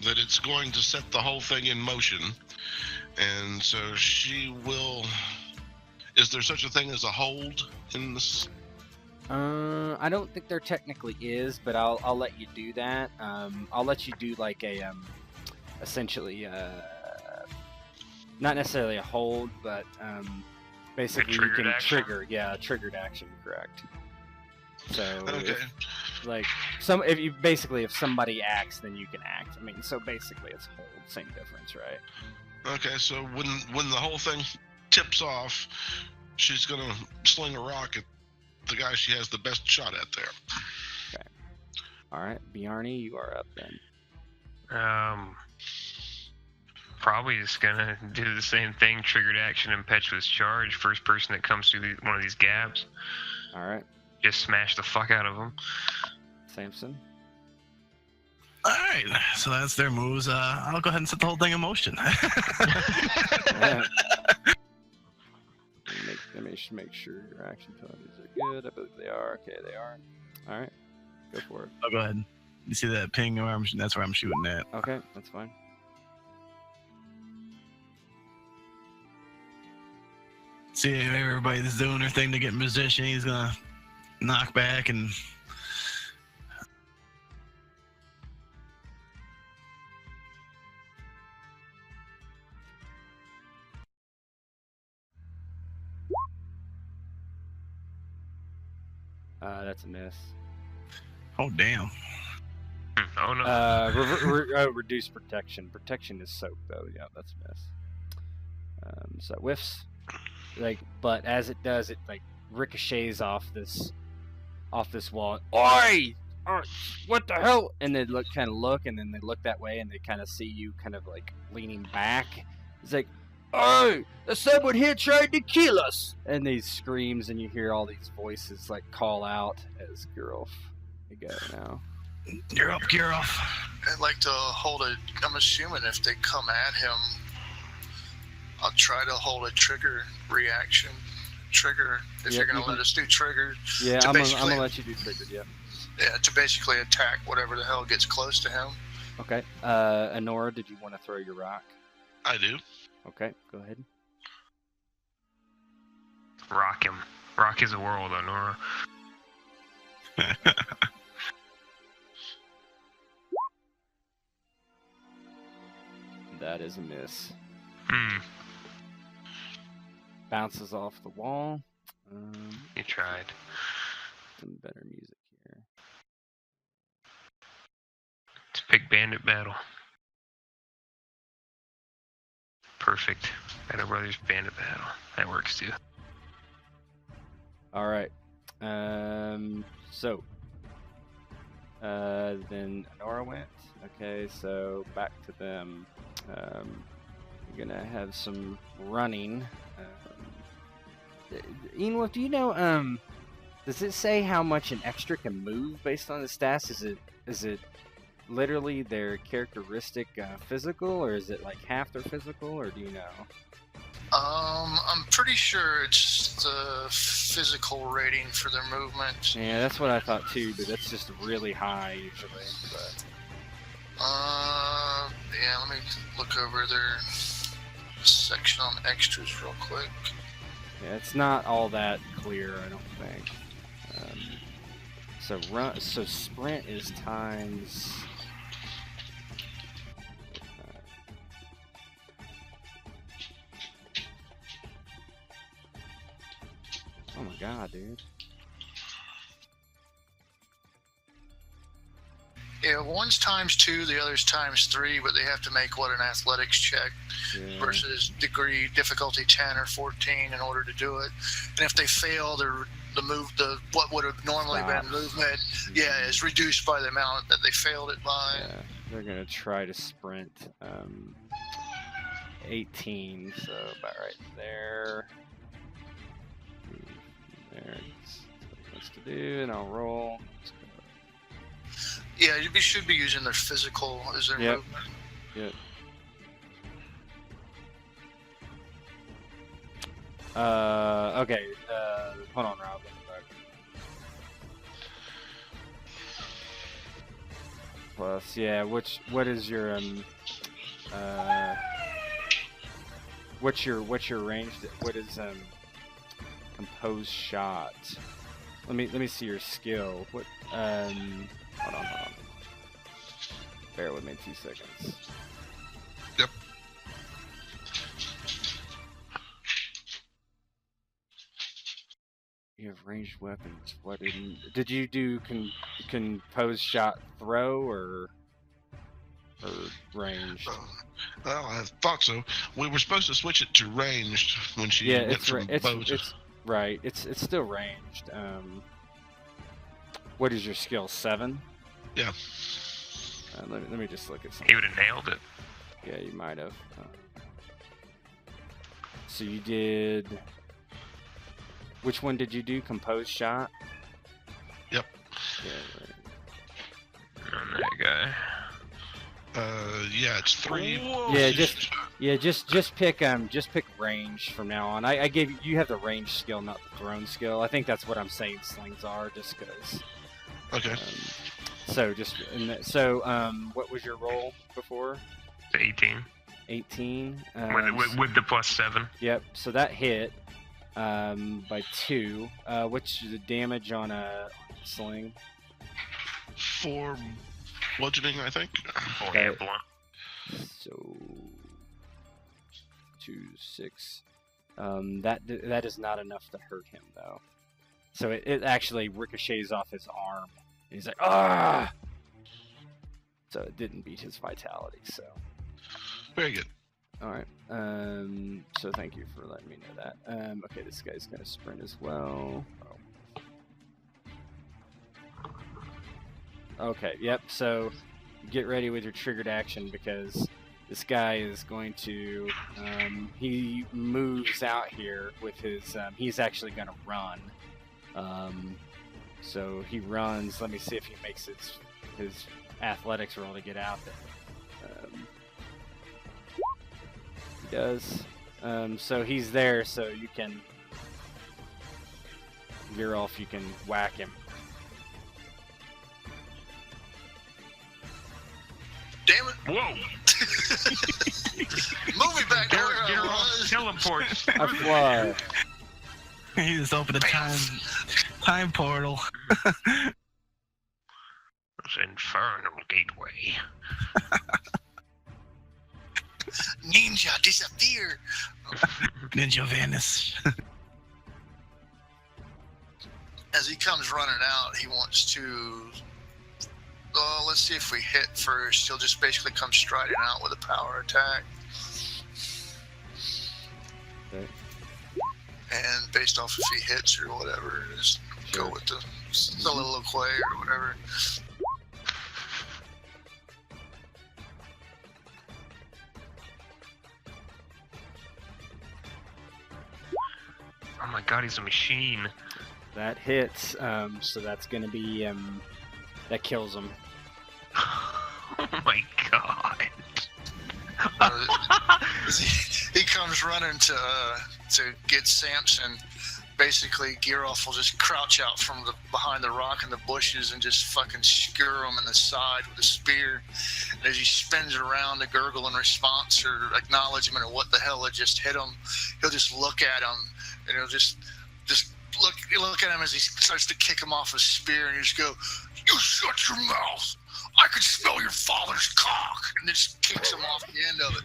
that it's going to set the whole thing in motion, and so she will. Is there such a thing as a hold in this? I don't think there technically is, but I'll let you do that. I'll let you do like a essentially not necessarily a hold, but basically you can trigger, a triggered action, correct? So Okay. if somebody acts, then you can act. I mean, so basically it's hold, same difference, right? Okay, so when the whole thing tips off, she's gonna sling a rock at the guy she has the best shot at there. Okay. All right, Bjarni, you are up then. Probably just gonna do the same thing. Triggered action, impetuous charge. First person that comes through one of these gaps. All right, Just smash the fuck out of them. Samson. All right, so that's their moves. I'll go ahead and set the whole thing in motion. Yeah. Let me just make sure your action penalties are good. I believe they are. Okay, they are. All right, go for it. I'll go ahead. You see that ping? That's where I'm shooting at. Okay, that's fine. See, everybody's doing their thing to get in position. He's gonna knock back and. That's a miss. Oh damn! Oh no. Reduce protection. Protection is soak though. Yeah, that's a miss. So it whiffs. But as it does, it ricochets off this wall. Oi! What the hell? And they look, and then they look that way, and they kind of see you, leaning back. It's like, oh, someone here tried to kill us! And these screams, and you hear all these voices call out as Geralt. You go now. You're up, Geralt. I'd like to hold I'm assuming if they come at him, I'll try to hold a trigger reaction. Trigger, if you're going to let us do trigger. Yeah, I'm gonna let you do trigger, yeah. Yeah, to basically attack whatever the hell gets close to him. Okay. Honora, did you want to throw your rock? I do. Okay, go ahead. Rock him. Rock his world, Honora. That is a miss. Bounces off the wall. You tried. Some better music here. It's a big bandit battle. Perfect. Battle Brothers bandit battle. That works too. All right. So then Honora went. Okay, so back to them. You're gonna have some running. Ian, do you know? Does it say how much an extra can move based on the stats? Is it literally their characteristic physical, or is it half their physical, or do you know? I'm pretty sure it's the physical rating for their movement. Yeah, that's what I thought too, but that's just really high usually. But... yeah, let me look over their section on extras real quick. Yeah, it's not all that clear, I don't think. So sprint is times. Oh my god, dude. Yeah, one's ×2, the other's ×3, but they have to make an athletics check versus degree difficulty 10 or 14 in order to do it. And if they fail, what would have normally been movement, is reduced by the amount that they failed it by. Yeah, they're gonna try to sprint. 18, so about right there. There's what's to do, and I'll roll. Yeah, you should be using their physical as their movement. Yep. Okay. Hold on, Rob. Plus, what is your what's your range? What is composed shot? Let me see your skill. What hold on. Bear with me 2 seconds. Yep. You have ranged weapons. What did you do? Composed shot throw or ranged? Well, I thought so. We were supposed to switch it to ranged when she went from bow to... Right. It's still ranged. What is your skill? 7? Yeah. Let me just look at something. He would have nailed it. Yeah, you might have. So you did. Which one did you do? Composed shot? Yep. Yeah, right. On that guy. Yeah, it's 3. Whoa. Just pick range from now on. I gave you have the range skill, not the thrown skill. I think that's what I'm saying slings are, just because. Okay. What was your roll before? 18. 18. With the +7. Yep. So that hit by 2. What's the damage on a sling? 4 bludgeoning, I think. Okay. So 2, 6. That is not enough to hurt him though. So it actually ricochets off his arm. And he's like, ah! So it didn't beat his vitality. So very good. All right. So thank you for letting me know that. Okay, this guy's gonna sprint as well. Okay. Yep. So get ready with your triggered action because this guy is going to. He moves out here with his. He's actually gonna run. So he runs. Let me see if he makes his athletics roll to get out there. He does. So he's there, so you can... Geralt, you can whack him. Damn it! Whoa! Move me back to where I Geralt was. teleports. I fly. He just opened a time portal. This infernal gateway. Ninja, disappear! Ninja vanish. As he comes running out, he wants to... let's see if we hit first. He'll just basically come striding out with a power attack. Okay. And based off if he hits or whatever, just go with the soliloquy or whatever. Oh my god, he's a machine. That hits. So that's going to be... that kills him. Oh my god. He comes running to get Samson. Basically, Geralt will just crouch out from behind the rock and the bushes and just fucking skewer him in the side with a spear. And as he spins it around to gurgle in response or acknowledgement of what the hell had just hit him, he'll just look at him and he'll just look at him as he starts to kick him off his spear and just go, "You shut your mouth! I can smell your father's cock!" And then just kicks him off the end of it.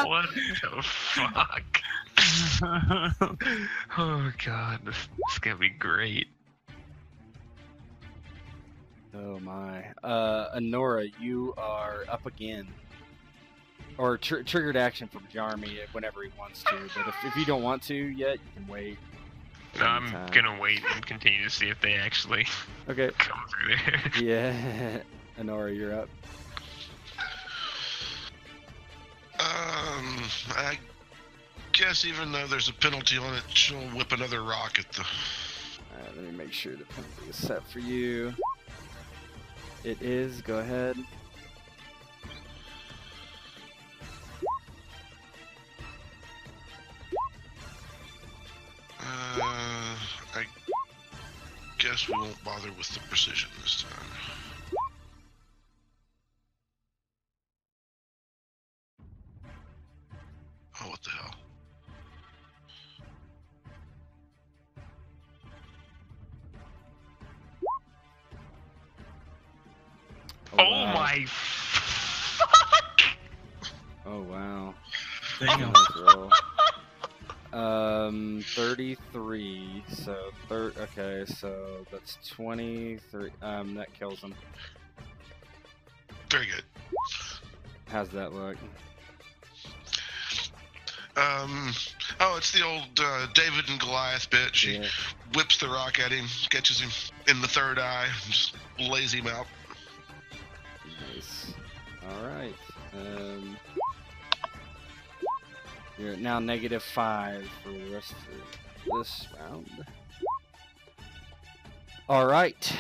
What the fuck? Oh god, this is gonna be great. Oh my. Honora, you are up again. Or triggered action from Jarmy whenever he wants to. But if you don't want to yet, you can wait. No, I'm gonna wait and continue to see if they actually Okay. come through there. Yeah. Honora, you're up. I guess even though there's a penalty on it, she'll whip another rock at the... Alright, let me make sure the penalty is set for you. It is. Go ahead. I guess we won't bother with the precision this time. Oh, what the hell? Oh wow. my fuck! Oh wow. Damn. Nice roll. 33. So okay, so that's 23. That kills him. Very good. How's that look? Oh, it's the old David and Goliath bit. She whips the rock at him, catches him in the third eye, and just lays him out. Nice. All right. You're now -5 for the rest of this round. All right.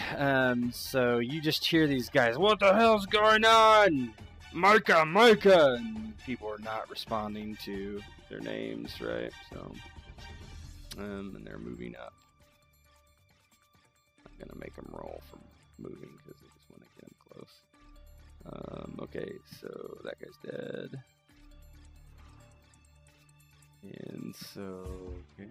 So you just hear these guys. What the hell's going on? Micah, Micah! And people are not responding to their names, right? So, and they're moving up. I'm gonna make them roll for moving because I just want to get them close. Okay, so that guy's dead. And so, okay.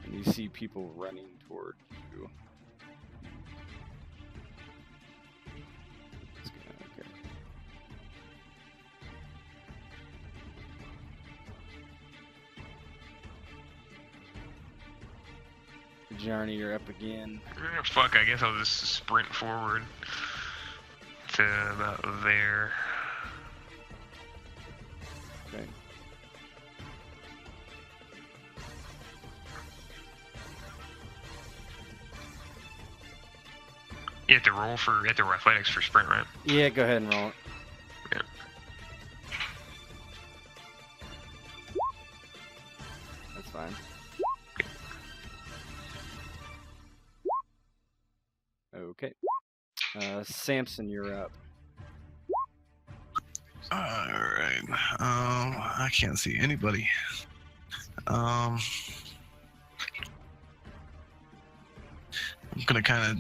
And you see people running toward you. Okay. Journey, you're up again. Fuck, I guess I'll just sprint forward to about there. Okay. You have to roll for athletics for sprint, right? Yeah, go ahead and roll it. Yeah. That's fine. Okay. Samson, you're up. Alright. I can't see anybody. I'm gonna kind of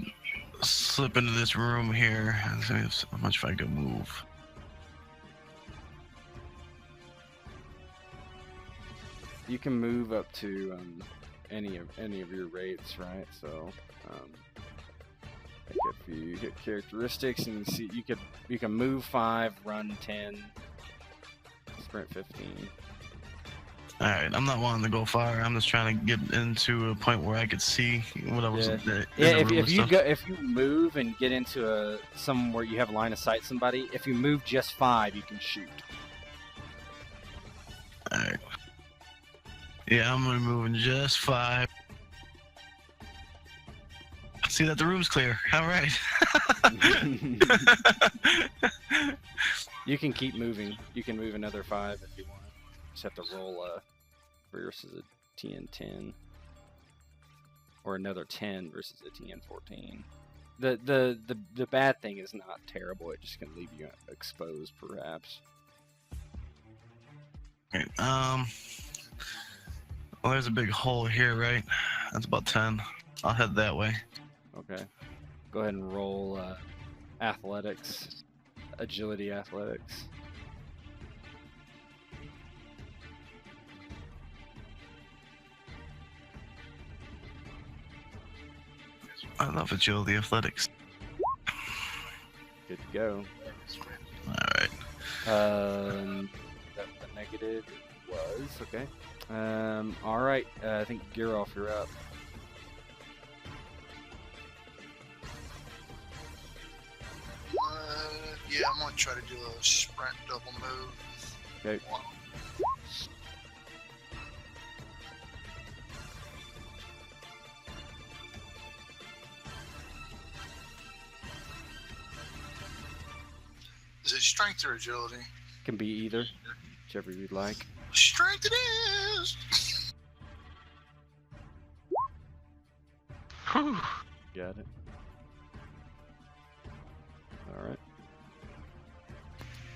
slip into this room here and see how much if I can move. You can move up to any of your rates, right? So, like if you hit characteristics and you see you can move 5, run 10, sprint 15. Alright, I'm not wanting to go far. I'm just trying to get into a point where I could see what I was. If you move and get into somewhere where you have line of sight somebody, if you move just 5, you can shoot. Alright. Yeah, I'm gonna move in just 5. See that the room's clear. Alright. You can keep moving. You can move another 5 if you want. Just have to roll versus a TN10 or another 10 versus a TN14. The bad thing is not terrible. It just can leave you exposed, perhaps. Okay. Well, there's a big hole here, right? That's about 10. I'll head that way. Okay. Go ahead and roll athletics, agility athletics. I love agility athletics. Good to go. Alright. The negative. It was. Okay. Alright. I think Girolf, you're up. Yeah, I'm gonna try to do a sprint double move. Okay. Is it strength or agility? Can be either. Whichever you'd like. Strength it is! Whew. Got it. Alright.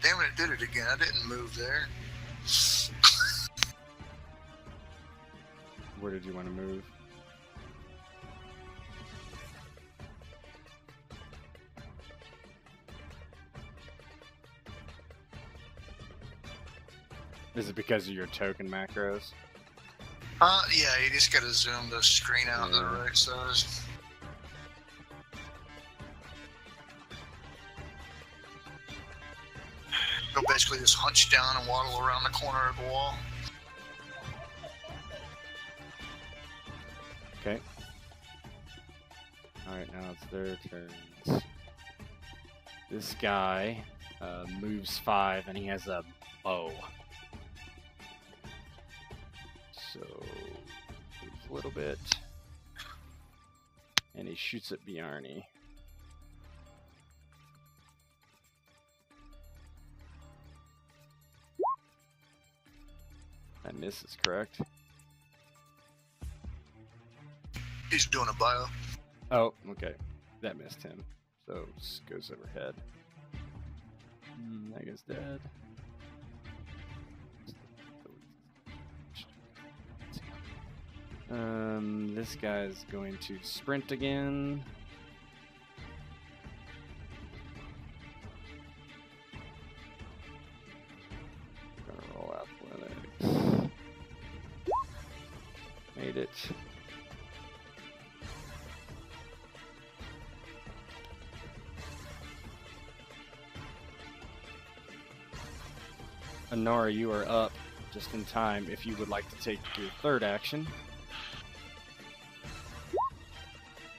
Damn it, it did it again. I didn't move there. Where did you want to move? Is it because of your token macros? Yeah, you just gotta zoom the screen out to the right size. You'll basically just hunch down and waddle around the corner of the wall. Okay. Alright, now it's their turns. This guy moves 5 and he has a bow. So, moves a little bit. And he shoots at Bjarni. That misses, correct? He's doing a bio. Oh, okay. That missed him. So, just goes overhead. That guy's dead. This guy's going to sprint again. Gonna roll athletics. Made it. Honora, you are up just in time if you would like to take your third action.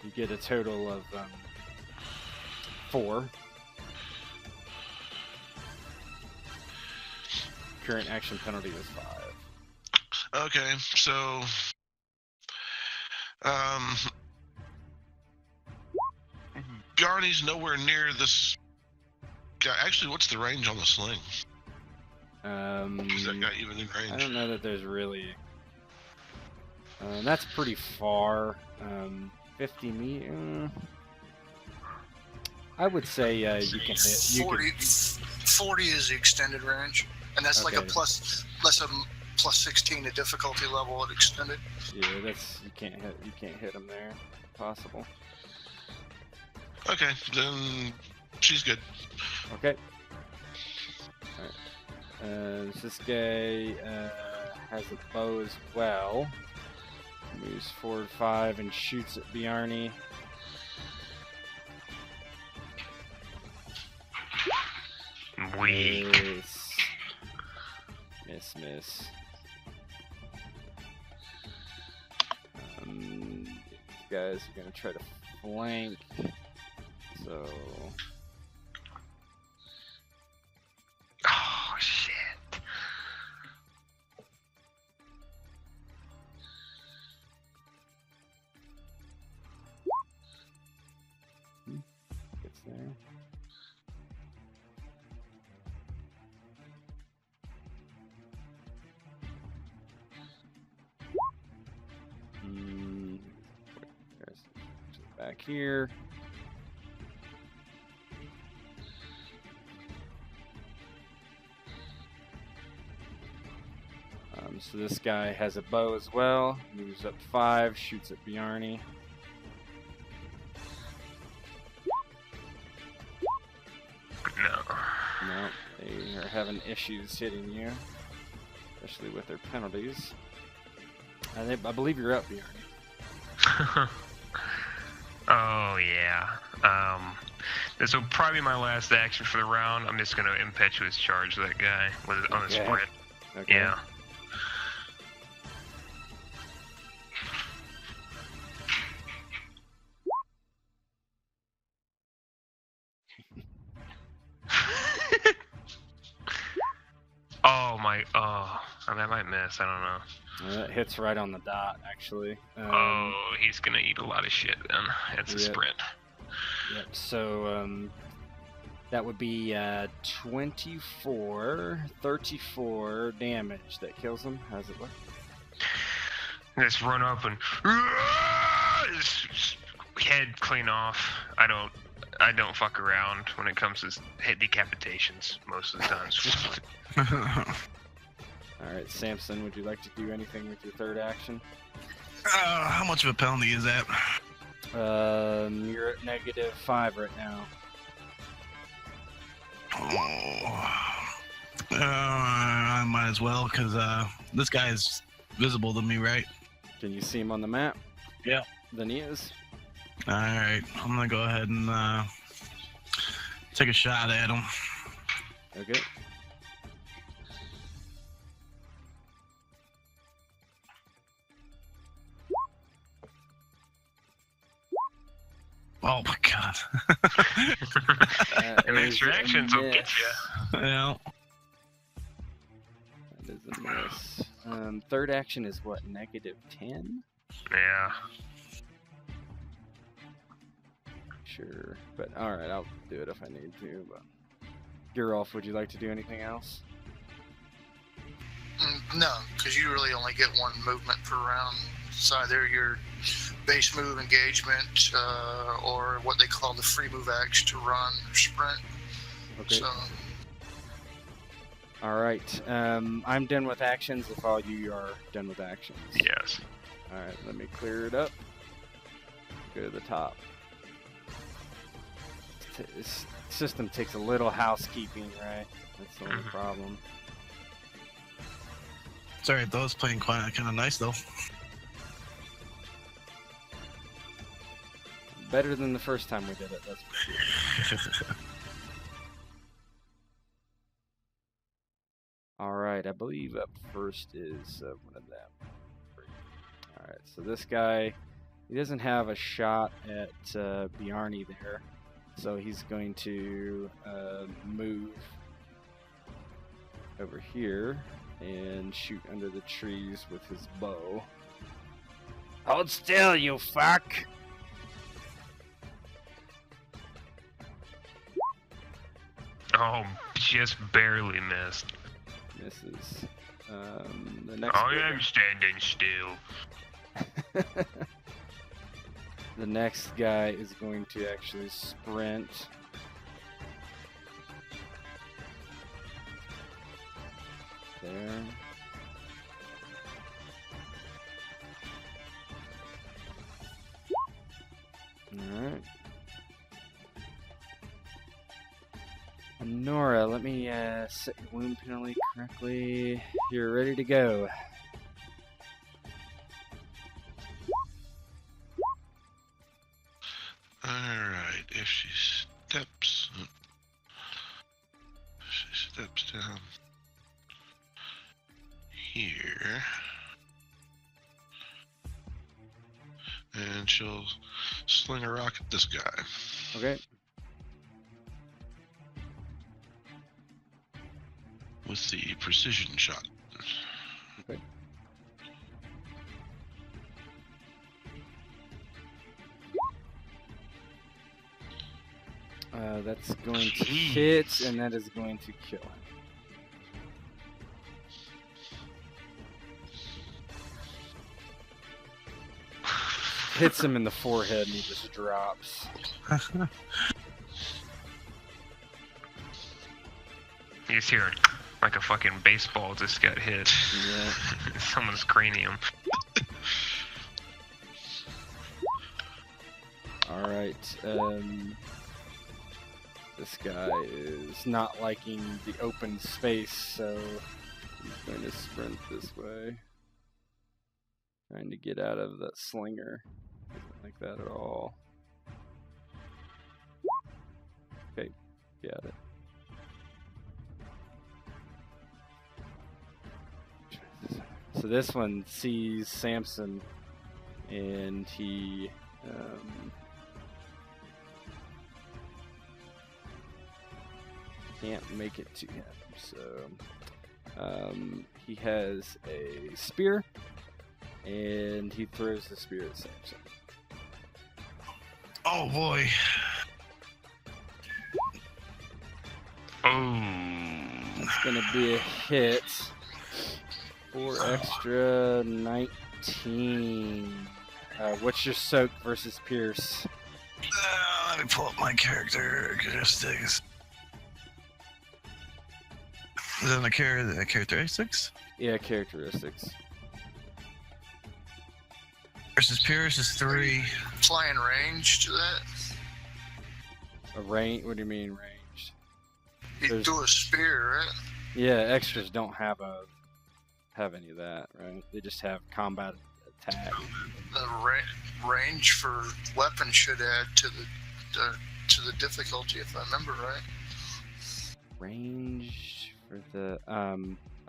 You get a total of 4. Current action penalty is 5. Okay, so Bjarni's nowhere near this guy. Actually, what's the range on the sling? Is that guy even in range? I don't know that there's really. That's pretty far. 50 meters. I would say you can hit. You 40, 40 is the extended range, and that's like a Okay. plus 16 to difficulty level at extended. Yeah, that's you can't hit. You can't hit him there. Possible. Okay, then she's good. Okay. Alright. This guy has a bow as well. Moves forward 5 and shoots at Bjarni. Weak. Miss. These guys are gonna try to flank. So Oh, shit. gets there. There's back here. So this guy has a bow as well. Moves up 5, shoots at Bjarni. No. No, they are having issues hitting you, especially with their penalties. I believe you're up, Bjarni. Oh, yeah. This will probably be my last action for the round. I'm just going to impetuous charge that guy on the Okay. sprint. Okay. Yeah. I might miss. I don't know. That hits right on the dot, actually. He's gonna eat a lot of shit then. It's a Yep. sprint. Yep. So that would be 24, 34 damage that kills him. How's it look? Just run up and just head clean off. I don't fuck around when it comes to head decapitations most of the times. All right, Samson, would you like to do anything with your third action? How much of a penalty is that? You're at -5 right now. I might as well, because this guy is visible to me, right? Can you see him on the map? Yeah. Then he is. Alright, I'm gonna go ahead and take a shot at him. Okay. Oh my god. That An is extra a actions will get miss. you. Yeah. That is a miss. Third action is what, -10? Yeah. Sure. But alright, I'll do it if I need to. But Gerolf, would you like to do anything else? No, because you really only get one movement per round. It's either your base move engagement or what they call the free move action to run or sprint. Okay. So, Alright. I'm done with actions if all you are done with actions. Yes. Alright, let me clear it up. Go to the top. This system takes a little housekeeping, right? That's the only Mhm. problem. It's alright though, it's playing quite kind of nice though. Better than the first time we did it, that's for sure. Alright, I believe up first is one of them. Alright, so this guy, he doesn't have a shot at Bjarni there. So he's going to move over here and shoot under the trees with his bow. Hold still, you fuck! Oh, just barely missed. Misses. The next Oh, guy- yeah, I'm standing still. The next guy is going to actually sprint. There. Alright. Nora, let me set your wound penalty correctly. You're ready to go. Alright, if she steps down here, and she'll sling a rock at this guy. Okay. With the precision shot. Okay. That's going to hit, and that is going to kill him. Hits him in the forehead, and he just drops. You just hear it like a fucking baseball just got hit. Yeah. Someone's cranium. Alright, this guy is not liking the open space, so he's going to sprint this way. Trying to get out of that slinger. Doesn't like that at all. Okay, got it. So this one sees Samson, and he can't make it to him. So he has a spear, and he throws the spear at Samson. Oh boy. Oh. It's gonna be a hit. 4 extra, 19. What's your soak versus Pierce? Let me pull up my characteristics. Is that the characteristics? Yeah, characteristics. Versus Pierce is 3. Applying range to that. A range? What do you mean ranged? You do a spear, right? Yeah, extras don't have any of that, right? They just have combat attack. The range for weapon should add to the difficulty, if I remember right. Range for the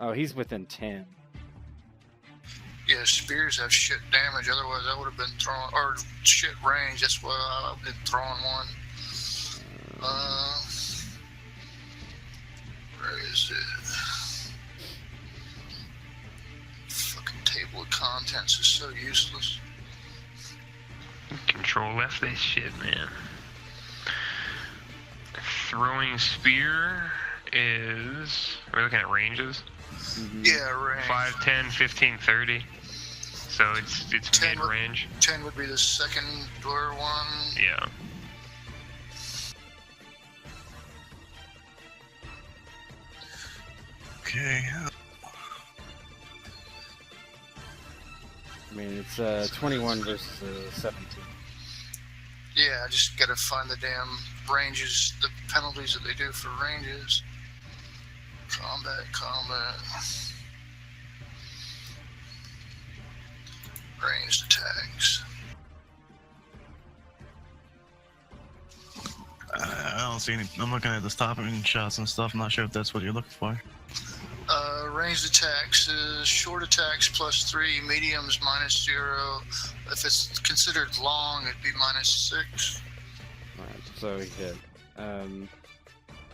oh, he's within 10. Yeah, spears have shit damage. Otherwise, I would have been throwing or shit range. That's why I've been throwing one. Where is it? Fucking table of contents is so useless. Control F that shit, man. Throwing spear is... We're looking at ranges? Mm-hmm. Yeah, range. 5, 10, 15, 30. So it's 10 mid-range. 10 would be the second door one. Yeah. Okay. I mean, it's 21 versus 17. Yeah, I just gotta find the damn ranges, the penalties that they do for ranges. Combat. Ranged attacks. I don't see any. I'm looking at the stopping shots and stuff. I'm not sure if that's what you're looking for. Ranged attacks is short attacks +3, mediums -0. If it's considered long, it'd be -6. Alright, so he hit.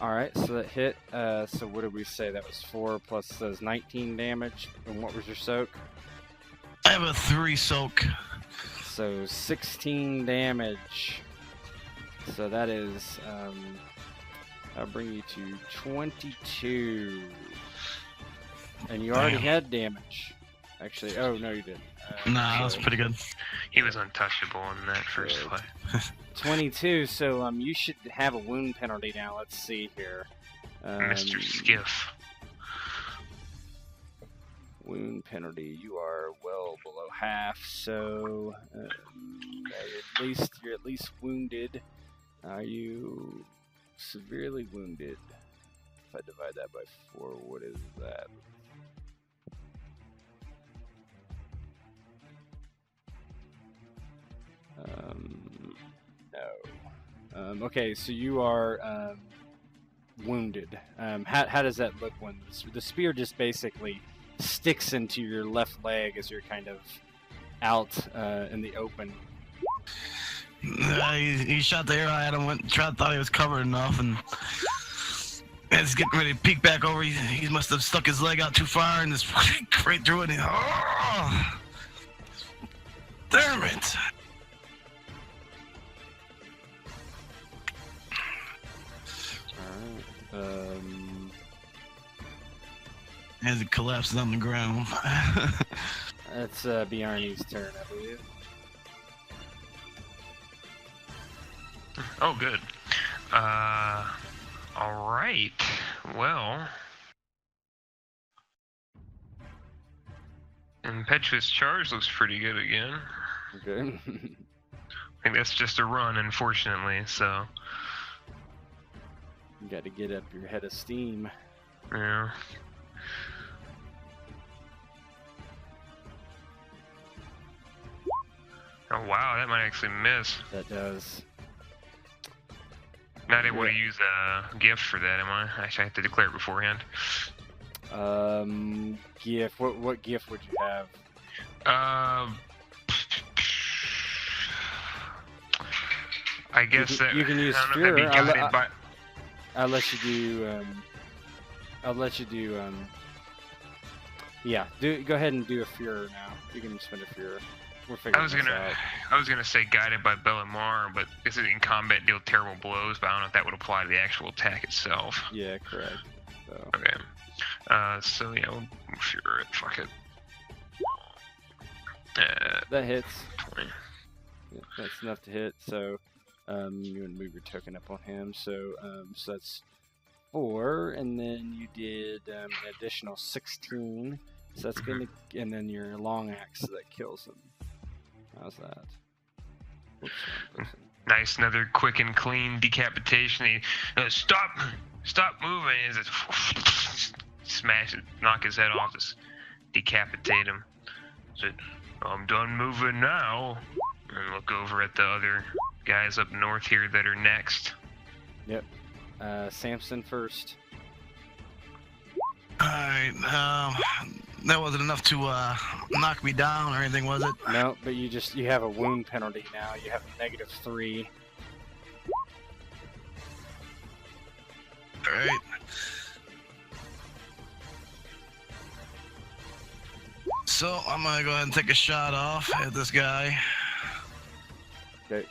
Alright, so that hit. So what did we say? That was 4 plus says 19 damage. And what was your soak? I have a 3 soak. So 16 damage. So that is, I'll bring you to 22. And you already had damage. Actually, oh no, you didn't. Nah, that was pretty good. He was untouchable in that first So- fight. 22. So you should have a wound penalty now. Let's see here. Mr. Skiff. Wound penalty. You are well below half. So you're at least wounded. Are you severely wounded? If I divide that by 4, what is that? No. Okay, so you are wounded. How does that look when the spear just basically sticks into your left leg as you're kind of out in the open? He shot the arrow at him, thought he was covered enough, and as he's getting ready to peek back over, he must have stuck his leg out too far and just right through it. And oh, damn it! Alright. As it collapses on the ground. That's Bjarne's turn, I believe. Oh, good. Alright. Well. Impetuous Charge looks pretty good again. Okay. I think that's just a run, unfortunately, so. You got to get up your head of steam. Yeah. Oh, wow, that might actually miss. That does. Not able to use a gift for that, am I? Actually, I have to declare it beforehand. Gift. What gift would you have? I guess you that you can use I don't know if that'd be Fuhrer. guided by. I'll let you do. I'll let you do. Yeah. Go ahead and do a Fuhrer now. You can spend a Fuhrer. We're figuring this out. I was gonna say guided by Bellamar, but this is in combat deal terrible blows, but I don't know if that would apply to the actual attack itself. Yeah, correct. So. Okay. So yeah, we'll Fuhrer it. Fuck it. That hits. 20. Yeah, that's enough to hit. So, you would move your token up on him. So, so that's 4, and then you did an additional 16. So that's gonna, and then your long axe that kills him. How's that? Whoops, wrong person. Nice, another quick and clean decapitation. He stop moving. Is it smash it, knock his head off, just decapitate him. Said, I'm done moving now. And look over at the other guys up north here that are next. Yep. Samson first. Alright, that wasn't enough to knock me down or anything, was it? No, but you have a wound penalty now. You have a -3. Alright. So I'm gonna go ahead and take a shot off at this guy. Okay.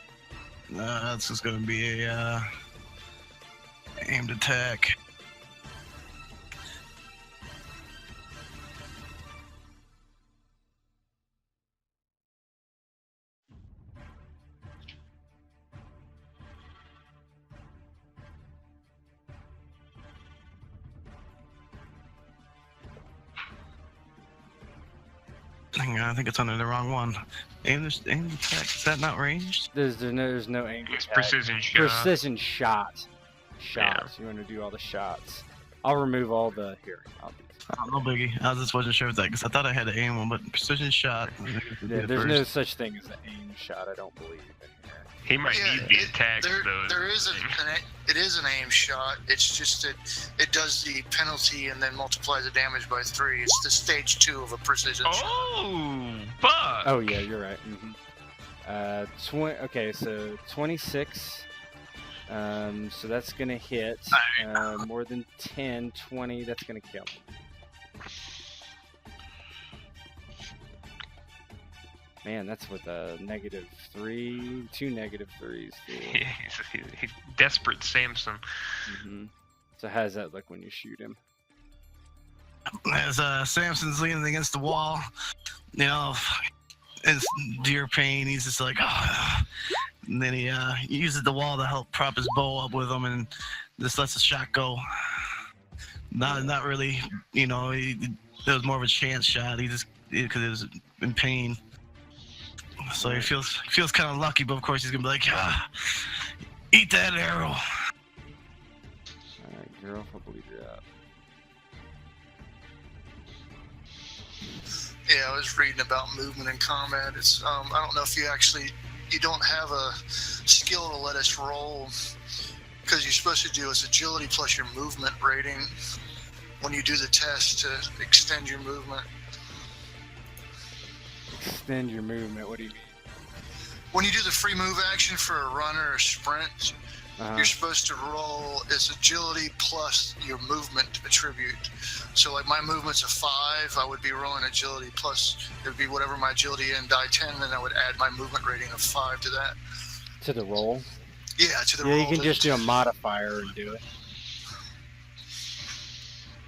That's just gonna be a aimed attack. Hang on, I think it's under the wrong one. Aimed attack, is that not ranged? There's no aim. It's attack. precision shot. Precision shot. Yeah. You want to do all the shots. I'll remove all the here. I'll do Oh, no biggie. I just wasn't sure of that because I thought I had to aim one, but precision shot. Yeah, there's no such thing as an aim shot. I don't believe in here. He might need the attacks though. It is an aim shot. It's just that it does the penalty and then multiplies the damage by 3. It's the stage 2 of a precision shot. Oh, fuck. Oh yeah, you're right. Okay, so 26. So that's gonna hit. More than 10, 20. That's gonna kill. Man, that's with a -3, 2 -3s. Yeah, he's desperate Samson. So how does that look when you shoot him? As Samson's leaning against the wall, you know, it's deer pain. He's just like, oh. And then he uses the wall to help prop his bow up with him, and just lets the shot go. Not really, you know. It was more of a chance shot. He just because it was in pain. So he feels kind of lucky, but of course he's gonna be like, eat that arrow. Alright, girl, I believe you're up. Yeah, I was reading about movement in combat. It's I don't know if you don't have a skill to let us roll, because you're supposed to do is agility plus your movement rating when you do the test to extend your movement. Extend your movement. What do you mean? When you do the free move action for a run or a sprint, you're supposed to roll its agility plus your movement attribute. So like my movement's a 5, I would be rolling agility plus it would be whatever my agility and die 10, and then I would add my movement rating of 5 to that. To the roll? Yeah, to the roll. Yeah, you can just do a modifier and do it.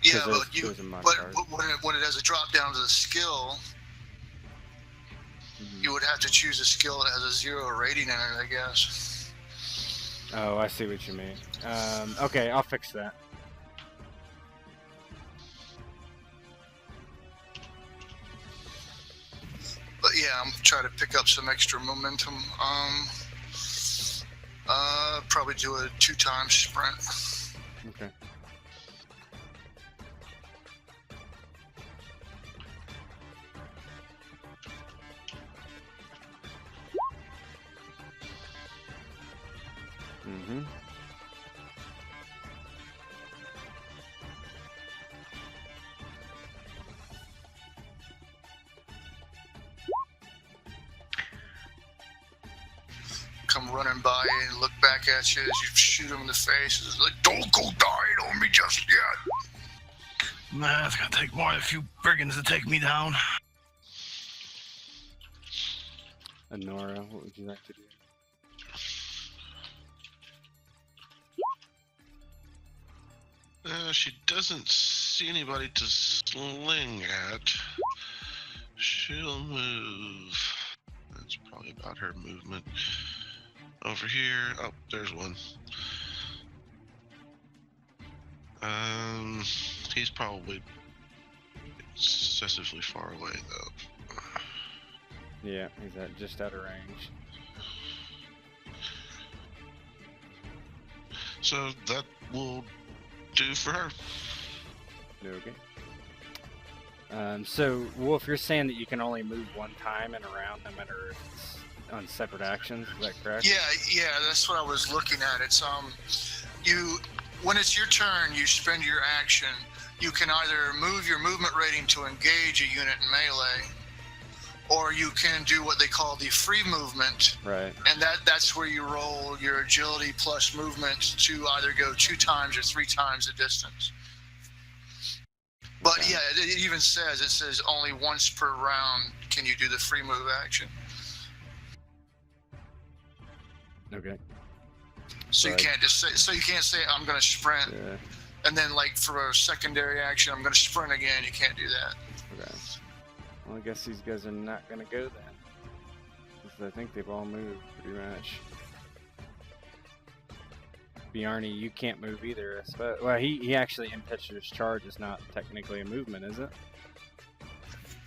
Yeah, but when it has a drop down to the skill, you would have to choose a skill that has a 0 rating in it, I guess. Oh, I see what you mean. Okay, I'll fix that. But yeah, I'm trying to pick up some extra momentum. Probably do a 2-time sprint. Okay. come running by and look back at you as you shoot him in the face. It's like, don't go dying on me just yet. Nah, it's gonna take more than a few brigands to take me down. Nora, what would you like to do? She doesn't see anybody to sling at. She'll move. That's probably about her movement. Over here. Oh, there's one. He's probably excessively far away, though. Yeah, he's just out of range. So that will do for her. Okay. So, Wolf, you're saying that you can only move one time and around, no matter if it's on separate actions. Is that correct? Yeah, that's what I was looking at. It's when it's your turn, you spend your action. You can either move your movement rating to engage a unit in melee, or you can do what they call the free movement. Right. And that's where you roll your agility plus movement to either go 2 times or 3 times the distance. But Okay. yeah, it even says only once per round can you do the free move action. Okay. So Right. you can't just say. So you can't say I'm going to sprint, Yeah. and then like for a secondary action I'm going to sprint again. You can't do that. Okay. Well, I guess these guys are not gonna go then, because I think they've all moved pretty much. Bjarni, you can't move either, I suppose. Well, he actually impetuous charge is not technically a movement, is it?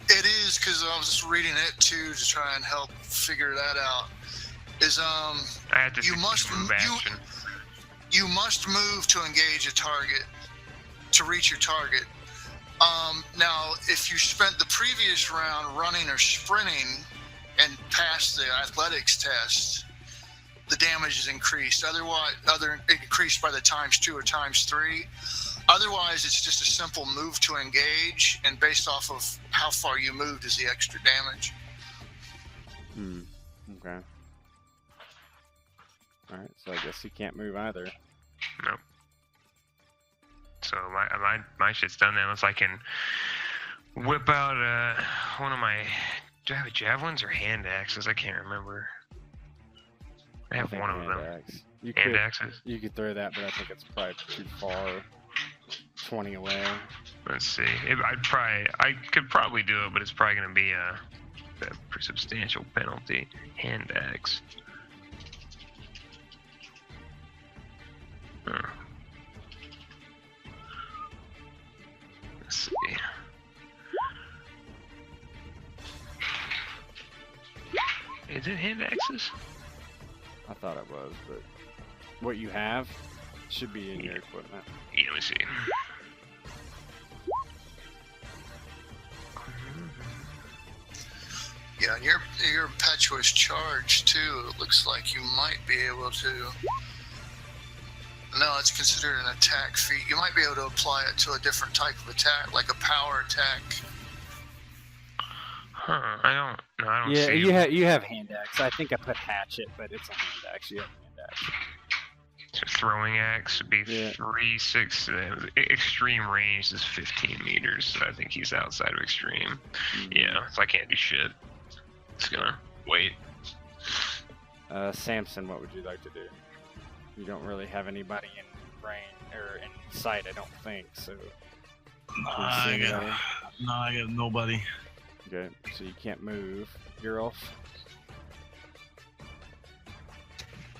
It is, because I was just reading it too to try and help figure that out. Is I had to you must move action. you must move to engage a target to reach your target. Now, if you spent the previous round running or sprinting and passed the athletics test, the damage is increased. Otherwise, increased by the ×2 or ×3. Otherwise, it's just a simple move to engage, and based off of how far you moved is the extra damage. Okay. Alright, so I guess he can't move either. Nope. So my shit's done then, unless I can whip out one of my. Do I have javelins or hand axes? I can't remember. I have think one of hand them. axe. You Hand could, axes. you could throw that, but I think it's probably too far. 20 away. Let's see. I could probably do it, but it's probably gonna be a substantial penalty. Hand axe. Let's see. Is it hand axes? I thought it was, but what you have should be in your equipment. Yeah, let me see. Yeah, and your impetuous charge too. It looks like you might be able to. No, it's considered an attack feat. You might be able to apply it to a different type of attack, like a power attack. Huh? I don't Yeah, see. you have hand axe. I think I put hatchet, but it's a hand axe. You have hand axe. So throwing axe would be Yeah. 3, 6. Extreme range is 15 meters. So I think he's outside of extreme. Yeah, so I can't do shit. Just gonna wait. Samson, what would you like to do? You don't really have anybody in range or in sight, I don't think. So. I got nobody. Okay, so you can't move. You're off.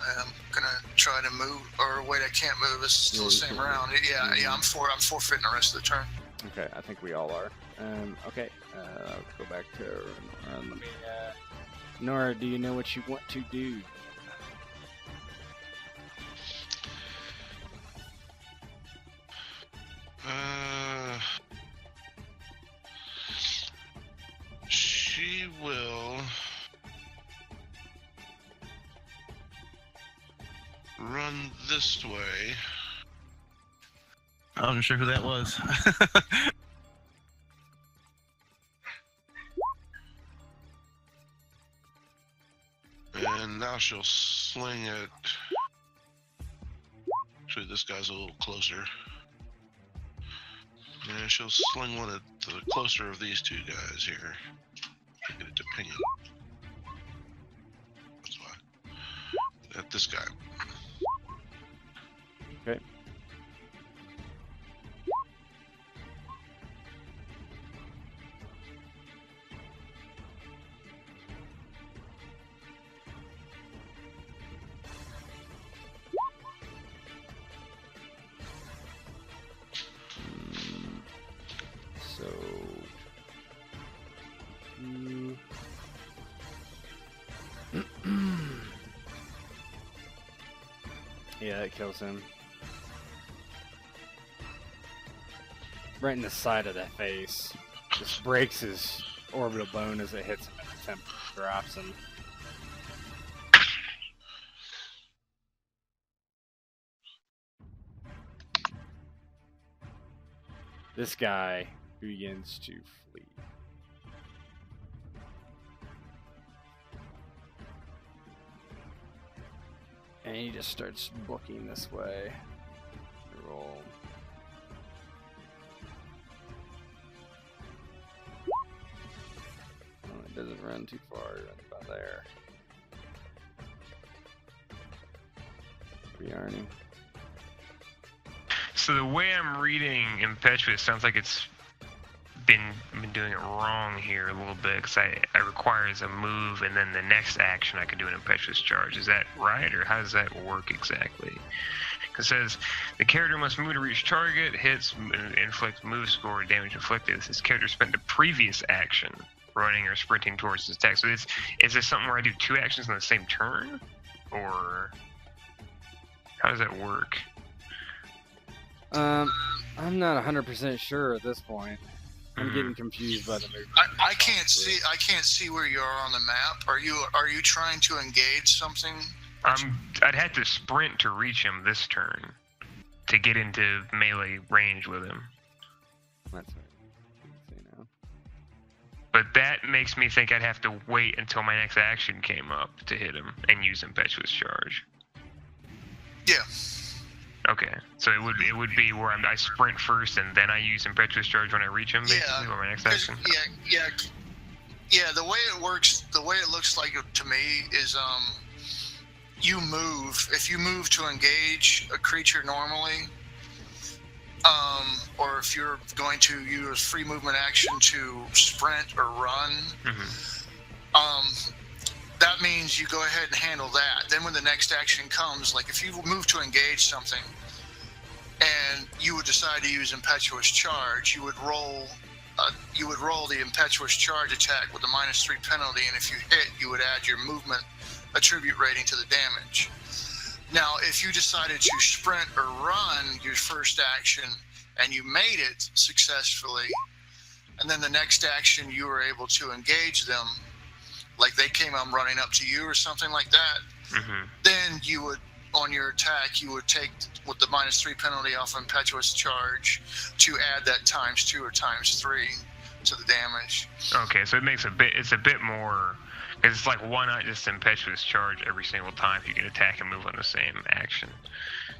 I'm gonna try to move, or wait, I can't move. It's still Yeah, the you same can't round. move. Yeah, I'm forfeiting the rest of the turn. Okay, I think we all are. Okay, I'll go back to let me. Nora, do you know what you want to do? She will run this way. I wasn't sure who that was. And And now she'll sling it. Actually, this guy's a little closer. And she'll sling one at the closer of these two guys here. Get it to ping him. That's why. At this guy. Okay. So, yeah, it kills him. Right in the side of the face. Just breaks his orbital bone as it hits him and the temple drops him. This guy begins to flee. And he just starts booking this way. Roll. Oh, it doesn't run too far, it runs about there. Arnie. So the way I'm reading Impetuous sounds like it's been doing it wrong here a little bit, because it requires a move and then the next action I can do an Impetuous Charge. Is that right, or how does that work exactly? It says the character must move to reach target, hits, inflict move score, or damage inflicted. This character spent the previous action running or sprinting towards his attack. So is this something where I do two actions in the same turn, or how does that work? I'm not 100% sure at this point. I'm getting confused by the movement. I can't see where you are on the map. Are you trying to engage something? I'd have to sprint to reach him this turn to get into melee range with him. That's right. But that makes me think I'd have to wait until my next action came up to hit him and use Impetuous Charge. Yeah. Okay, so it would be where I sprint first and then I use Impetuous Charge when I reach him, basically, or my next action. Yeah. The way it works, the way it looks like to me is you move. If you move to engage a creature normally, or if you're going to use free movement action to sprint or run, that means you go ahead and handle that. Then when the next action comes, like if you move to engage something and you would decide to use Impetuous Charge, you would roll the Impetuous Charge attack with a -3 penalty, and if you hit, you would add your movement attribute rating to the damage. Now, if you decided to sprint or run your first action and you made it successfully, and then the next action you were able to engage them, like they came on running up to you or something like that, then you would, on your attack, you would take with the -3 penalty off Impetuous Charge to add that ×2 or ×3 to the damage. Okay, so it's a bit more, because it's like, why not just Impetuous Charge every single time if you can attack and move on the same action?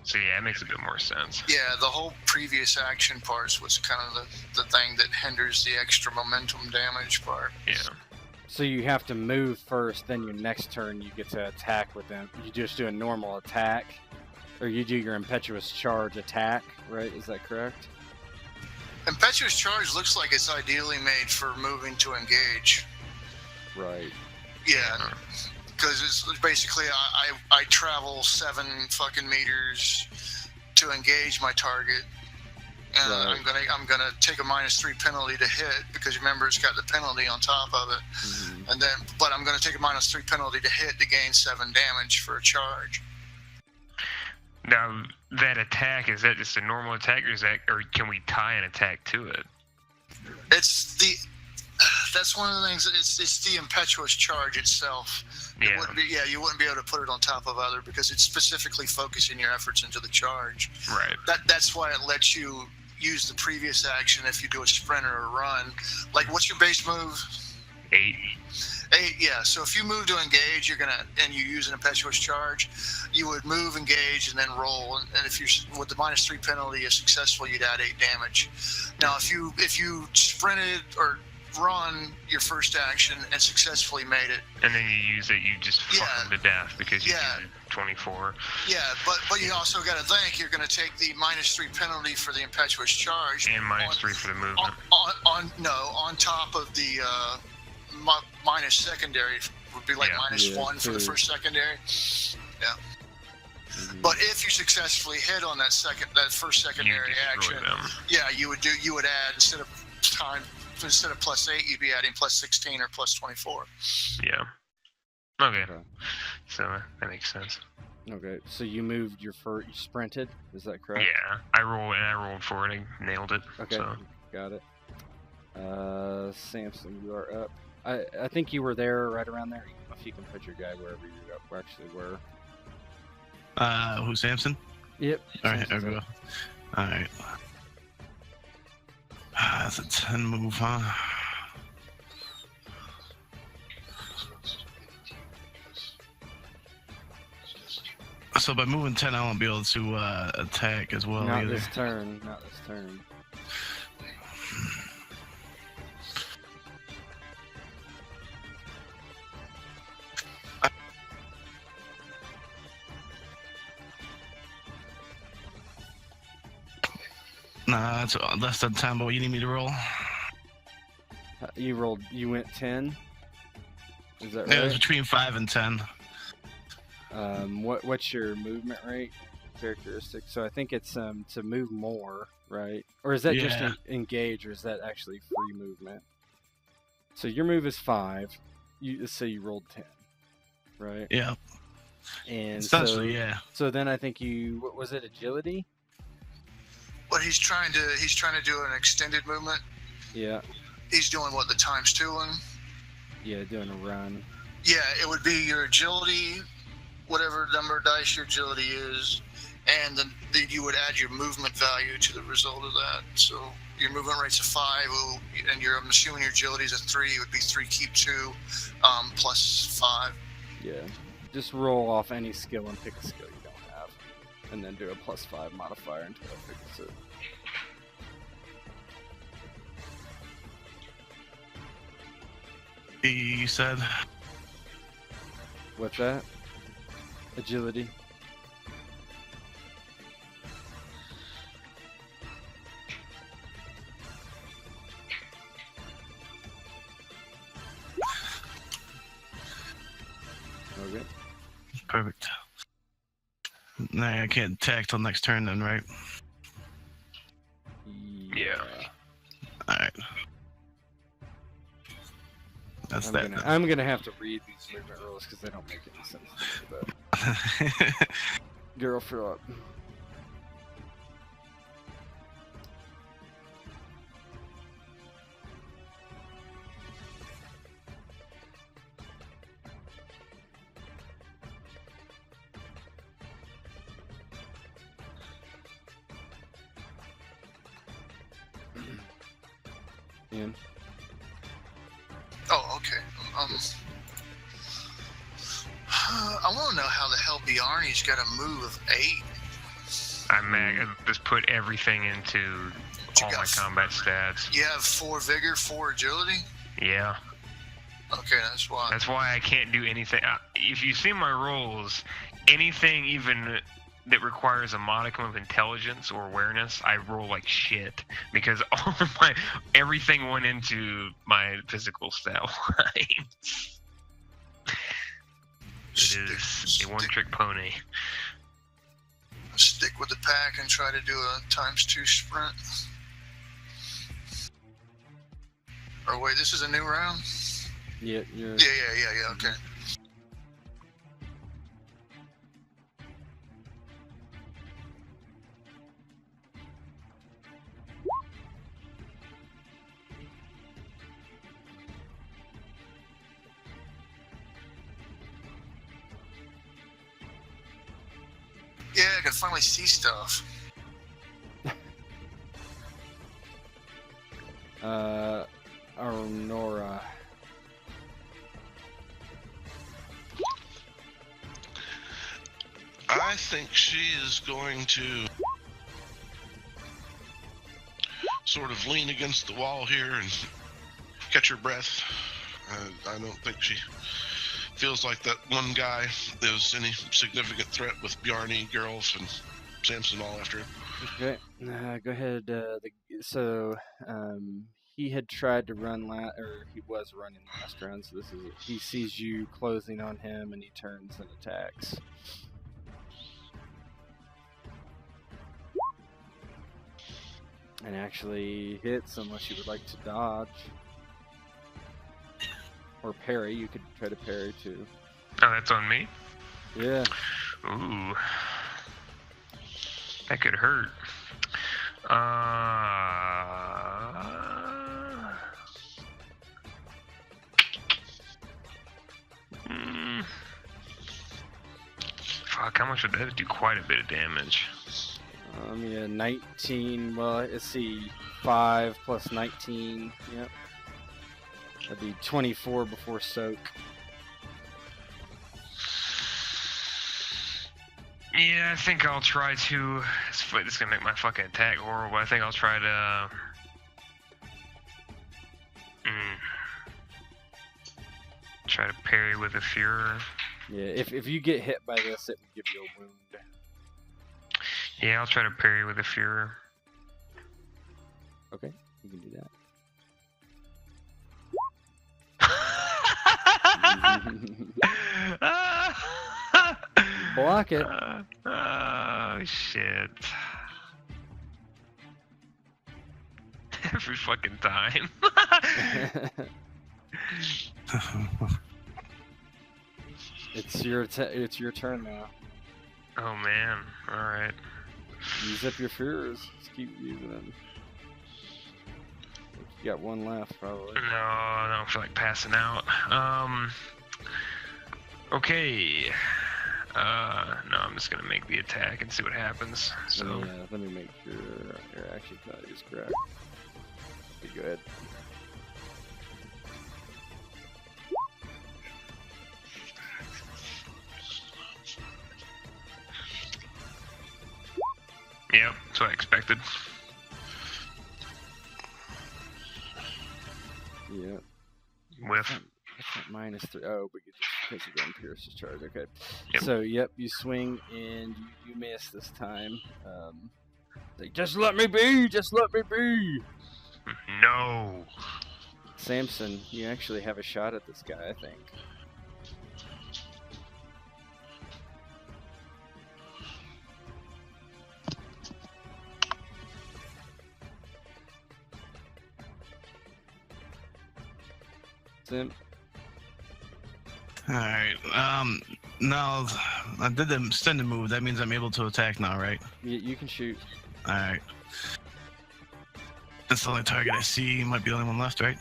So yeah, it makes a bit more sense. Yeah, the whole previous action parts was kind of the thing that hinders the extra momentum damage part. Yeah. So you have to move first, then your next turn you get to attack with them. You just do a normal attack, or you do your Impetuous Charge attack, right? Is that correct? Impetuous Charge looks like it's ideally made for moving to engage. Right. Yeah, because it's basically I travel 7 fucking meters to engage my target. And right. I'm gonna take a -3 penalty to hit, because remember it's got the penalty on top of it, and then but I'm gonna take a -3 penalty to hit to gain 7 damage for a charge. Now that attack, is that just a normal attack, or can we tie an attack to it? That's one of the things. It's the Impetuous Charge itself. Yeah. You wouldn't be able to put it on top of other, because it's specifically focusing your efforts into the charge. Right. That's why it lets you use the previous action if you do a sprint or a run. Like, what's your base move? 8. 8, yeah. So if you move to engage, and you use an impetuous charge, you would move, engage, and then roll. And if you're with the -3 penalty is successful, you'd add 8 damage. Now, if you sprinted or run your first action and successfully made it, and then you use it, you just fuck them to death because you used 24. Yeah, but you also got to think you're going to take the -3 penalty for the impetuous charge and -3 for the movement. On top of the minus secondary would be like -1 for the first secondary. Yeah. Mhm. But if you successfully hit on that first secondary action, you would add instead of +8, you'd be adding +16 or +24. Yeah. Okay. So that makes sense. Okay, so you moved you sprinted, is that correct? Yeah, I rolled for it. I nailed it. Okay, So. got it. Samson, you are up. I think you were there right around there. If you can put your guy wherever you actually were. Who's Samson? Yep. All right, I'll go. All right. That's a 10 move, huh? So by moving 10, I won't be able to attack as well. Not either. this turn. Not this turn. Nah, that's less than 10, but what you need me to roll? You went 10? Is that right? Yeah, it was between 5 and 10. What's your movement rate characteristic? So I think it's to move more, right? Or is that just engage, or is that actually free movement? So your move is 5. So you rolled 10, right? Yeah. And essentially, yeah. So then I think what was it, agility? But he's trying to do an extended movement. Yeah. He's doing what, the ×2? Yeah, doing a run. Yeah, it would be your agility, whatever number of dice your agility is, and then you would add your movement value to the result of that. So your movement rate's a 5, and I'm assuming your agility is a 3. It would be 3 keep 2, +5. Yeah. Just roll off any skill and pick a skill you don't have, and then do a +5 modifier until it fixes it. You said? What's that? Agility. Okay. Perfect. Nah, I can't attack till next turn then, right? Yeah. Alright. That's I'm gonna have to read these movement rules because they don't make any sense to me, but girl for up. Ian. Oh, okay. I want to know how the hell Bjarne's got a move of 8. I just put everything into all my combat stats. You have 4 vigor, 4 agility? Yeah. Okay, that's why. That's why I can't do anything. If you see my rolls, anything even that requires a modicum of intelligence or awareness, I roll like shit because everything went into my physical stat lines. It is a one-trick pony. Stick with the pack and try to do a ×2 sprint. Or wait, this is a new round? Yeah. Yeah, okay. Yeah, I can finally see stuff. Aurora. I think she is going to sort of lean against the wall here and catch her breath. I don't think she feels like that one guy is any significant threat with Bjarni, Geralt, and Samson all after him. Okay, go ahead. He had tried to run or he was running last round. So he sees you closing on him, and he turns and attacks. And actually hits unless you would like to dodge or parry. You could try to parry too. Oh, that's on me? Yeah. Ooh. That could hurt. Fuck, how much would that do? Quite a bit of damage. Yeah, 19. Well, let's see. 5 plus 19. Yep. That'd be 24 before soak. Yeah, I think I'll try to. This is gonna make my fucking attack horrible. I think I'll try to. Try to parry with a Fuhrer. Yeah, if you get hit by this, it will give you a wound. Yeah, I'll try to parry with a Fuhrer. Okay, you can do that. Block it. Oh, shit. Every fucking time. It's your turn now. Oh, man. Alright. Use up your fears. Just keep using them. You got one left, probably. No, I don't feel like passing out. Okay. No, I'm just gonna make the attack and see what happens. So. Yeah, let me make sure your action value is correct. Be good. Yep, that's what I expected. Yeah. Whiff. That's not -3. Oh, but you just because you're going Pierce's charge. Okay. Yep. So, yep, you swing and you miss this time. Like, just let me be! Just let me be! No. Samson, you actually have a shot at this guy, I think. Sim. Alright, now I did the extended move. That means I'm able to attack now, right? You can shoot. Alright. That's the only target I see. Might be the only one left, right?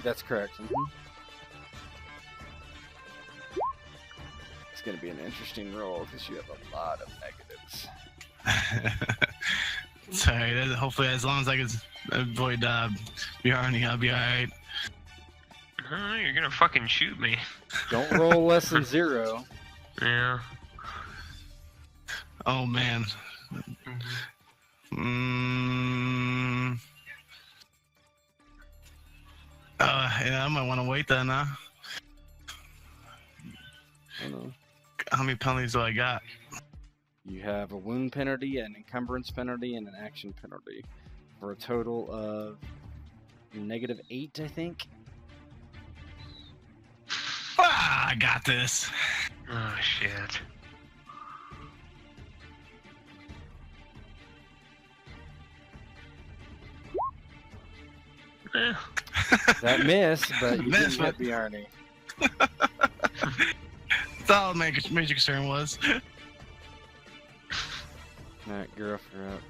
That's correct. It's going to be an interesting roll because you have a lot of negatives. Sorry, hopefully as long as I can avoid Bjarni, I'll be alright. You're gonna fucking shoot me. Don't roll less than 0. Yeah. Oh man. Yeah, I might want to wait then, huh? I don't know. How many penalties do I got? You have a wound penalty, an encumbrance penalty, and an action penalty. For a total of -8, I think. Ah, I got this. Oh shit. That missed, but you Missed, didn't hit Bjarni. That's all major concern was. Alright, Gareth, you're up.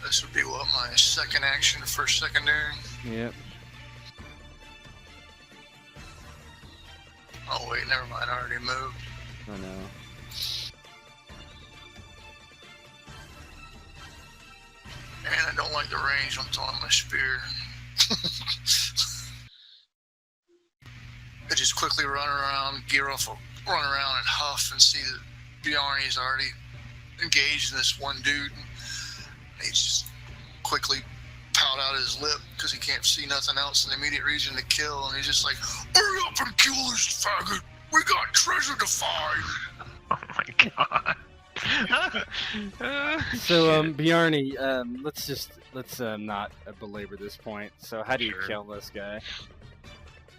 This would be what, my second action for secondary? Yep. Oh wait, never mind, I already moved. I know. And I don't like the range, I'm throwing my spear. just quickly run around, run around and huff and see that Bjarne's already engaged in this one dude. He just quickly pout out his lip because he can't see nothing else in the immediate region to kill, and he's just like, hurry up and kill this faggot! We got treasure to find! Oh my god. So, Bjarne, let's not belabor this point. So, how do you Sure. kill this guy?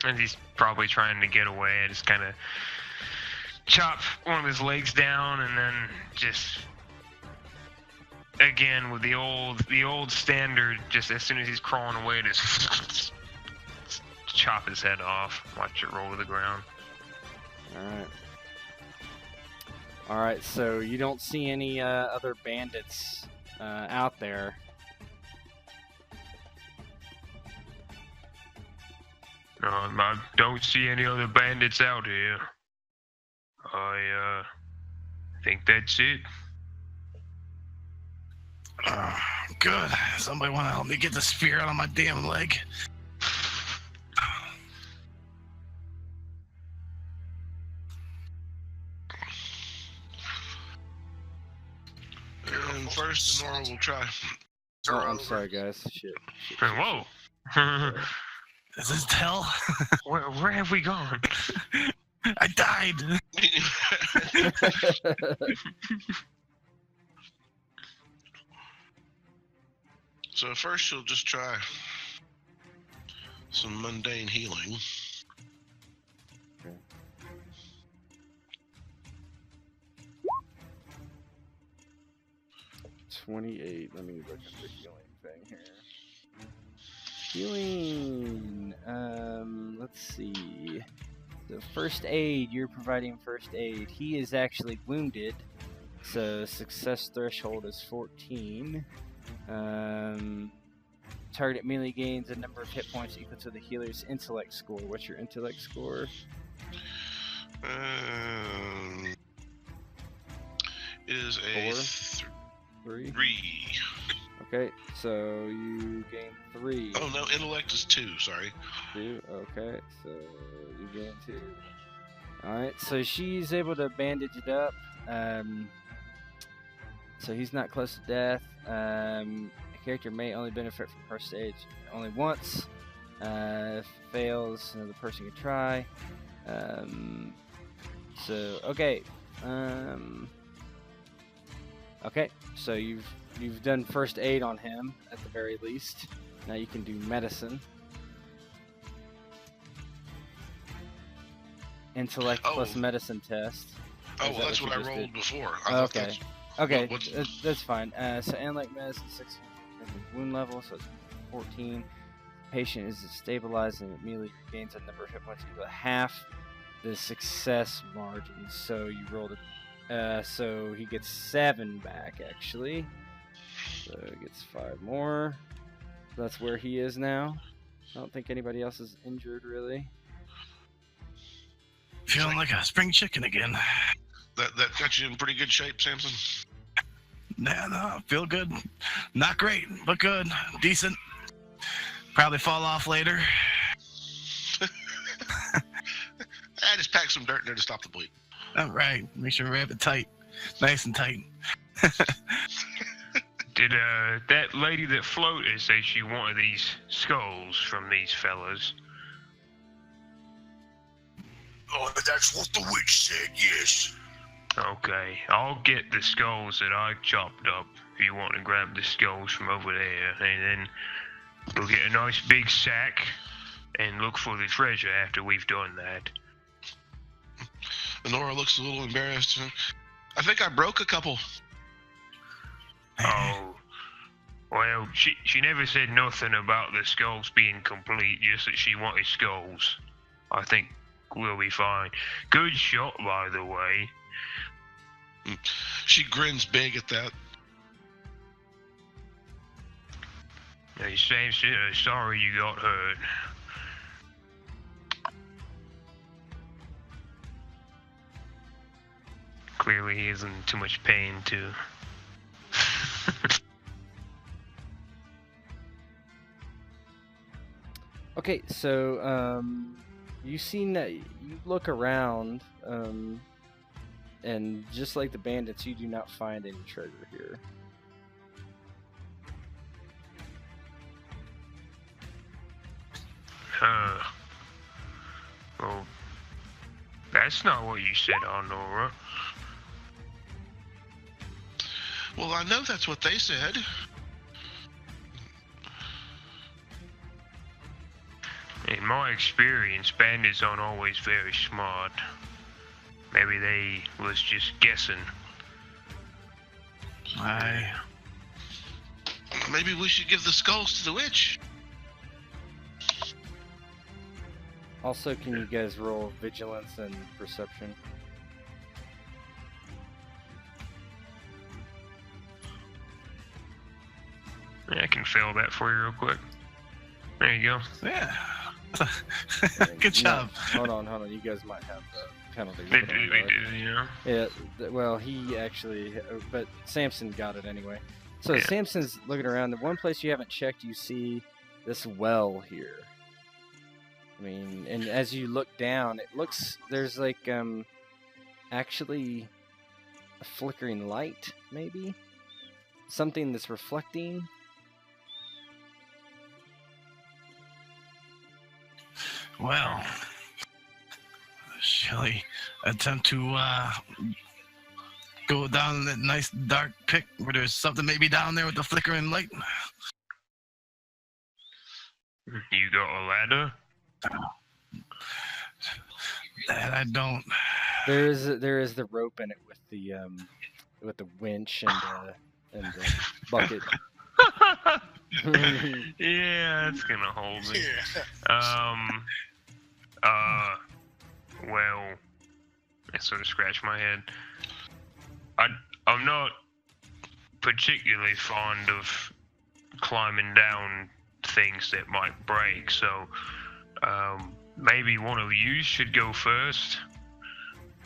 And he's probably trying to get away. I just kind of chop one of his legs down, and then just again with the old standard. Just as soon as he's crawling away, just chop his head off. Watch it roll to the ground. All right. So you don't see any other bandits out there. I don't see any other bandits out here. I think that's it. Good. Somebody want to help me get the spear out of my damn leg? And first, Nora will try. Oh, I'm sorry, guys. Shit. Whoa. Is this hell? Where have we gone? I died. So first, she'll just try some mundane healing. Okay. $28. Let me look at the healing thing here. Healing. Let's see. The first aid. You're providing first aid. He is actually wounded, so success threshold is 14. Target melee gains a number of hit points equal to the healer's intellect score. What's your intellect score? It is a 3. 3. Okay, so you gain 3. Oh no, intellect is 2. Sorry. 2. Okay, so you gain 2. All right, so she's able to bandage it up. So he's not close to death. A character may only benefit from first aid only once. If it fails, another person can try. So okay. Okay, so you've done first aid on him at the very least. Now you can do medicine. Intellect plus medicine test. Oh, well, that's what I rolled before. I thought Okay. that's- Okay, what's- that's fine. So intellect medicine 16 wound level, so it's 14. Patient is stabilized and immediately regains a number of hit points equal to half the success margin. So you rolled so he gets 7 back actually. So he gets 5 more. That's where he is now. I don't think anybody else is injured really. Feeling like a spring chicken again. That got you in pretty good shape, Samson. Nah, no, feel good. Not great, but good. Decent. Probably fall off later. I just packed some dirt in there to stop the bleed. All right, make sure we have it tight. Nice and tight. Did that lady that floated say she wanted these skulls from these fellas? Oh, that's what the witch said, yes. Okay, I'll get the skulls that I chopped up if you want to grab the skulls from over there, and then we'll get a nice big sack and look for the treasure after we've done that. Nora looks a little embarrassed. I think I broke a couple. Oh, well, she never said nothing about the skulls being complete, just that she wanted skulls. I think we'll be fine. Good shot, by the way. She grins big at that. Hey, Sam, sorry you got hurt. Clearly he is in too much pain, too. Okay, so You seen that? You look around, and just like the bandits, you do not find any treasure here. Well, that's not what you said, Honora. Well, I know that's what they said. In my experience, bandits aren't always very smart. Maybe they was just guessing. Maybe we should give the skulls to the witch. Also, can you guys roll vigilance and perception? Yeah, I can fail that for you real quick. There you go. Yeah. Good job. Hold on. You guys might have penalties. They did, you know. Yeah. Well, he actually, but Samson got it anyway. So Yeah. Samson's looking around. The one place you haven't checked, you see this well here. I mean, and as you look down, it looks there's like actually a flickering light, maybe something that's reflecting. Well, shall we attempt to go down that nice dark pit where there's something maybe down there with the flickering light? You got a ladder? That I don't. There is the rope in it with the winch and the bucket. Yeah, it's gonna hold me. Yeah. Well, I sort of scratch my head. I'm not particularly fond of climbing down things that might break, so maybe one of you should go first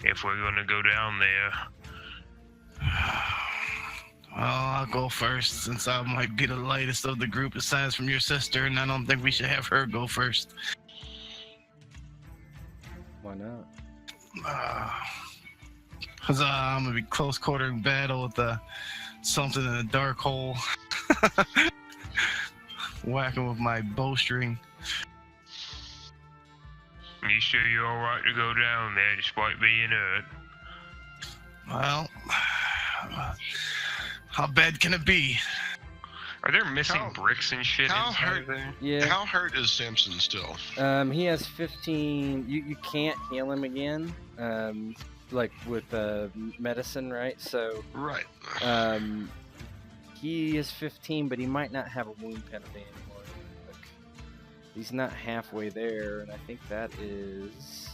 if we're gonna go down there. Well, I'll go first since I might be the lightest of the group aside from your sister, and I don't think we should have her go first. Why not? Cause I'm gonna be close quarter battle with something in a dark hole, whacking with my bowstring. You sure you're alright to go down there despite being hurt? Well, how bad can it be? Are there missing How- bricks and shit how inside hurt- there? Yeah. How hurt is Samson still? He has 15. You can't heal him again. Like with medicine, right? So Right. he is 15, but he might not have a wound penalty anymore. Look, he's not halfway there, and I think that is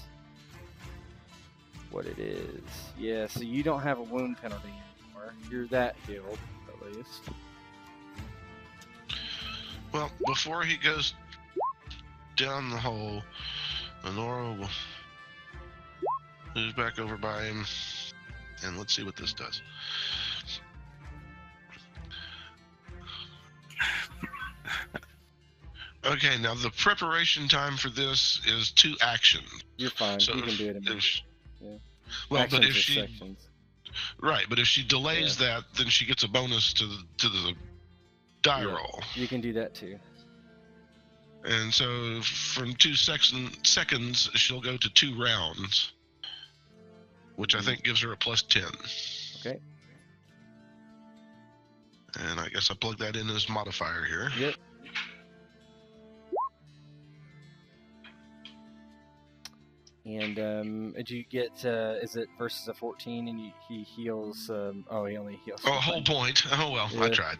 what it is. Yeah, so you don't have a wound penalty anymore. You're that healed, at least. Well, before he goes down the hole, Honora will move back over by him, and let's see what this does. Okay, now the preparation time for this is 2 actions. You're fine. So you can do it in Yeah. Well, but actions if or she sections. right, but if she delays that, then she gets a bonus to the die Yeah. roll. You can do that too. And so from 2 seconds, she'll go to 2 rounds, which I think gives her a plus 10. Okay. And I guess I plug that in as modifier here. Yep. And did you get? Is it versus a 14? And he heals. Oh, he only heals. Oh, a whole point. Oh well, I Yeah. tried.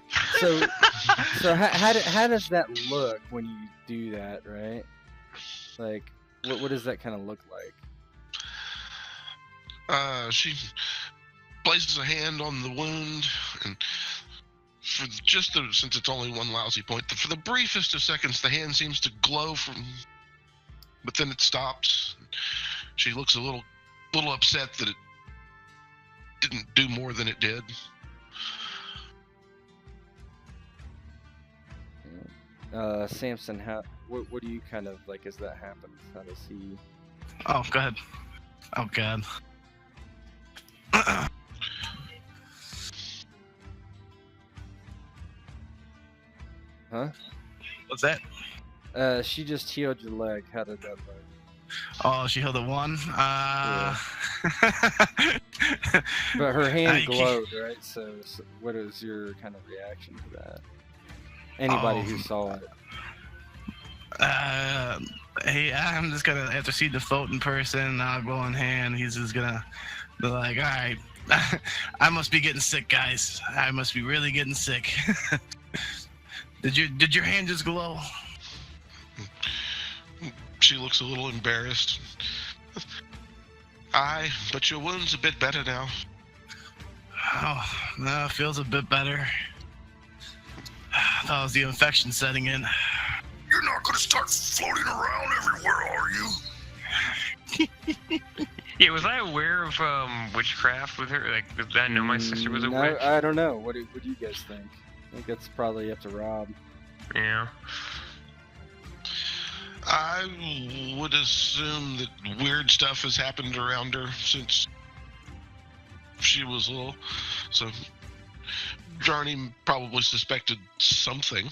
So how does that look when you do that? Right? Like, what does that kind of look like? She places a hand on the wound, and for since it's only 1 lousy point, for the briefest of seconds, the hand seems to glow but then it stops. She looks a little upset that it didn't do more than it did. Samson, what do you kind of like as that happens? How does he? Oh, go ahead. Oh, God. Huh? What's that? She just healed your leg. How did that look? Oh, she held a 1. But her hand I can't- glowed, right? So what is your kind of reaction to that? Anybody who saw it. Hey, I'm just gonna, after seeing the vote in person, I'll go in hand. He's just gonna be like, all right, I must be getting sick, guys. I must be really getting sick. Did your hand just glow? She looks a little embarrassed. Aye, but your wound's a bit better now. Oh, no, it feels a bit better. I thought it was the infection setting in. You're not gonna start floating around everywhere, are you? Yeah, was I aware of witchcraft with her? Like, did I know my sister was a No, witch? I don't know. What do you guys think? I think that's probably up to Rob. Yeah. I would assume that weird stuff has happened around her since she was little. So, Jarny probably suspected something.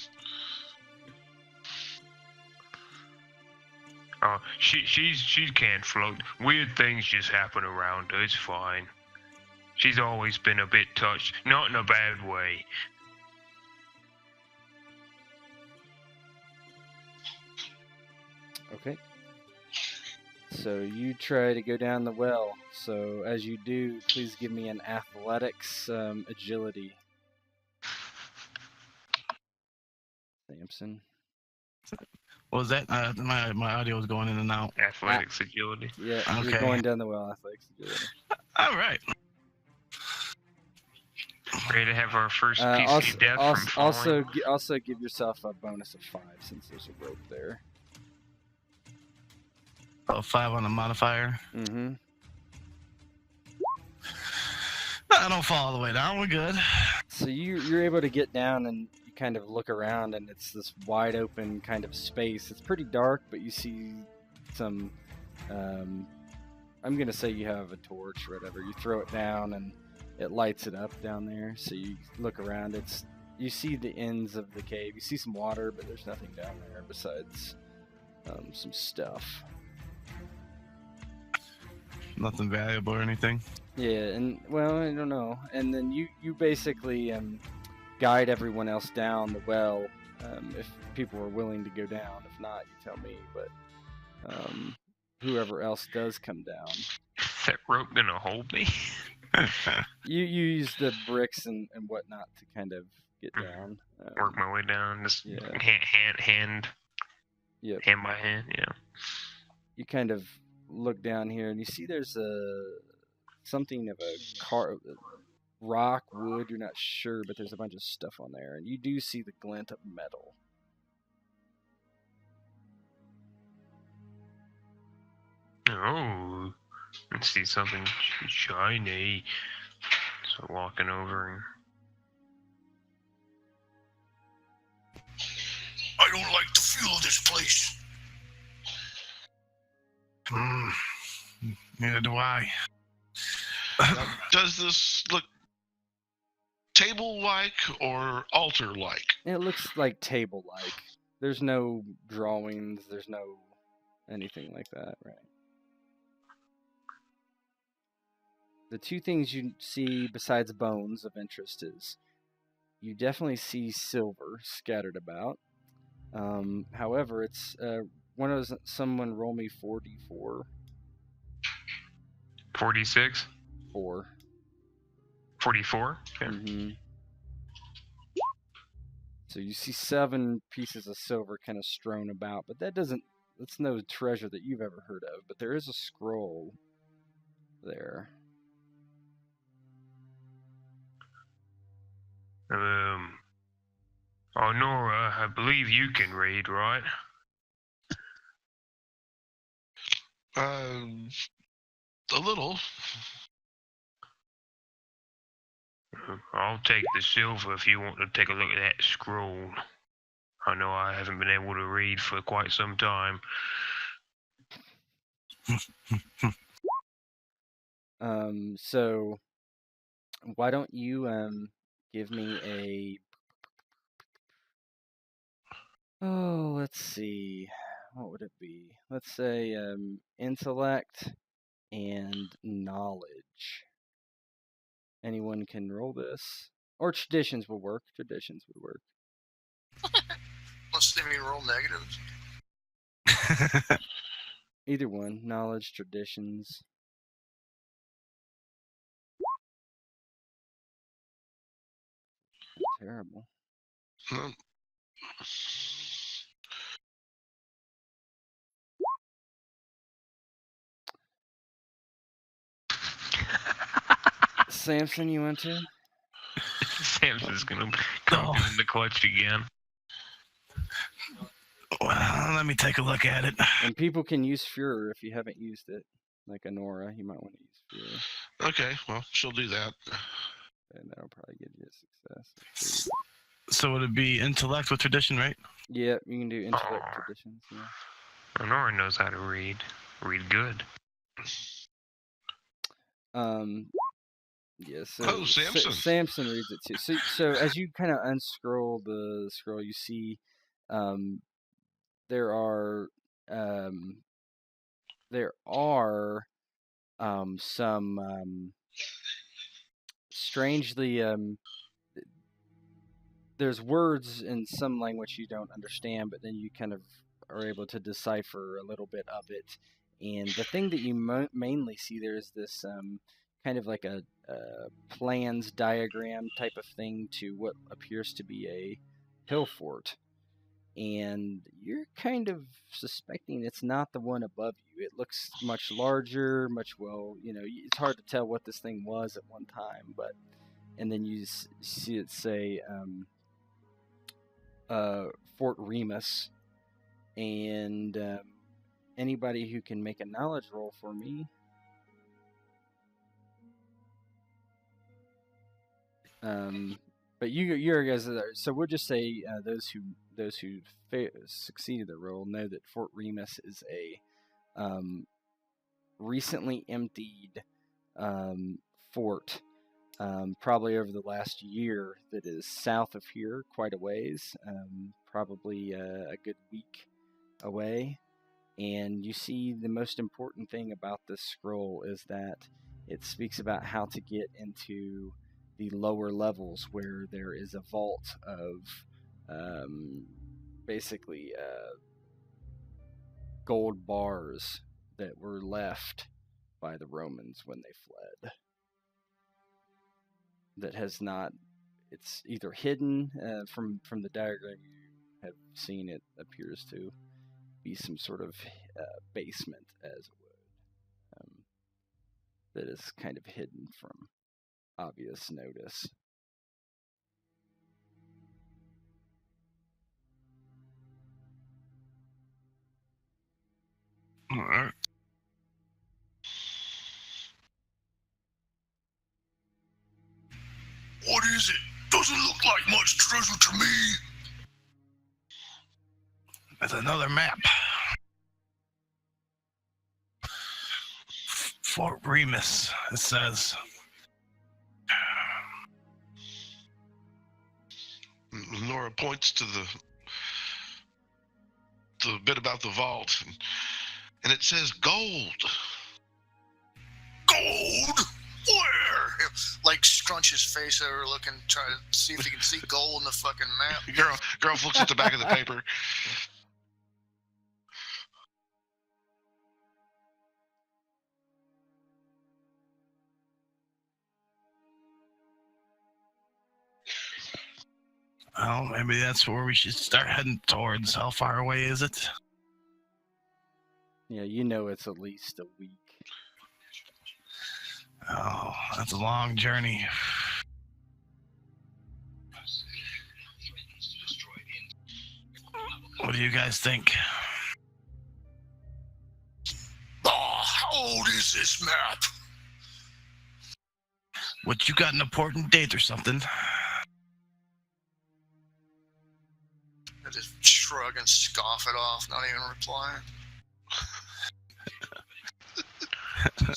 Oh, she can't float. Weird things just happen around her. It's fine. She's always been a bit touched, not in a bad way. Okay. So you try to go down the well. So as you do, please give me an athletics agility. Samson. What was that? My audio was going in and out. Athletics, agility. Yeah, Okay. you're going down the well. Athletics agility. All right. Ready to have our first Also, PC death from falling. also give yourself a bonus of 5 since there's a rope there. Oh, 5 on the modifier. Mm-hmm. I don't fall all the way down. We're good. So you're able to get down and you kind of look around, and it's this wide open kind of space. It's pretty dark, but you see some. I'm gonna say you have a torch or whatever. You throw it down and it lights it up down there. So you look around. You see the ends of the cave. You see some water, but there's nothing down there besides some stuff. Nothing valuable or anything. Yeah, and well, I don't know. And then you basically guide everyone else down the well if people are willing to go down. If not, you tell me. But whoever else does come down, Is that rope gonna hold me? you use the bricks and whatnot to kind of get down. Work my way down, just yeah. hand Yep. hand by hand. Yeah. You kind of look down here and you see there's something of a rock, wood. You're not sure, but there's a bunch of stuff on there, and you do see the glint of metal. Oh, I see something shiny. So walking over and I don't like the feel of this place. Neither do I. Now, does this look table-like or altar-like? It looks like table-like. There's no drawings. There's no anything like that, right? The two things you see besides bones of interest is you definitely see silver scattered about. However, it's someone roll me 4d4. 46, 4. 44. Okay. Mm-hmm. So you see 7 pieces of silver kind of strewn about, but that's no treasure that you've ever heard of. But there is a scroll there. Oh, Nora, I believe you can read, right? A little. I'll take the silver if you want to take a look at that scroll. I know I haven't been able to read for quite some time. So why don't you give me let's see. What would it be? Let's say intellect and knowledge. Anyone can roll this. Or traditions will work. Traditions would work. Let's see me roll negatives. Either one. Knowledge, traditions. Terrible. Hmm. Samson, you want to? Samson's gonna come Oh. in the clutch again. Well, let me take a look at it. And people can use Fuhrer if you haven't used it. Like Honora, you might want to use Fuhrer. Okay, well, she'll do that. And that'll probably give you a success. Let's see. So would it be intellect with tradition, right? Yeah, you can do intellect Oh. traditions. Yeah. Honora knows how to read. Read good. Yeah. So Oh, Samson. Samson reads it too. So as you kind of unscroll the scroll, you see, there are some strangely there's words in some language you don't understand, but then you kind of are able to decipher a little bit of it. And the thing that you mainly see there is this kind of like a plans diagram type of thing to what appears to be a hill fort. And you're kind of suspecting it's not the one above you. It looks much larger, it's hard to tell what this thing was at one time, but and then you see it say Fort Remus, and anybody who can make a knowledge roll for me. But you guys are there, so we'll just say those who succeeded the roll know that Fort Remus is a recently emptied fort, probably over the last year, that is south of here quite a ways, probably a good week away. And you see the most important thing about this scroll is that it speaks about how to get into the lower levels where there is a vault of basically gold bars that were left by the Romans when they fled. That has not, it's either hidden from the diagram you have seen, it appears to be some sort of basement, as it would, that is kind of hidden from obvious notice. All right. What is it? Doesn't look like much treasure to me. There's another map. Fort Remus, it says. Nora points to the bit about the vault, and it says gold. Gold? Where? Like scrunch his face over, looking, trying to see if he can see gold in the fucking map. Girl looks at the back of the paper. Well, maybe that's where we should start heading towards. How far away is it? Yeah, you know it's at least a week. Oh, that's a long journey. What do you guys think? How old is this map? What, you got an important date or something? I just shrug and scoff it off, not even replying.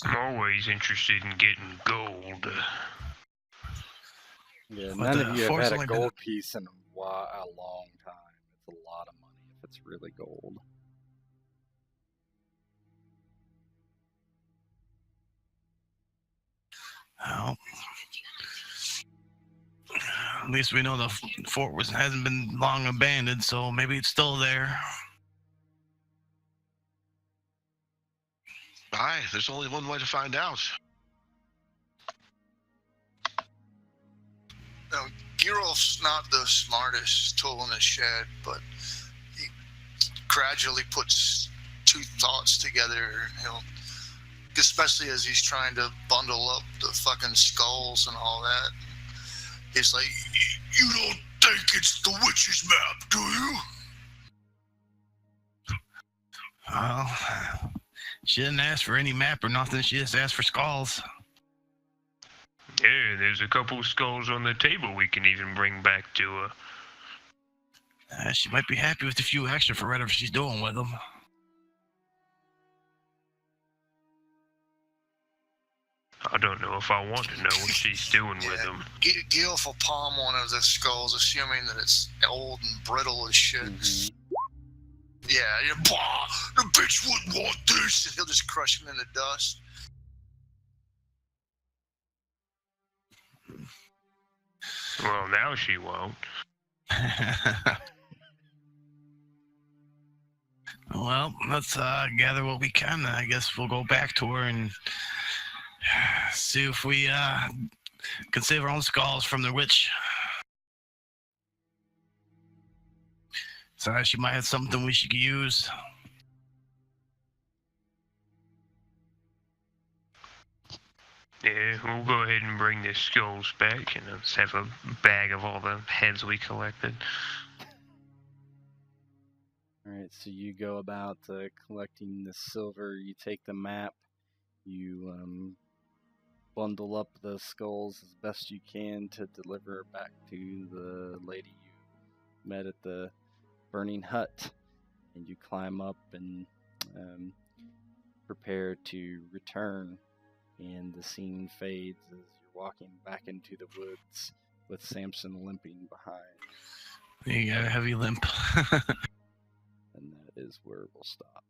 I'm always interested in getting gold. Yeah, But, none of you have had a fortunately, gold piece in a long time. It's a lot of money if it's really gold. Well, at least we know the fort hasn't been long abandoned, so maybe it's still there. Aye, there's only one way to find out. Now, Gerolf's not the smartest tool in the shed, but he gradually puts two thoughts together. Especially as he's trying to bundle up the fucking skulls and all that. He's like, "You don't think it's the witch's map, do you?" Well, she didn't ask for any map or nothing. She just asked for skulls. Yeah, there's a couple skulls on the table we can even bring back to her. She might be happy with a few extra for whatever she's doing with them. I don't know if I want to know what she's doing with them. Gerolf will palm one of the skulls, assuming that it's old and brittle as shit. Mm-hmm. Yeah, bah, the bitch wouldn't want this, and he'll just crush him in the dust. Well, now she won't. Well, let's gather what we can. I guess we'll go back to her and see if we can save our own skulls from the witch. So she might have something we should use. Yeah, we'll go ahead and bring the skulls back, and let's have a bag of all the heads we collected. All right, so you go about collecting the silver. You take the map. You bundle up the skulls as best you can to deliver back to the lady you met at the burning hut. And you climb up and prepare to return. And the scene fades as you're walking back into the woods with Samson limping behind. You got a heavy limp. And that is where we'll stop.